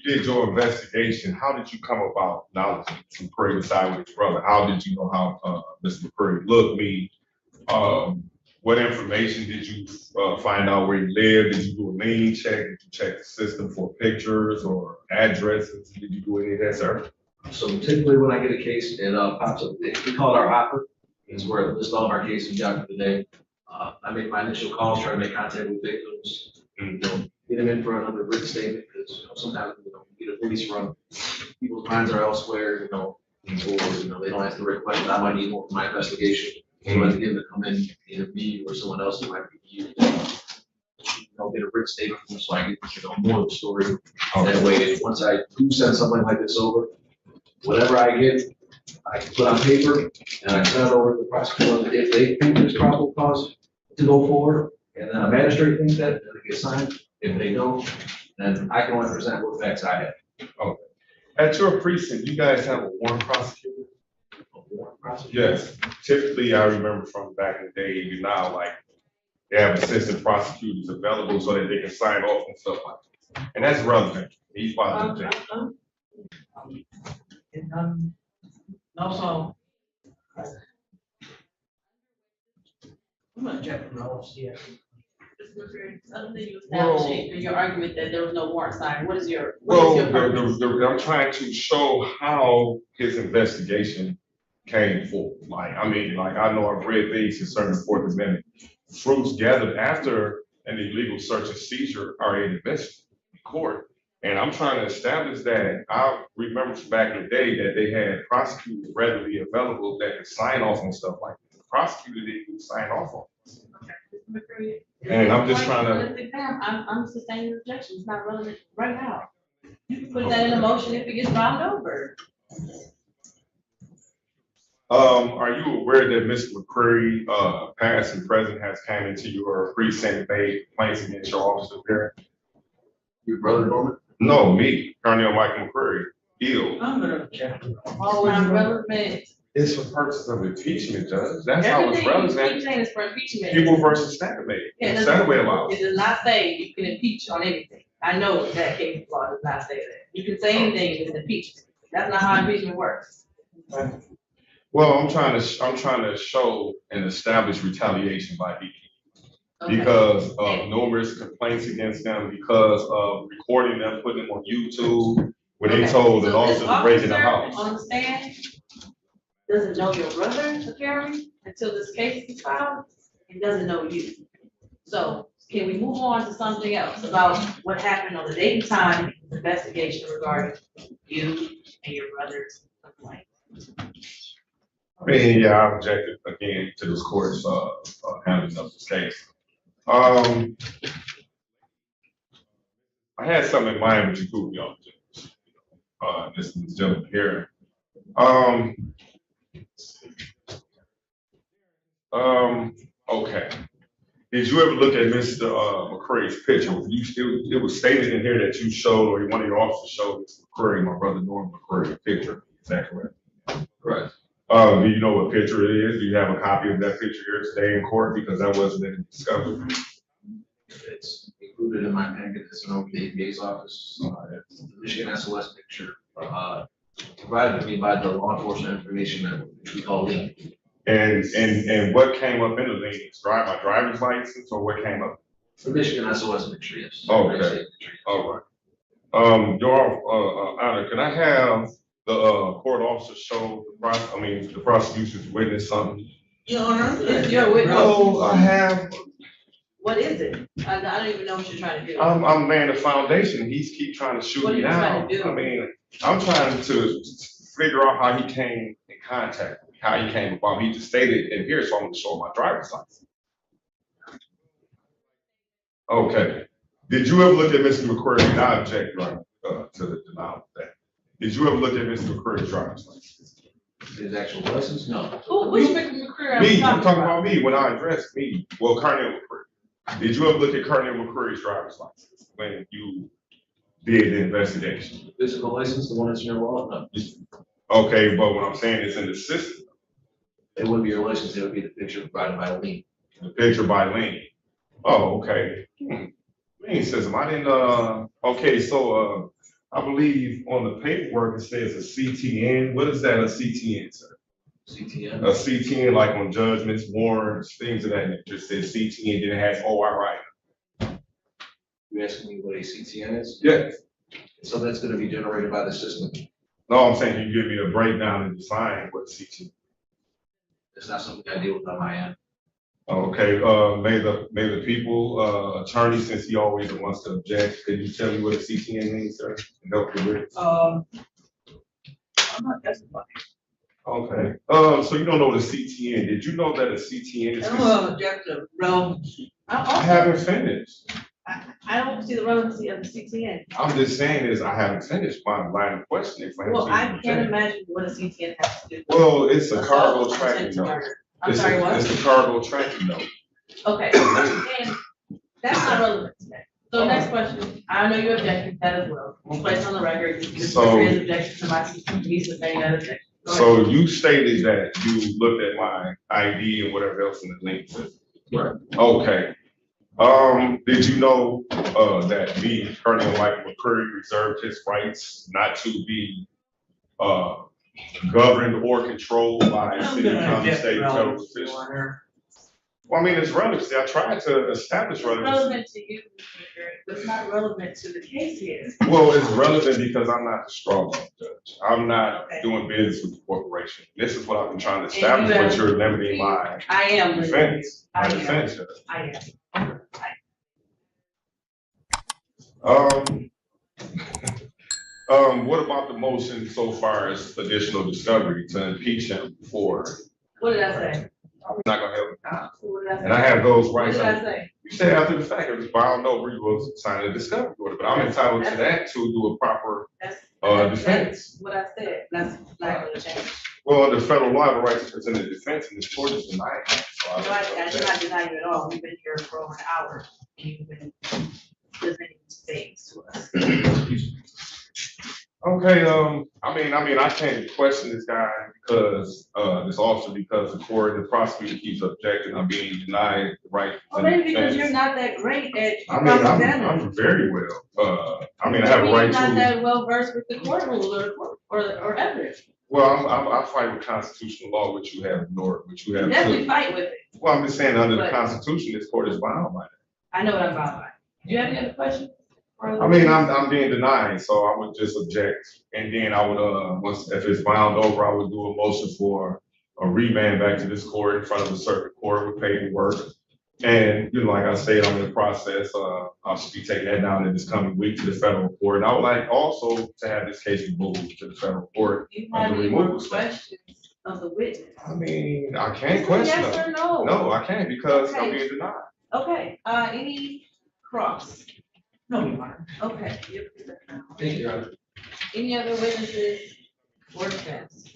did your investigation. How did you come about knowledge of Mr. McCreary beside with his brother? How did you know how Mr. McCreary looked? What information did you find out where he lived? Did you do a name check? Did you check the system for pictures or addresses? Did you do any of that, sir? So typically when I get a case, it pops up, we call it our hopper. It's where it lists all of our cases we got for the day. I make my initial calls, try to make contact with victims, get them in for another written statement, because sometimes, you get a police run, people's minds are elsewhere, or, they don't ask the right questions. I might need more for my investigation. So I get them to come in, either me or someone else who might be used. I'll get a written statement from them so I get, more of the story. That way, once I do send something like this over, whatever I get, I can put on paper and I send it over to the prosecutor. If they think there's probable cause to go forward, and then a magistrate thinks that, then it gets signed. If they don't, then I can only present what facts I have. Okay. At your precinct, you guys have a warrant prosecutor? A warrant prosecutor? Yes. Typically, I remember from back in the day, now, like, they have assistant prosecutors available so that they can sign off and stuff like that. And that's relevant. He's part of the And also, I'm gonna check the notes here. Other than you establishing in your argument that there was no warrant signed, what is your purpose? I'm trying to show how his investigation came forward. Like, I mean, like, I know I've read things concerning the Fourth Amendment. Fruits gathered after an illegal search and seizure are investigated in court. And I'm trying to establish that. I remember from back in the day that they had prosecutors readily available that could sign off on stuff like this. The prosecutor didn't even sign off on this. And I'm just trying to. I'm sustaining the objection. It's not relevant right now. You can put that in a motion if it gets round over. Are you aware that Mr. McCreary, past and present, has come into your precinct, made complaints against your officer there? Your brother, Norman? No, me, Carnell McCreary, ill. I'm gonna object. Oh, it's relevant. It's for purposes of impeachment, Judge. That's how it's Everything relevant. you're saying is for impeachment. People versus Stanaway. Yeah, Stanaway laws. it does not say you can impeach on anything. I know that case law does not say that. You can say anything if it's impeachment. That's not how impeachment works. Well, I'm trying to show and establish retaliation by DP. Okay. Because of numerous complaints against them, because of recording them, putting them on YouTube, where they told an officer to break in the house. On the stand, doesn't know your brother, apparently, until this case is filed, and doesn't know you. So can we move on to something else about what happened on the date and time of the investigation regarding you and your brother's complaint? I mean, yeah, I objected again to this court's handling of this case. I had something in mind, but you threw me off. This gentleman here. Okay. Did you ever look at Mr. McCreary's picture? It was stated in here that you showed, or one of your officers showed Mr. McCreary, my brother Norman McCreary, picture. Is that correct? Correct. Do you know what picture it is? Do you have a copy of that picture here today in court? Because that wasn't in the discovery. It's included in my packet. It's an open DA's office. It's the Michigan SOS picture provided to me by the law enforcement information which we call link. And what came up in the link? My driver's license, or what came up? The Michigan SOS picture, yes. Okay. All right. Your Honor, can I have the court officer show the prosecution's witness something? Your Honor, It's your witness. No, I have. What is it? I don't even know what you're trying to do. I'm laying the foundation. He's keep trying to shoot What are me you down. trying to do? I mean, I'm trying to figure out how he came in contact with me, how he came about. He just stated in here, so I'm going to show my driver's license. Okay. Did you ever look at Mr. McCreary? And I object to the denial of that. Did you ever look at Mr. McCreary's driver's license? His actual license? No. Which Mr. McCreary? Me. I'm talking about me when I addressed me. Well, Carnell McCreary. Did you ever look at Carnell McCreary's driver's license when you did the investigation? Physical license, the one that's in your wallet? No. Okay, but what I'm saying is in the system. It wouldn't be your license, it would be the picture provided by Lean. The picture by Lean. Oh, okay. Lean system. I didn't okay, so I believe on the paperwork it says a CTN. What is that, a CTN, sir? CTN? A CTN, like on judgments, warrants, things of that nature. It says CTN, then it has ORI. You asking me what a CTN is? Yes. So that's gonna be generated by the system. No, I'm saying you give me a breakdown and define what CTN. It's not something I deal with on my end. Okay, may the people, attorney, since he always wants to object, could you tell me what a CTN means, sir? And help you with it? I'm not testifying. Okay, so you don't know what a CTN, did you know that a CTN is? I don't have objective, bro. I haven't finished. I don't see the relevancy of the CTN. I'm just saying is I haven't finished my line of questioning. Well, I can't imagine what a CTN has to do. Well, it's a cargo tracking note. I'm sorry, what? It's a cargo tracking note. Okay, and that's not relevant today. So next question, I know you objected to that as well. We'll place on the record, this is objection to my system, he's saying that objection. So you stated that you looked at my ID and whatever else in the link says. Right. Okay. Did you know that me, Colonel McCreary, reserved his rights not to be governed or controlled by city, county, state, federal officials? Well, I mean, it's relevant. See, I tried to establish It's relevancy. relevant to you, but it's not relevant to the case here. Well, it's relevant because I'm not the strong judge. I'm not Okay. doing business with the corporation. This is what I've been trying to And establish, you but have- you're limiting my I am. defense. My I am. defense, Judge. I am. What about the motion so far as additional discovery to impeach him for? What did I say? I'm not gonna help him now. What did I say? And I have those What rights. did I say? You said after the fact, it was bound over, you was signing a discovery order, but I'm entitled to that to do a proper defense. That's what I said. That's not gonna change. Well, under federal law, I have a right to present a defense, and this court is denying it. So No, I did not deny you at all. We've been here for over an hour. And you've been presenting things to us. Okay, I can't question this guy because, this officer, because the court, the prosecutor keeps objecting, I'm being denied the right. Well, maybe because you're not that great at I'm very well, I have a right You're not to, that well versed with the court rules or evidence. well, I fight with constitutional law, which you have ignored, which you have. Definitely fight with it. Well, I'm just saying, under the But- Constitution, this court is bound by that. I know what I'm about. Do you have any other questions? I'm being denied, so I would just object, and then I would, if it's bound over, I would do a motion for a remand back to this court in front of the circuit court with paperwork. And, like I said, I'm in the process, I should be taking that down in this coming week to the federal court. And I would like also to have this case removed to the federal court. Do you have under any more removal statute. questions of the witness? I can't It's a question yes them. or no? No, I can't because I'm Okay. being denied. Okay, any cross? No, Your Honor. Okay. Thank you, Your Honor. Any other witnesses or defense?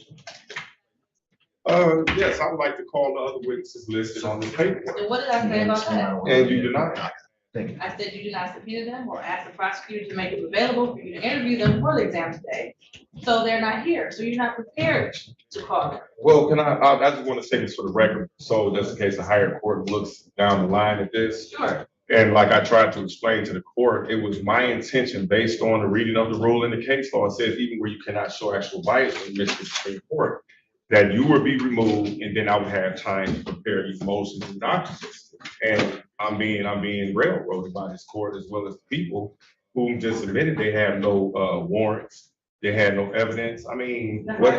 Yes, I would like to call the other witnesses listed on the paperwork. And what did I say about that? And you deny it. I said you did not subpoena them or ask the prosecutor to make them available for you to interview them for the exam today. So they're not here, so you're not prepared to call them. Well, I just want to say this for the record, so just in case the higher court looks down the line at this. Sure. And like I tried to explain to the court, it was my intention based on the reading of the rule in the case law. It says even where you cannot show actual bias in Michigan Supreme Court, that you would be removed and then I would have time to prepare these motions and documents. And I'm being railroaded by this court as well as the people who just admitted they have no warrants, they had no evidence. I mean, The what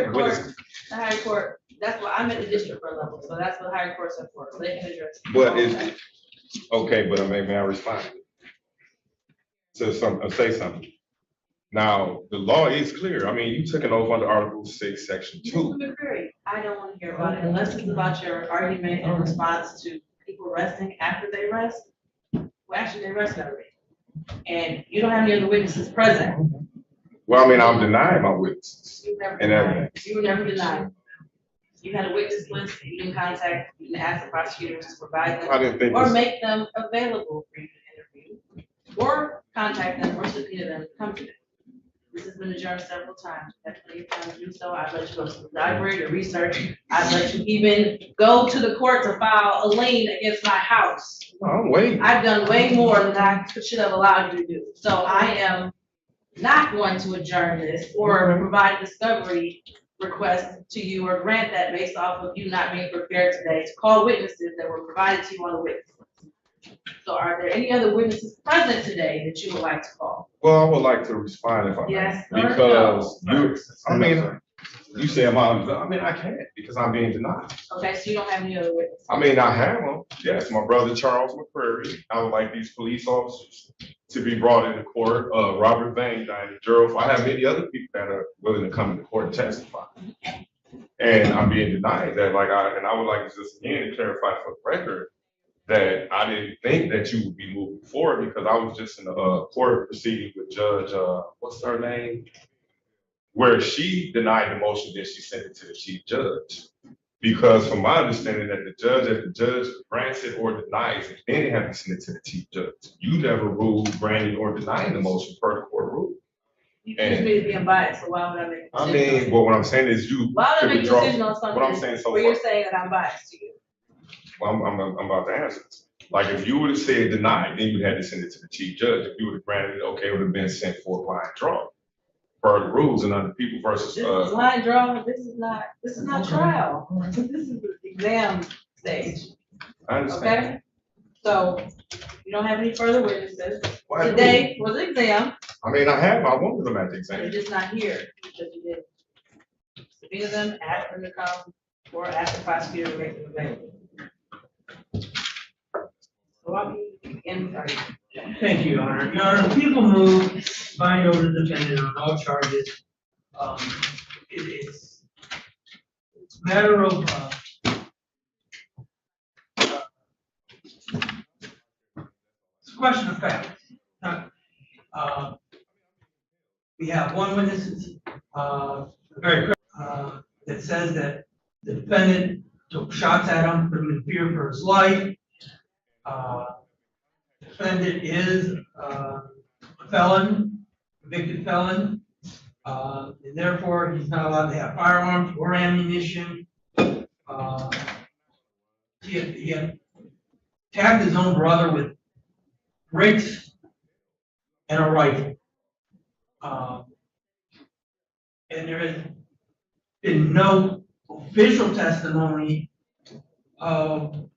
higher court, that's why I'm at the district court level, so that's what higher courts are for, so they can address. But is, okay, but may I respond to say something? Now, the law is clear. I mean, you took an oath under Article 6, Section 2. Mr. McCreary, I don't want to hear about it unless it's about your argument in response to people resting after they rest. Well, actually, they rested already. And you don't have any other witnesses present. Well, I'm denying my witnesses. You never And denied. You were never denied. You had a witness list, you didn't contact, you didn't ask the prosecutors to provide I didn't think them, or this- make them available for you to interview, or contact them, or subpoena them to come to them. This has been adjourned several times. You have plenty of time to do so. I've let you go to the library to research. I've let you even go to the court to file a lien against my house. No, I'm waiting. I've done way more than I should have allowed you to do. So I am not going to adjourn this or provide a discovery request to you or grant that based off of you not being prepared today to call witnesses that were provided to you on the witness list. So are there any other witnesses present today that you would like to call? Well, I would like to respond if I may. Yes or Because no? you say I can't because I'm being denied. Okay, so you don't have any other witnesses? I have them. Yes, my brother Charles McCreary. I would like these police officers to be brought into court. Robert Vane, Diana Gerald. I have many other people that are willing to come into court and testify. And I'm being denied that. And I would like to just again clarify for the record that I didn't think that you would be moving forward because I was just in a court proceeding with Judge, what's her name? Where she denied the motion, then she sent it to the chief judge. Because from my understanding that if the judge grants it or denies it, then they have to send it to the chief judge. You never ruled granting or denying the motion per the court rule. You accused me of being biased, so why would I make a I decision? mean, but what I'm saying is you. Why would I could make a withdraw- decision on something What I'm saying so where you're far. saying that I'm biased to you? Well, I'm about to answer this. Like if you would have said denied, then you had to send it to the chief judge. If you would have granted it, okay, it would have been sent for a blind draw. Per the rules and under people versus, This is blind draw, this is not trial. This is the exam stage. I understand. Okay? So you don't have any further witnesses. Well, I do. Today was an exam. I mean, I wanted them at the They're exam. just not here because you did. Subpoena them, ask them to come, or ask the prosecutor to make them available. So I mean, Thank you, Your Honor. Your Honor, people move, bind over the defendant on all charges. It's a matter of, it's a question of fact. We have one witness, that says that the defendant took shots at him, put him in fear for his life. Defendant is a felon, convicted felon, and therefore he's not allowed to have firearms or ammunition. He attacked his own brother with bricks and a rifle. And there has been no official testimony of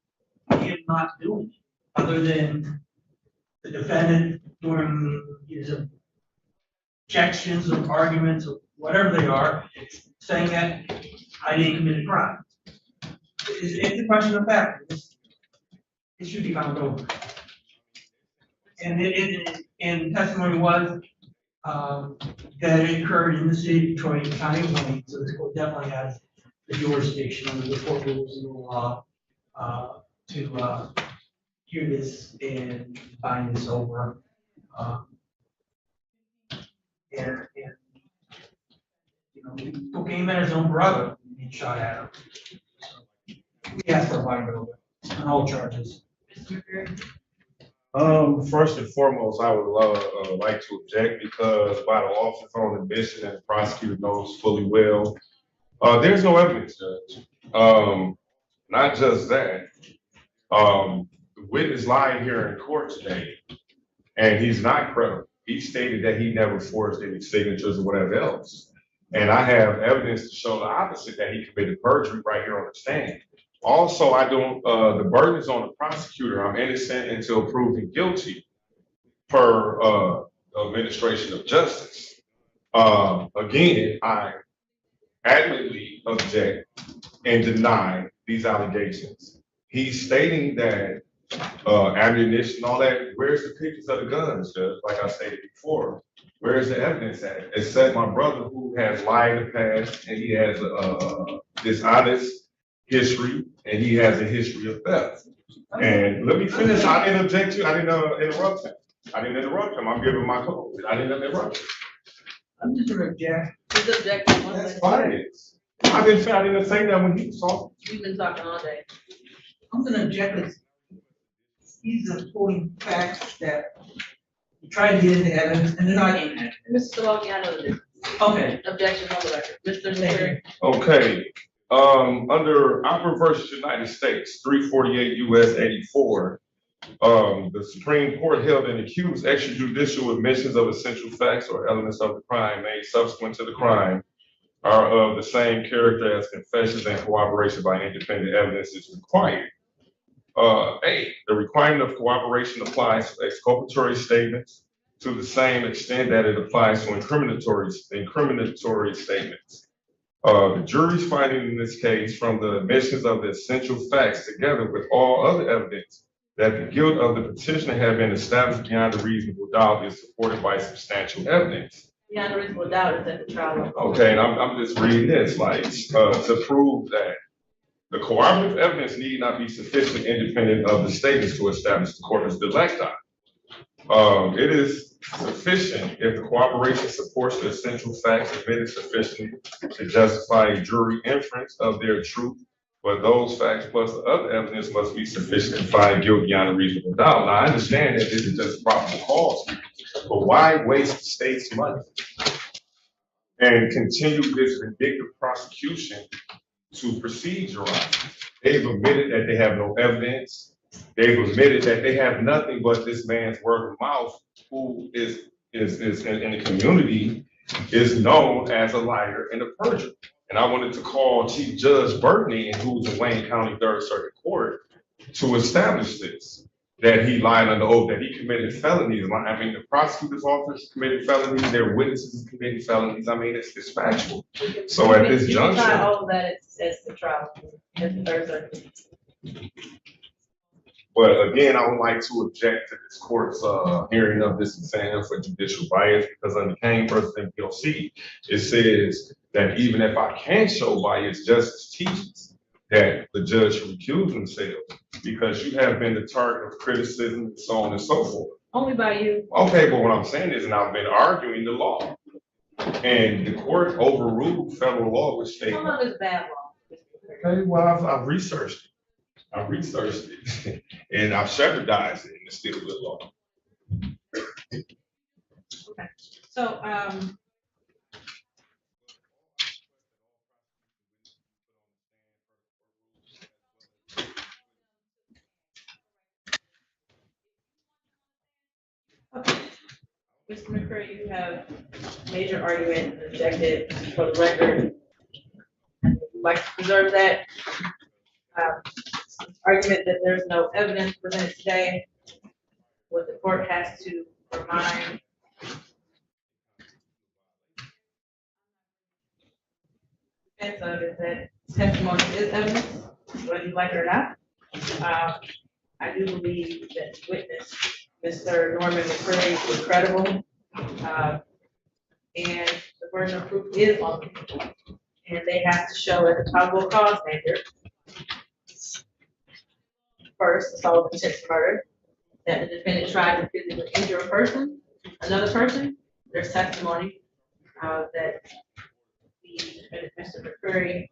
him not doing it, other than the defendant during his objections or arguments or whatever they are, saying that I didn't commit a crime. It's a question of fact. It should be found over. And testimony was that it occurred in the city of Detroit, County of Wayne, so this court definitely has the jurisdiction under the court rules and the law to hear this and find this over. And you know, he took aim at his own brother and shot at him. So we asked for a bind over on all charges. First and foremost, I would like to object because by the officer on admission and the prosecutor knows fully well, there's no evidence, Judge. Not just that, the witness lied here in court today, and he's not credible. He stated that he never forged any signatures or whatever else. And I have evidence to show the opposite, that he committed perjury right here on the stand. Also, the burden is on the prosecutor. I'm innocent until proven guilty per administration of justice. Again, I adamantly object and deny these allegations. He's stating that ammunition, all that, where's the pictures of the guns, Judge? Like I stated before, where's the evidence at? Except my brother, who has lied in the past, and he has dishonest history, and he has a history of theft. And let me finish. I didn't object to you. I didn't interrupt him. I'm giving my code. I didn't interrupt him. I'm just gonna object. Just objecting. That's fine. I didn't say that when he was talking. We've been talking all day. I'm gonna object because these are quoting facts that you try to get into evidence and they're not in it. Mr. Salaki, I know the difference. Okay. Objection on the record. Mr. McCreary. Okay. Under Opera versus United States, 348 U.S. 84, the Supreme Court held an accused extrajudicial admissions of essential facts or elements of the crime made subsequent to the crime are of the same character as confessions and corroboration by independent evidence is required. A, the requirement of corroboration applies to exculpatory statements to the same extent that it applies to incriminatory statements. The jury's finding in this case from the admissions of the essential facts together with all other evidence that the guilt of the petitioner had been established beyond a reasonable doubt is supported by substantial evidence. Beyond a reasonable doubt is that the trial. Okay, and I'm just reading this, like, to prove that the corroborative evidence need not be sufficiently independent of the statements to establish the corpus delicti. It is sufficient if the corroboration supports the essential facts admitted sufficiently to justify a jury inference of their truth, but those facts plus the other evidence must be sufficient to find guilt beyond a reasonable doubt. Now, I understand that this is just probable cause, but why waste the state's money and continue this vindictive prosecution to proceed, Your Honor? They've admitted that they have no evidence. They've admitted that they have nothing but this man's word of mouth, who is in the community is known as a liar and a perjurer. And I wanted to call Chief Judge Burtney, who's in Wayne County 3rd Circuit Court, to establish this, that he lied under oath, that he committed felonies. I mean, the prosecutor's office committed felonies, their witnesses committed felonies. I mean, it's factual. So at this juncture. All of that it's the trial, at the third circuit. But again, I would like to object to this court's hearing of this exam for judicial bias, because under Kane versus MPOC, it says that even if I can show bias, justice teaches that the judge should recuse himself because you have been the target of criticism and so on and so forth. Only by you. Okay, but what I'm saying is, and I've been arguing the law, and the court overruled federal law, which state law. It's bad law. Okay, well, I've researched it. I've researched it and I've shepherdized it, and it's still good law. Okay. So, okay. Mr. McCreary, you have made your argument, objected for the record. And you'd like to preserve that. Argument that there's no evidence presented today. What the court has to remind defense of is that testimony is evidence, whether you like it or not. I do believe that witness, Mr. Norman McCreary, was credible. And the burden of proof is on them. And they have to show at the probable cause standard. First, assault with intent to murder, that the defendant tried to physically injure a person, another person. There's testimony that the defendant, Mr. McCreary,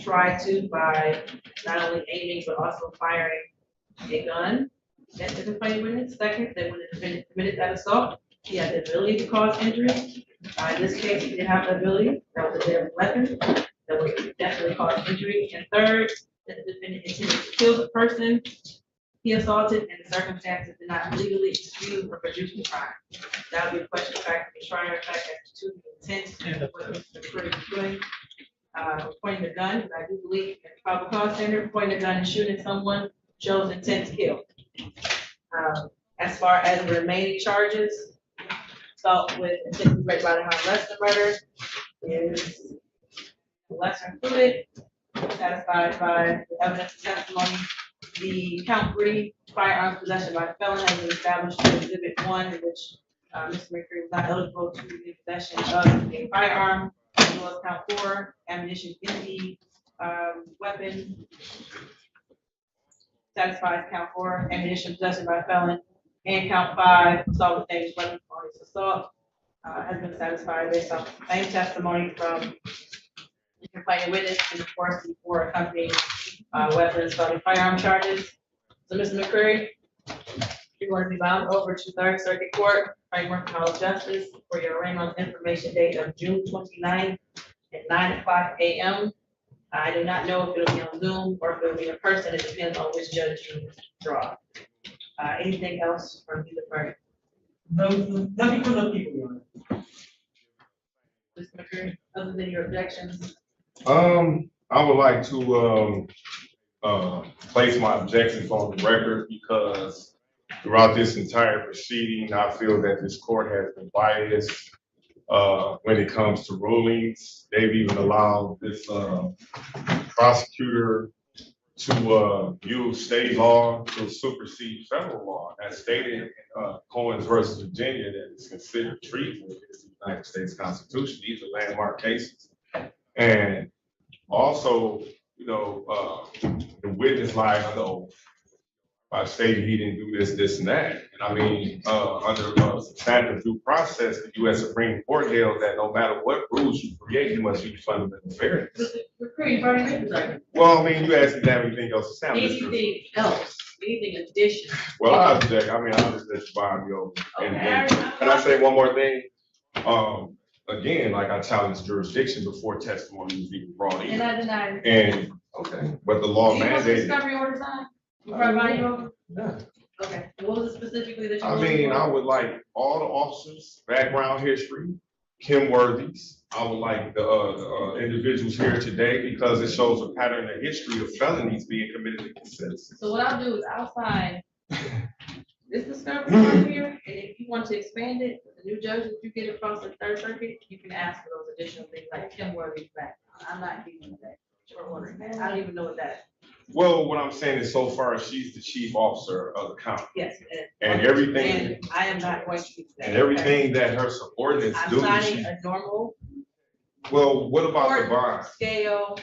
tried to by not only aiming but also firing a gun at the complaining witness. Second, that when the defendant committed that assault, he had the ability to cause injury. In this case, he didn't have the ability. That was a deadly weapon that would definitely cause injury. And third, that the defendant intended to kill the person he assaulted, and the circumstances did not legally excuse or produce the crime. That would be a question of fact to be tried in fact as to the intent and what Mr. McCreary was doing. Pointing the gun, because I do believe in the probable cause standard, pointing the gun and shooting someone shows intent to kill. As far as the remaining charges, assault with intent to break body harm less than murder is lesser included, satisfied by the evidence and testimony. The count 3, firearms possession by the felon, has been established in Exhibit 1, in which Mr. McCreary was not eligible to be in possession of a firearm, as well as count 4, ammunition in the weapon, satisfies count 4, ammunition possession by a felon, and count 5, assault with dangerous weapon on its assault, has been satisfied based on the same testimony from the complaining witness, and of course the 4 accompanying weapons, felony firearm charges. So, Mr. McCreary, you're going to be bound over to Third Circuit Court, Framework Hall of Justice, for your arraignment information date of June 29th at 9:00 a.m. I do not know if it'll be on Zoom or if it'll be in person. It depends on which judge you draw. Anything else from you, Mr. Nothing from the people, Your Honor. Mr. McCreary, other than your objections? I would like to place my objections on the record, because throughout this entire proceeding, I feel that this court has been biased when it comes to rulings. They've even allowed this prosecutor to use state law to supersede federal law, as stated in Cohen's versus Virginia, that is considered treason against the United States Constitution. These are landmark cases. And also, you know, the witness lied under oath by stating he didn't do this, this, and that. And I mean, under substantive due process, the U.S. Supreme Court held that no matter what rules you create, you must use fundamental fairness. Well, I mean, you asked me that anything else to sound. Anything else? Anything additional? Well, I object. I mean, I'll just let you buy me over. And can I say one more thing? Again, like, I challenged jurisdiction before testimony was even brought in. And I denied it. And, okay, but the law Do you want the mandated. discovery order signed? Before I buy you over? Yeah. Okay, what was it specifically that you? I mean, I would like all the officers' background history, Kim Worthy's. I would like the individuals here today because it shows a pattern in history of felonies being committed against citizens. So what I'll do is I'll sign this discovery right here, and if you want to expand it, the new judges you get across the Third Circuit, you can ask for those additional things like Kim Worthy's background. I'm not giving you that. I don't even know what that. Well, what I'm saying is so far she's the chief officer of the county. Yes. And everything. And I am not going to do that. And everything that her subordinates do. I'm signing a normal. Well, what about the bond? Scale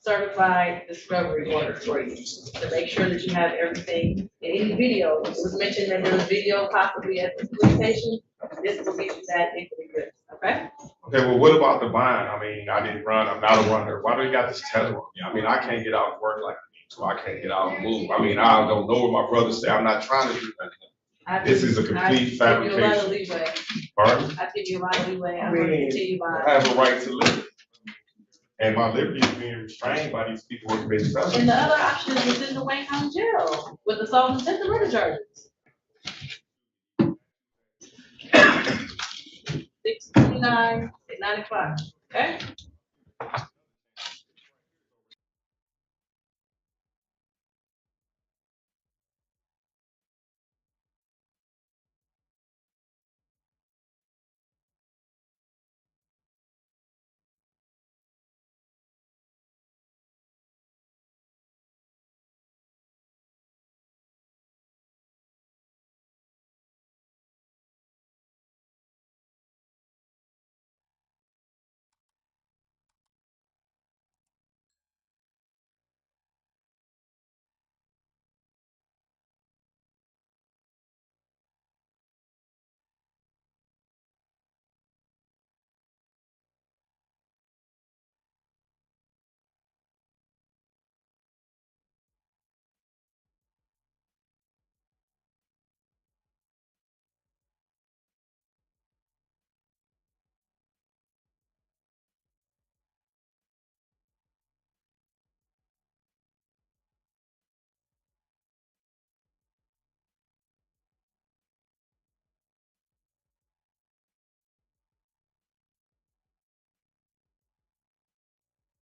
certified discovery order for you to make sure that you have everything in any video. It was mentioned that there was video possibly at the police station. This will give you that if it exists, okay? Okay, well, what about the bond? I mean, I didn't run, I'm not a runner. Why do you got this tether on me? I mean, I can't get out and work like I need to. I can't get out and move. I mean, I don't know what my brothers say. I'm not trying to do anything. This is a complete fabrication. I give you a lot of leeway. Pardon? I give you a lot of leeway. I'm going to continue by. I have a right to live. And my liberty is being restrained by these people who are committing felonies. And the other option is within the Wayne County Jail with assault and attempted murder charges. 629 at 9 o'clock, okay?